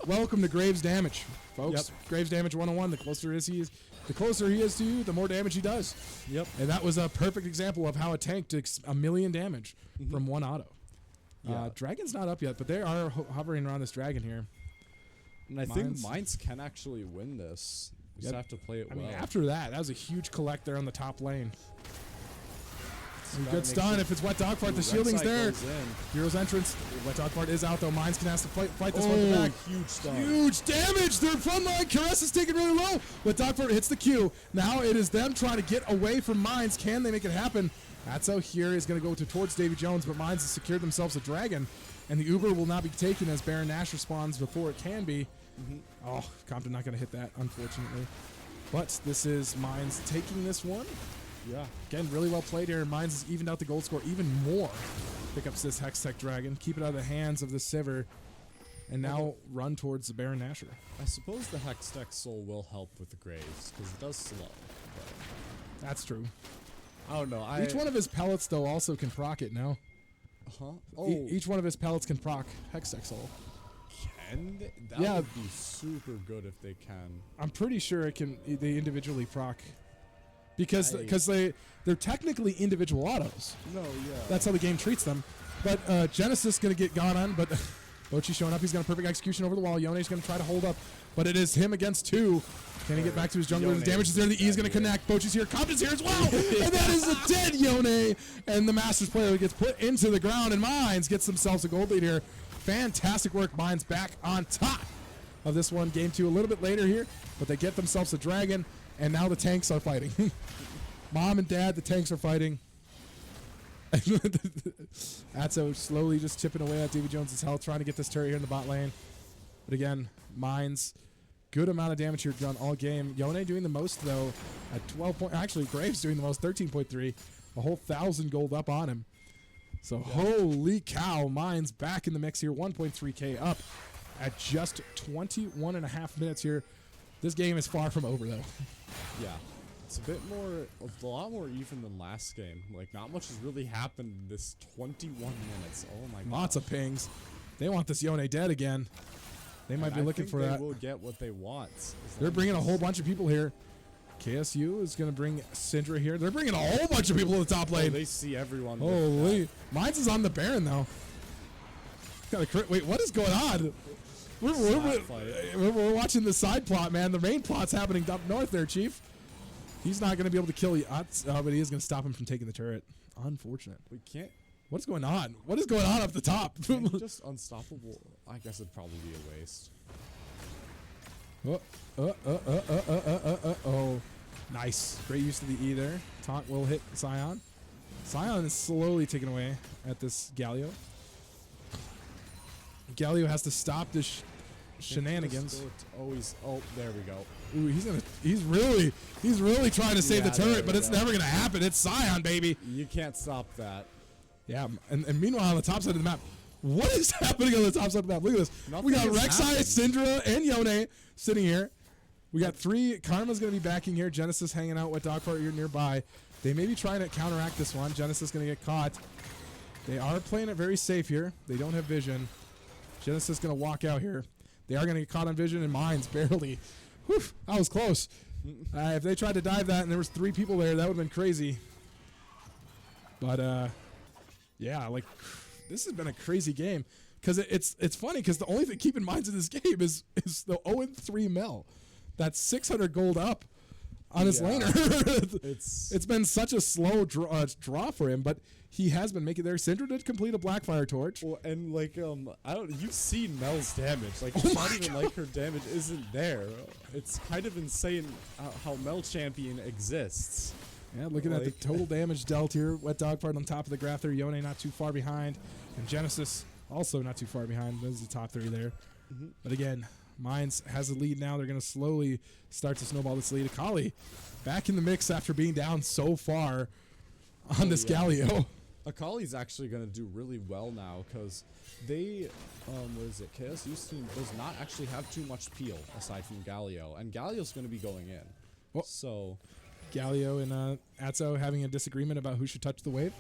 Welcome to Graves damage, folks. Yep. Graves damage 101. The closer he is to you, the more damage he does. Yep. And that was a perfect example of how a tank takes 1,000,000 damage from one auto. Yeah. Dragon's not up yet, but they are hovering around this dragon here. And I think Mines can actually win this. You just have to play it well. I mean, after that was a huge collect there on the top lane. Good stun if it's Wet Dog Fart. The shielding's there. Hero's entrance. Wet Dog Fart is out though. Mines can have to fight this one back. Huge stun. Huge damage. Their front line. Caress is taken really low. Wet Dog Fart hits the Q. Now it is them trying to get away from Mines. Can they make it happen? That's how here is going to go towards Davy Jones, but Mines has secured themselves a dragon, and the Uber will not be taken as Baron Nash responds before it can be. Oh, Compton not going to hit that, unfortunately. But this is Mines taking this one. Yeah. Again, really well played here. Mines has evened out the gold score even more. Pick up this Hextech Dragon. Keep it out of the hands of the Sivir. And now run towards the Baron Nashor. I suppose the Hextech Soul will help with the Graves, because it does slow. But that's true. I don't know. Each one of his pellets, though, also can proc it now. Huh? Oh. Each one of his pellets can proc Hextech Soul. Can they? That would be super good if they can. I'm pretty sure it can. They individually proc because they're technically individual autos. No, yeah. That's how the game treats them. But Genesis going to get gone on, but Bochi showing up. He's got a perfect execution over the wall. Yone's going to try to hold up, but it is him against 2. Can he get back to his jungler? The damage is there. The E is going to connect. Bochi's here. Compton's here as well. And that is a dead Yone. And the Masters player gets put into the ground, and Mines gets themselves a gold lead here. Fantastic work. Mines back on top of this one. Game 2 a little bit later here, but they get themselves a dragon, and now the tanks are fighting. Mom and Dad, the tanks are fighting. Atso slowly just chipping away at Davy Jones' health, trying to get this turret here in the bot lane. But again, Mines, good amount of damage here done all game. Yone doing the most, though, at 12 point. Actually, Graves doing the most, 13.3. A whole 1,000 gold up on him. So, holy cow, Mines back in the mix here. 1.3k up at just 21.5 minutes here. This game is far from over, though. Yeah. It's a lot more even than last game. Like, not much has really happened in this 21 minutes. Oh my god. Lots of pings. They want this Yone dead again. They might be looking for that. They will get what they want. They're bringing a whole bunch of people here. KSU is going to bring Syndra here. They're bringing a whole bunch of people to the top lane. Oh, they see everyone. Holy. Mines is on the Baron, though. Got a crit. Wait, what is going on? We're watching the side plot, man. The main plot's happening up north there, Chief. He's not going to be able to kill Yats, but he is going to stop him from taking the turret. Unfortunate. We can't. What's going on? What is going on up the top? Just unstoppable. I guess it'd probably be a waste. Oh. Nice. Great use of the E there. Taunt will hit Sion. Sion is slowly taken away at this Galio. Galio has to stop this shenanigans. Oh, there we go. Ooh, he's really trying to save the turret, but it's never gonna happen. It's Sion, baby. You can't stop that. Yeah, and meanwhile on the top side of the map, what is happening on the top side of the map? Look at this. Nothing we got has Rek'Sai, Syndra, and Yone sitting here. We got 3. Karma's gonna be backing here. Genesis hanging out with Dogfart here nearby. They may be trying to counteract this one. Genesis gonna get caught. They are playing it very safe here. They don't have vision. Genesis gonna walk out here. They are going to get caught on vision, and Mines barely. Whew, that was close. If they tried to dive that and there was 3 people there, that would have been crazy. But, yeah, like, this has been a crazy game. Because it's funny, because the only thing keeping Mines in this game is the 0-3 Mel. That's 600 gold up on his laner. It's been such a slow draw for him, but he has been making there. Syndra did complete a Blackfire Torch. Well, and like you've seen Mel's damage. Like it's not even like her damage isn't there. It's kind of insane how Mel Champion exists. Yeah, looking at the total damage dealt here. Wet Dogfart on top of the graph there. Yone not too far behind, and Genesis also not too far behind. Those are the top 3 there. But again, Mines has a lead now. They're going to slowly start to snowball this lead. Akali back in the mix after being down so far on this Galio. Akali's actually going to do really well now because they, what is it, KSU's team does not actually have too much peel aside from Galio, and Galio's going to be going in. Oh. So Galio and Atso having a disagreement about who should touch the wave.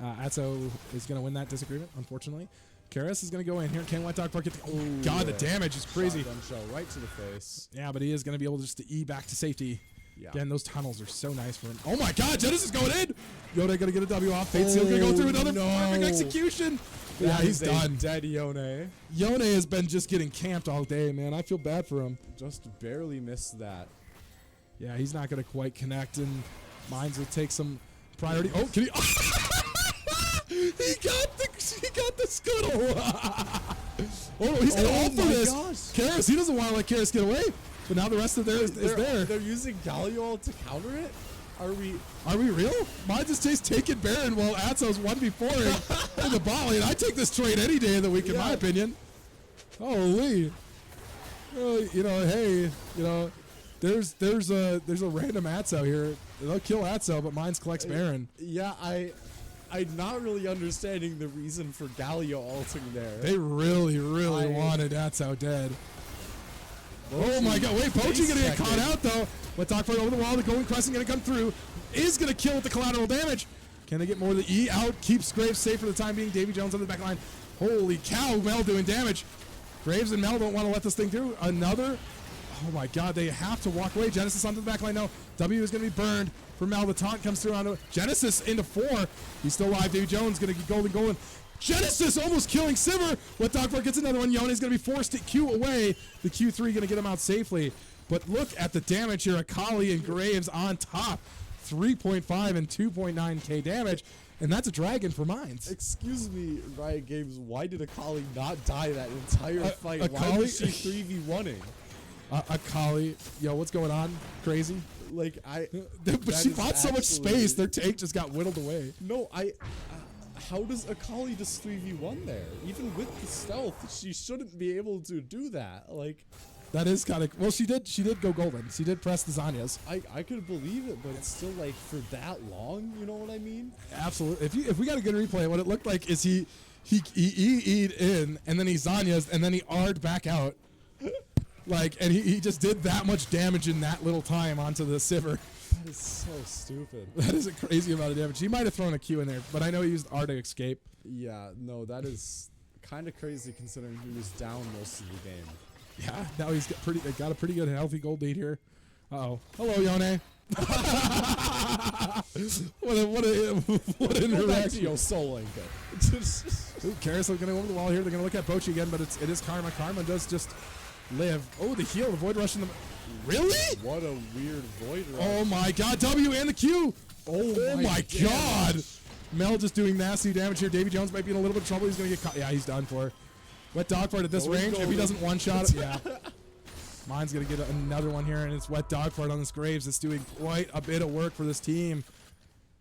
Atso is going to win that disagreement, unfortunately. Karis is going to go in here. Can Wet Dogfart get the... Oh, God, the damage is crazy. Shotgun shell right to the face. Yeah, but he is going to be able just to E back to safety. Yeah. Again, those tunnels are so nice for him. Oh my God, Genesis is going in. Yoda going to get a W off. Fate Seal going to go through another perfect execution. Yeah, he's done. Dead Yone. Yone has been just getting camped all day, man. I feel bad for him. Just barely missed that. Yeah, he's not going to quite connect, and Mines will take some priority. Oh, can he? He got the scuttle. Oh, he's going to ult for this. Karis, he doesn't want to let Karis get away. But now the rest of theirs is there. They're using Galio to counter it? Are we real? Mine just takes taking Baron while Atso's 1v4 in the bot lane. I take this trade any day of the week, in my opinion. Holy. You know, hey, you know, there's a random Atso here. They'll kill Atso, but Mines collects Baron. Yeah, I'm not really understanding the reason for Galio ulting there. They really wanted Atso dead. Oh my God! Wait, Poaching gonna get caught out though. But Dogfart over the wall. The Golden Crescent gonna come through. Is gonna kill with the collateral damage. Can they get more of the E out? Keeps Graves safe for the time being. Davy Jones on the back line. Holy cow! Mel doing damage. Graves and Mel don't want to let this thing through. Another Oh my god, they have to walk away. Genesis onto the back line now. W is going to be burned for Mel. The taunt comes through onto Genesis into 4. He's still alive. Davy Jones going to get golden. Genesis almost killing Sivir. What Dogfart gets another one. Yone is going to be forced to Q away. The Q3 going to get him out safely. But look at the damage here. Akali and Graves on top. 3.5 and 2.9k damage. And that's a dragon for mines. Excuse me, Riot Games. Why did Akali not die that entire fight? Akali? Why was she 3v1ing? Akali, yo, what's going on? Crazy? Like, but she fought so much space, their tank just got whittled away. No, how does Akali just 3v1 there? Even with the stealth, she shouldn't be able to do that. Like, that is kind of, well, she did go golden. She did press the Zanyas. I could believe it, but it's still like for that long, you know what I mean? Absolutely. If we got a good replay, what it looked like is he E'd in, and then he Zanyas, and then he R'd back out. Like, and he just did that much damage in that little time onto the Sivir. That is so stupid. That is a crazy amount of damage. He might have thrown a Q in there, but I know he used R to escape. Yeah, no, that is kind of crazy considering he was down most of the game. Yeah, now he's got a pretty good healthy gold lead here. Uh-oh. Hello, Yone. what an interaction. Yo, Soul Link. Ooh, Carousel going to go over the wall here. They're going to look at Bochi again, but it is Karma. Karma does just live. Oh, the heal, the Void Rush in the... Really? What a weird Void Rush. Oh my god, W and the Q! Oh my god! Mel just doing nasty damage here. Davy Jones might be in a little bit of trouble. He's going to get caught. Yeah, he's done for. Wet Dogfart at this range. If he doesn't one-shot it, yeah. Mine's going to get another one here, and it's Wet Dogfart on this Graves. It's doing quite a bit of work for this team.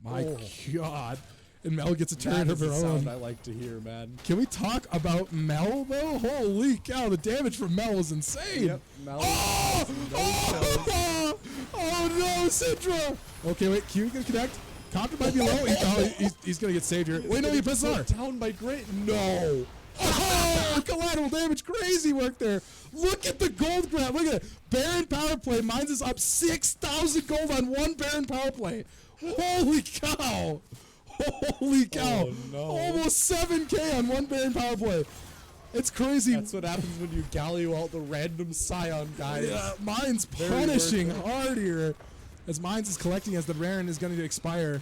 My god. And Mel gets a turn of her own. Sound I like to hear, man. Can we talk about Mel, though? Holy cow, the damage from Mel is insane. Yep, Mel. Oh no, Sidra! Okay, wait, Q can connect. Copter might be low. He's going to get saved here. Wait, no, he pressed R. Down by great. No. Oh, collateral damage. Crazy work there. Look at the gold grab. Look at it. Baron power play. Mine's is up 6,000 gold on one Baron power play. Holy cow. Holy cow. Oh, no. Almost 7k on one Baron power play. It's crazy. That's what happens when you Galio out the random Scion guys. Yeah, Mine's punishing hard here. As Mines is collecting as the Baron is going to expire.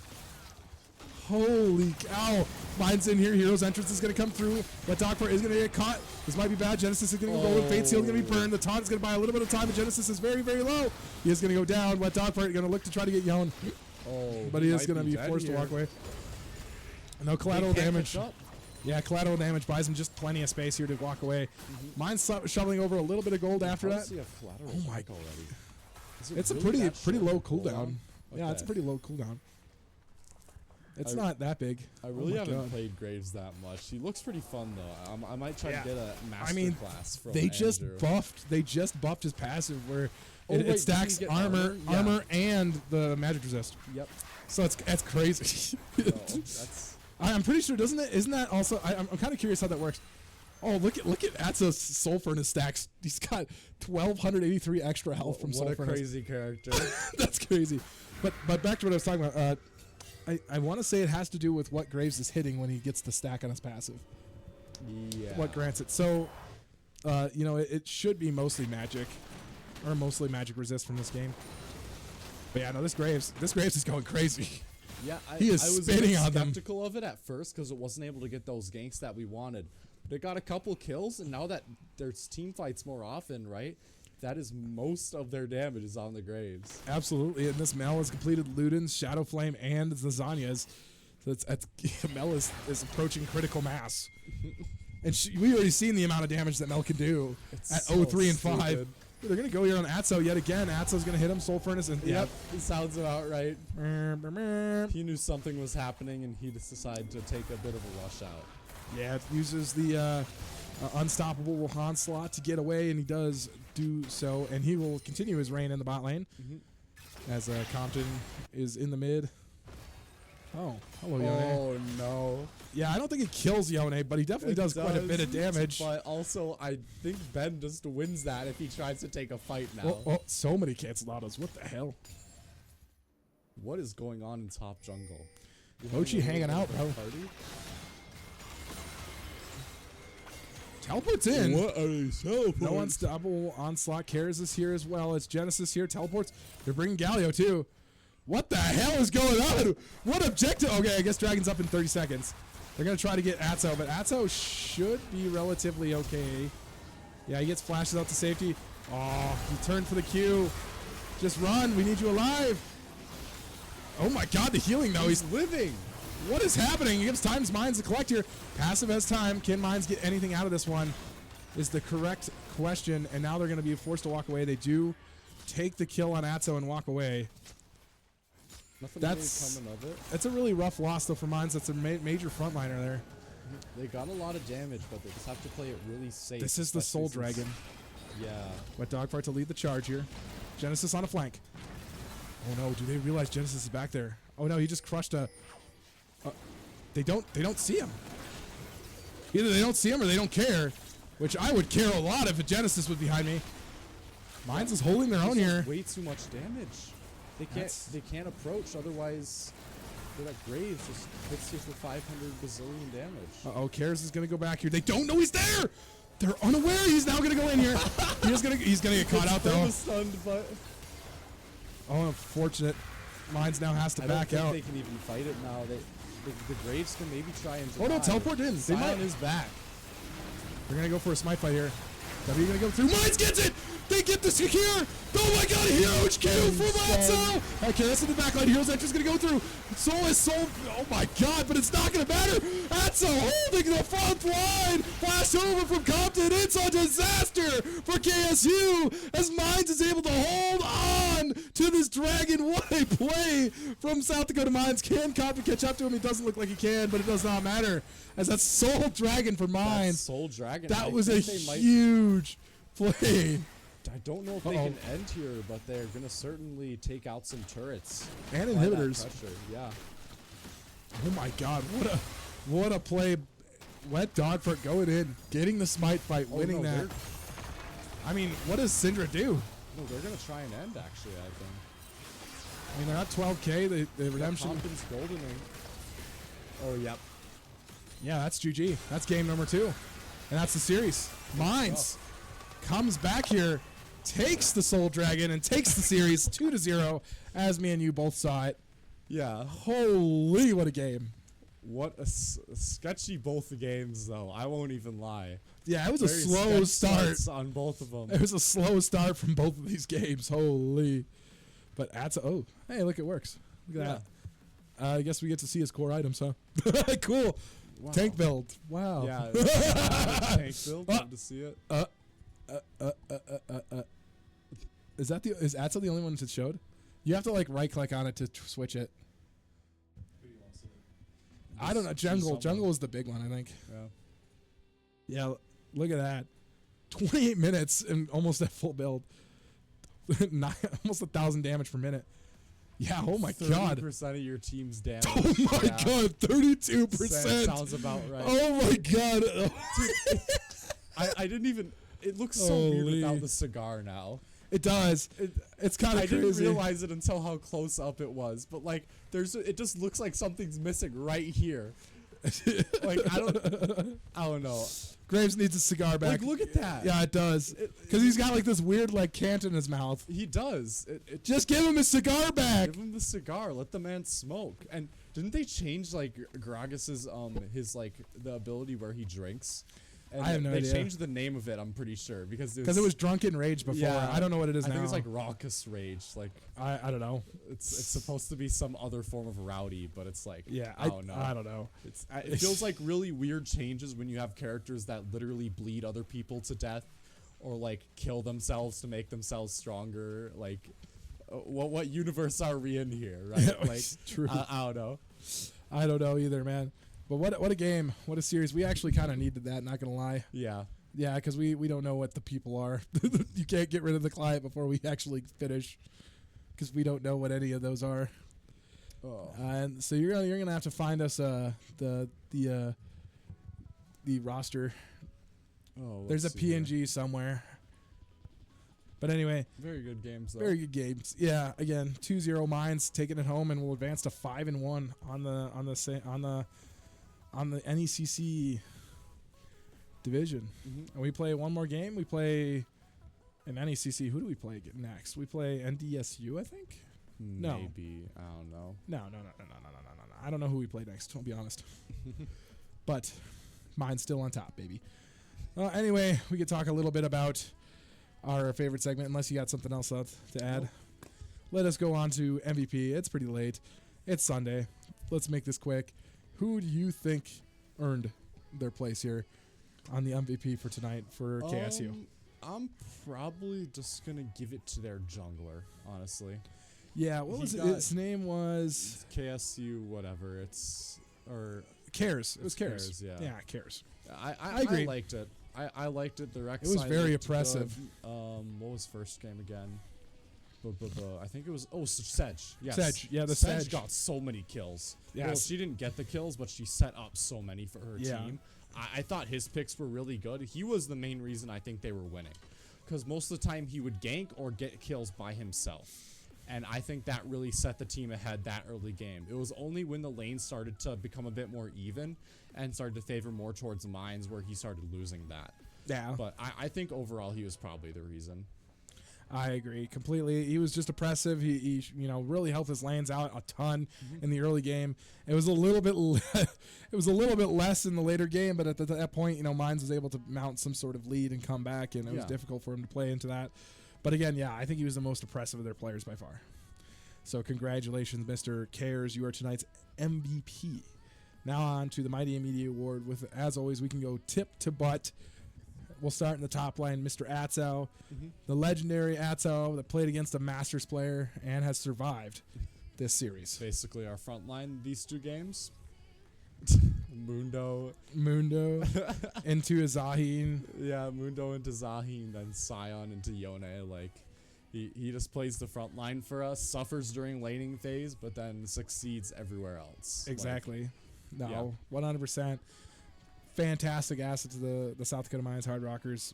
Holy cow. Mine's in here. Hero's entrance is going to come through. But Dogfart is going to get caught. This might be bad. Genesis is going to go golden. Fate Seal is going to be burned. The taunt is going to buy a little bit of time, but Genesis is very, very low. He is going to go down. Wet Dogfart going to look to try to get Yone. But he is going to be forced to walk away. No collateral damage. Yeah, collateral damage buys him just plenty of space here to walk away. Mine's shoveling over a little bit of gold after that. Oh my god. It's a pretty low cooldown. Yeah, it's a pretty low cooldown. It's not that big. I really haven't played Graves that much. He looks pretty fun though. I might try to get a master class from They just buffed his passive where it stacks armor and the magic resist. Yep. So that's crazy. I'm pretty sure isn't that also I'm kind of curious how that works. Oh, look at Atzo's Soul Furnace stacks. He's got 1,283 extra health from Soul Furnace. What a crazy character. That's crazy. But back to what I was talking about. I want to say it has to do with what Graves is hitting when he gets the stack on his passive. Yeah. What grants it. So, it should be mostly magic. Or mostly magic resist from this game. But yeah, no, this Graves is going crazy. Yeah, he is spinning on them. I was skeptical of it at first because it wasn't able to get those ganks that we wanted. But it got a couple kills, and now that there's team fights more often, right? That is most of their damage is on the Graves. Absolutely, and this Mel has completed Luden's, Shadow Flame, and the Zanya's. So Mel is approaching critical mass. And we already seen the amount of damage that Mel can do at 0-3 and 5. They're going to go here on Atzo yet again. Atzo's going to hit him, Soul Furnace. And yep, it sounds about right. He knew something was happening, and he just decided to take a bit of a rush out. Yeah, it uses the unstoppable Rohan slot to get away, and he does do so. And he will continue his reign in the bot lane as Compton is in the mid. Oh, hello, Yone. Oh, no. Yeah, I don't think it kills Yone, but he definitely does quite a bit of damage. But also, I think Ben just wins that if he tries to take a fight now. Oh, so many cancel autos. What the hell? What is going on in top jungle? Bochi hanging out, bro. Party? Teleports in. What are these teleports? No unstoppable onslaught. Karis is here as well. It's Genesis here. Teleports. They're bringing Galio too. What the hell is going on? What objective? Okay, I guess Dragon's up in 30 seconds. They're going to try to get Atso, but Atso should be relatively okay. Yeah, he gets flashes out to safety. Oh, he turned for the Q. Just run. We need you alive. Oh my god, the healing though. He's living. What is happening? He gives Time's Mines to collect here. Passive has time. Can Mines get anything out of this one? Is the correct question. And now they're going to be forced to walk away. They do take the kill on Atso and walk away. Nothing really coming of it. That's a really rough loss though for Mines. That's a major frontliner there. They got a lot of damage, but they just have to play it really safe. This is the Soul Dragon. Yeah. Wet Dogfart to lead the charge here. Genesis on a flank. Oh no, do they realize Genesis is back there? Oh no, he just crushed a... They don't see him. Either they don't see him or they don't care, which I would care a lot if a Genesis was behind me. Mines is holding their own here. Way too much damage. They can't approach, otherwise that Graves just hits you for 500 bazillion damage. Uh-oh, Karis is gonna go back here. They don't know he's there! They're unaware he's now gonna go in here. He's gonna get caught out though. Stunned, but oh, unfortunate. Mines now has to back out. I don't think they can even fight it now. The Graves can maybe try and oh no, teleport in. Sion is back. They're gonna go for a smite fight here. W gonna go through. Mines gets it! They get the secure! Oh my god, a huge kill from Atso! Okay, that's in the backline. Hero's Entrance gonna go through. Soul is soul. Oh my god, but it's not gonna matter! Atso holding the front line! Flash over from Compton. It's a disaster for KSU as Mines is able to hold on to this Dragon. What a play from South Dakota Mines. Can Compton catch up to him? He doesn't look like he can, but it does not matter. As that's Soul Dragon for Mines. Soul Dragon. That was a huge play. I don't know if they can end here, but they're going to certainly take out some turrets. And inhibitors. Yeah. Oh my god, what a play. Wet Dogfart going in, getting the smite fight, winning that. I mean, what does Syndra do? No, they're going to try and end, actually, I think. I mean, they're at 12k, the redemption. Compton's goldening. Oh, yep. Yeah, that's GG. That's game number 2. And that's the series. Mines comes back here, takes the Soul Dragon, and takes the series 2-0, as me and you both saw it. Yeah. Holy, what a game. What a sketchy both the games, though. I won't even lie. Yeah, it was a slow start on both of them. It was a slow start from both of these games. Holy. But oh, hey, look, it works. Look at that. I guess we get to see his core items, huh? Cool. Wow. Tank build. Wow. Yeah, tank build. Love to see it. Is Atso the only one that showed? You have to like right click on it to switch it. I don't know. Jungle is the big one, I think. Yeah. Yeah. Look at that. 28 minutes and almost at full build. Almost 1,000 damage per minute. Yeah. Oh my god. 30% of your team's damage. Oh my god. 32%. Sounds about right. Oh my god. I didn't even. It looks so weird without the cigar now. It does. It's kind of crazy. I didn't realize it until how close up it was. But like, it just looks like something's missing right here. Like I don't know. Graves needs a cigar back. Like, look at that. Yeah, it does. Because he's got like this weird like cant in his mouth. He does. Just give him his cigar back. Give him the cigar. Let the man smoke. And didn't they change like Gragas's his like the ability where he drinks? And I have no idea. They changed the name of it, I'm pretty sure, because it was Drunken Rage before. Yeah, I don't know what it is now. I think it's like Raucous Rage. Like I don't know. It's supposed to be some other form of rowdy, but it's like I don't know. It feels like really weird changes when you have characters that literally bleed other people to death, or like kill themselves to make themselves stronger. Like, what universe are we in here? Right? Like, true. I don't know. I don't know either, man. But what a game. What a series. We actually kind of needed that, not going to lie. Yeah. Yeah, because we don't know what the people are. You can't get rid of the client before we actually finish, because we don't know what any of those are. Oh. And so you're gonna have to find us the roster. Oh, there's a PNG somewhere. But anyway, very good games though. Very good games. Yeah, again, 2-0 Mines taking it home, and we'll advance to 5-1 on the NECC. division. And we play one more game. We play in NECC. Who do we play next? We play NDSU, I think. Maybe. I don't know. No. I don't know who we play next, I'll be honest. But mine's still on top, baby. Anyway, we could talk a little bit about our favorite segment, unless you got something else to add. Let us go on to MVP. It's pretty late. It's Sunday. Let's make this quick. Who do you think earned their place here on the MVP for tonight for KSU? I'm probably just going to give it to their jungler, honestly. Yeah, what was it? His name was KSU, whatever. Cares. It was Cares. Yeah. Yeah, Cares. I agree. I liked it. I liked it. The Rex It was side very looked oppressive. good. What was first game again? I think it was Sedge. Yes. Sedge. Yeah, the Sedge Sedge got so many kills. Yes. Well, she didn't get the kills, but she set up so many for her Yeah. team. I thought his picks were really good. He was the main reason I think they were winning, because most of the time he would gank or get kills by himself. And I think that really set the team ahead that early game. It was only when the lane started to become a bit more even and started to favor more towards the mines where he started losing that. Yeah. But I think overall he was probably the reason. I agree completely. He was just oppressive. He really helped his lanes out a ton in the early game. It was a little bit less in the later game, but at that point, Mines was able to mount some sort of lead and come back, and it was difficult for him to play into that. But again, yeah, I think he was the most oppressive of their players by far. So congratulations, Mr. Cares. You are tonight's MVP. Now on to the Mighty and Media Award. With, as always, we can go tip to butt. We'll start in the top line, Mr. Atzow, the legendary Atzow that played against a Masters player and has survived this series. Basically our front line these two games. Mundo into Zahin. Yeah, Mundo into Zahin, then Sion into Yone. Like, he just plays the front line for us, suffers during laning phase, but then succeeds everywhere else. Exactly. 100%. Fantastic asset to the South Dakota Mines Hard Rockers.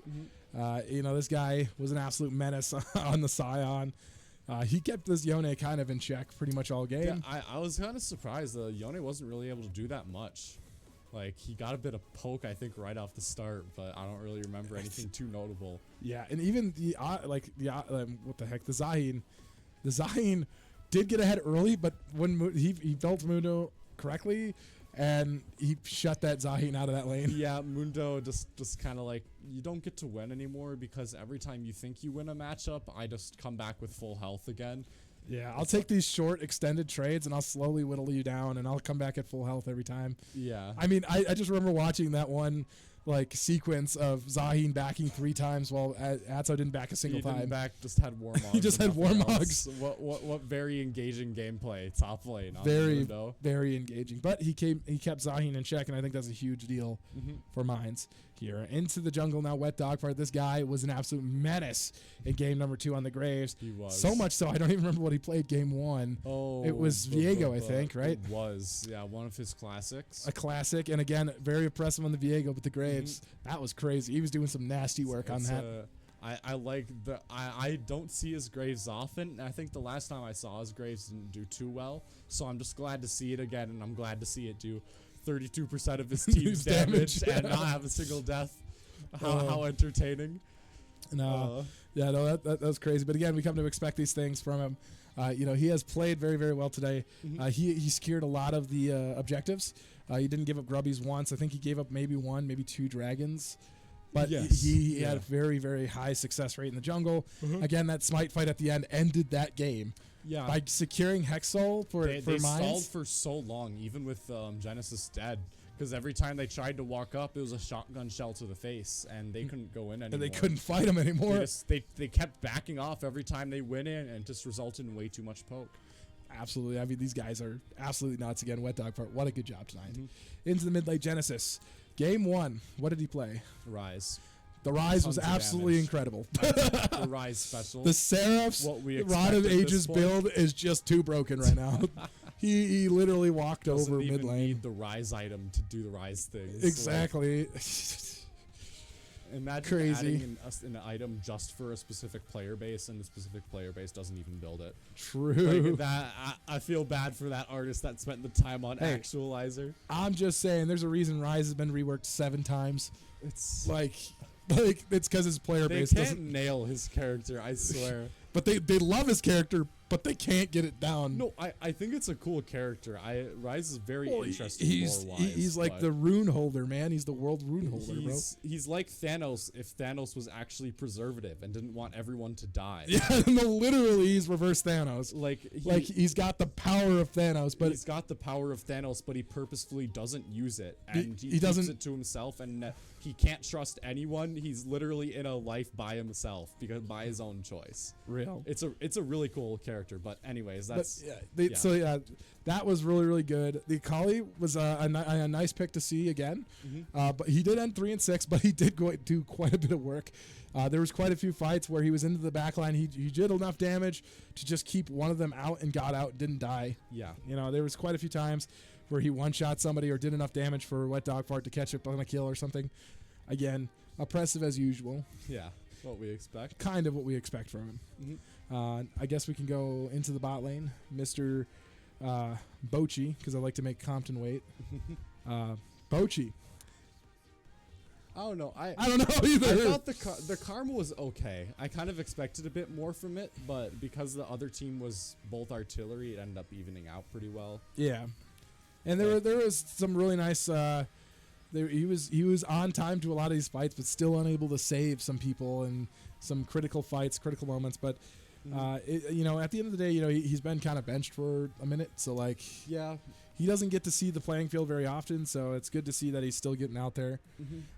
This guy was an absolute menace on the Sion. He kept this Yone kind of in check pretty much all game. Yeah, I was kind of surprised that Yone wasn't really able to do that much. Like, he got a bit of poke, I think, right off the start, but I don't really remember anything too notable. Yeah, and even what the heck, the Zahin did get ahead early, but when he felt Mundo correctly, and he shut that Zahin out of that lane. Yeah, Mundo just kind of like, you don't get to win anymore because every time you think you win a matchup, I just come back with full health again. Yeah, I'll take these short, extended trades, and I'll slowly whittle you down, and I'll come back at full health every time. Yeah. I mean, I just remember watching that one sequence of Zahin backing 3 times while Atzow didn't back a single time. He didn't back, just had Warmogs. He just had Warmogs. What very engaging gameplay, top lane. Very engaging. But he kept Zahin in check, and I think that's a huge deal for Mines here. Into the jungle now, Wet Dog part. This guy was an absolute menace in game number 2 on the Graves. He was. So much so, I don't even remember what he played game 1. Oh. It was Viego, I think, right? It was, yeah, one of his classics. A classic, and again, very impressive on the Viego, but the Graves. That was crazy. He was doing some nasty work on that. I don't see his Graves often. I think the last time I saw his Graves didn't do too well, so I'm just glad to see it again, and I'm glad to see it do 32% of his team's damage and not have a single death. How entertaining. That was crazy. But again, we come to expect these things from him. He has played very, very well today. He secured a lot of the objectives. He didn't give up grubbies once. I think he gave up maybe 1, maybe 2 dragons. But he had a very, very high success rate in the jungle. Again, that smite fight at the end ended that game. Yeah. By securing Hexol for They Mines. stalled for so long, even with Genesis dead. Because every time they tried to walk up, it was a shotgun shell to the face, and they couldn't go in anymore. And they couldn't fight him anymore. They kept backing off every time they went in, and it just resulted in way too much poke. Absolutely. I mean, these guys are absolutely nuts. Again, Wet Dog part. What a good job tonight. Into the mid-late Genesis. Game 1. What did he play? Rise. The Rise was absolutely incredible. The Rise special. The Seraph's Rod of Ages build is just too broken right now. He literally walked over mid lane. Need the Rise item to do the Rise things. Exactly. Imagine Crazy. adding an item just for a specific player base, and the specific player base doesn't even build it. True. Like that, I feel bad for that artist that spent the time on Actualizer. I'm just saying, there's a reason Rise has been reworked 7 times. It's like it's because his player base can't doesn't nail his character. I swear. But they love his character, but they can't get it down. No, I think it's a cool character. Rise is very interesting. He's like the rune holder, man. He's the world rune holder, bro. He's like Thanos if Thanos was actually preservative and didn't want everyone to die. Yeah, no, literally, he's reverse Thanos. Like he's got the power of Thanos, but he's got the power of Thanos, but he purposefully doesn't use it, and he doesn't keeps it to himself, and he can't trust anyone. He's literally in a life by himself by his own choice. Real. It's a really cool character, but anyways, that's So that was really good. The Akali was a nice pick to see again, but he did end 3 and 6, but he did do quite a bit of work. There was quite a few fights where he was into the back line. He did enough damage to just keep one of them out and got out, didn't die. Yeah, there was quite a few times where he one-shot somebody or did enough damage for Wet Dog Fart to catch up on a kill or something. Again, oppressive as usual. Yeah, what we expect. Kind of what we expect from him. I guess we can go into the bot lane, Mr. Bochi, because I like to make Compton wait. Bochi. I don't know. I don't know either. I thought the karma was okay. I kind of expected a bit more from it, but because the other team was both artillery, it ended up evening out pretty well. Yeah, and there was some really nice. He was on time to a lot of these fights, but still unable to save some people in some critical fights, critical moments. But at the end of the day, he's been kind of benched for a minute, so he doesn't get to see the playing field very often. So it's good to see that he's still getting out there.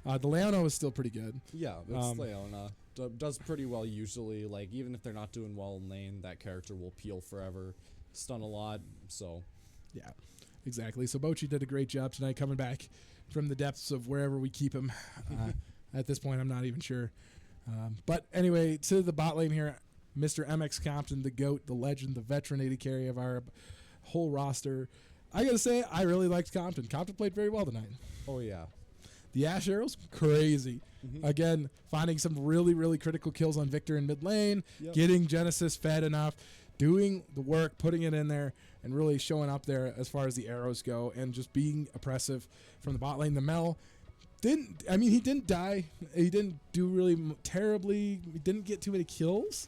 The Leona is still pretty good. Yeah, it's Leona does pretty well usually. Like even if they're not doing well in lane, that character will peel forever, stun a lot. So yeah. Exactly. So Bochi did a great job tonight coming back from the depths of wherever we keep him. At this point, I'm not even sure. But anyway, to the bot lane here, Mr. MX Compton, the GOAT, the legend, the veteran AD carry of our whole roster. I got to say, I really liked Compton. Compton played very well tonight. Oh, yeah. The Ash arrows, crazy. Again, finding some really, really critical kills on Victor in mid lane, getting Genesis fed enough, doing the work, putting it in there, and really showing up there as far as the arrows go, and just being oppressive from the bot lane. The Mel he didn't die. He didn't do really terribly. He didn't get too many kills,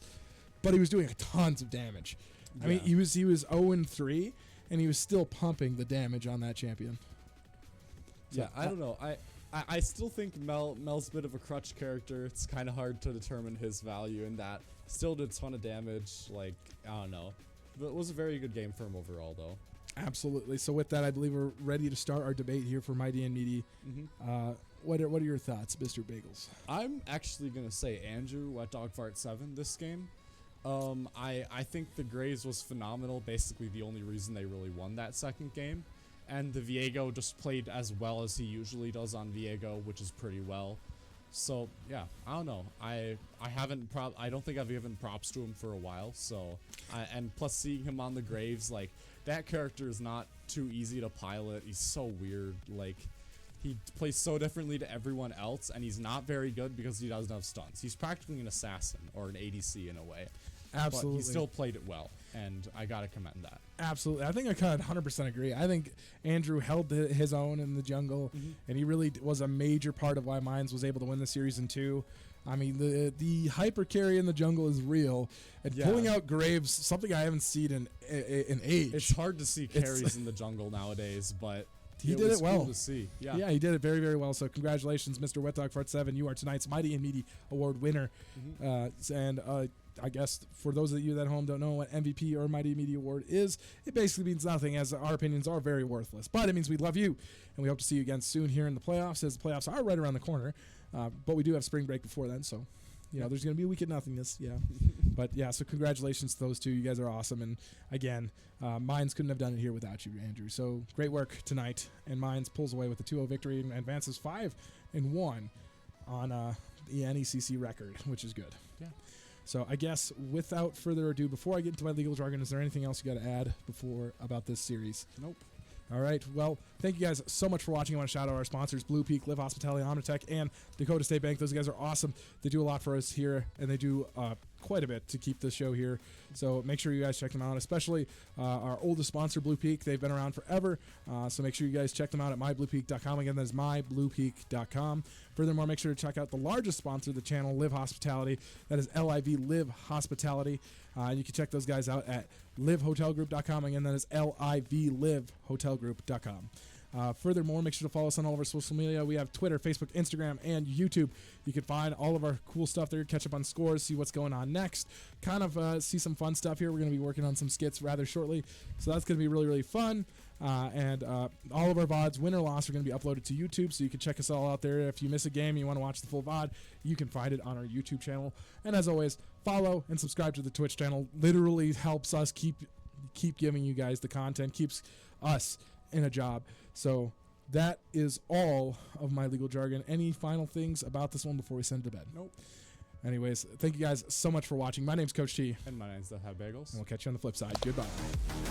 but he was doing tons of damage. I mean, he was 0-3, and he was still pumping the damage on that champion. So, I don't know. I still think Mel's a bit of a crutch character. It's kind of hard to determine his value in that. Still did a ton of damage. Like, I don't know. But it was a very good game for him overall, though. Absolutely. So with that, I believe we're ready to start our debate here for Mighty and Meaty. What are your thoughts, Mr. Bagels? I'm actually going to say Andrew Wet Dog Fart 7 this game. I think the Graves was phenomenal. Basically the only reason they really won that second game. And the Viego just played as well as he usually does on Viego, which is pretty well. So yeah, I don't know. I don't think I've given props to him for a while. So and plus seeing him on the Graves, like that character is not too easy to pilot. He's so weird. Like he plays so differently to everyone else, and he's not very good because he doesn't have stunts. He's practically an assassin or an ADC in a way. Absolutely. But he still played it well, and I gotta commend that. Absolutely. I think I kind of 100% agree. I think Andrew held his own in the jungle, and he really was a major part of why Mines was able to win the series in 2. I mean, the hyper carry in the jungle is real, and pulling out Graves, something I haven't seen in age. It's hard to see carries in the jungle nowadays, but he did it well. Cool to see. Yeah, he did it very, very well. So congratulations, Mr. Wet Dog Fart 7. You are tonight's Mighty and Meaty Award winner. I guess for those of you that at home don't know what MVP or Mighty and Meaty Award is, it basically means nothing, as our opinions are very worthless. But it means we love you, and we hope to see you again soon here in the playoffs, as the playoffs are right around the corner. But we do have spring break before then, so there's going to be a week of nothingness. But so congratulations to those two. You guys are awesome. And again, Mines couldn't have done it here without you, Andrew. So great work tonight. And Mines pulls away with a 2-0 victory and advances 5-1 on the NECC record, which is good. Yeah. So I guess without further ado, before I get into my legal jargon, is there anything else you got to add about this series? Nope. All right. Well, thank you guys so much for watching. I want to shout out our sponsors, Blue Peak, Live Hospitality, Omnitech, and Dakota State Bank. Those guys are awesome. They do a lot for us here, and they do quite a bit to keep the show here. So make sure you guys check them out, especially our oldest sponsor, Blue Peak. They've been around forever. So make sure you guys check them out at mybluepeak.com. Again, that is mybluepeak.com. Furthermore, make sure to check out the largest sponsor of the channel, Live Hospitality. That is LIV, Live Hospitality. You can check those guys out at livehotelgroup.com. Again, that is LIV, livehotelgroup.com. Furthermore, make sure to follow us on all of our social media. We have Twitter, Facebook, Instagram, and YouTube. You can find all of our cool stuff there, catch up on scores, see what's going on next, kind of see some fun stuff here. We're going to be working on some skits rather shortly, so that's going to be really, really fun. And all of our VODs, win or loss, are going to be uploaded to YouTube, so you can check us all out there. If you miss a game and you want to watch the full VOD, you can find it on our YouTube channel. And as always, follow and subscribe to the Twitch channel. Literally helps us keep giving you guys the content, keeps us in a job. So that is all of my legal jargon. Any final things about this one before we send it to bed? Nope. Anyways, thank you guys so much for watching. My name's Coach T. And my name's deathhavbagels. And we'll catch you on the flip side. Goodbye.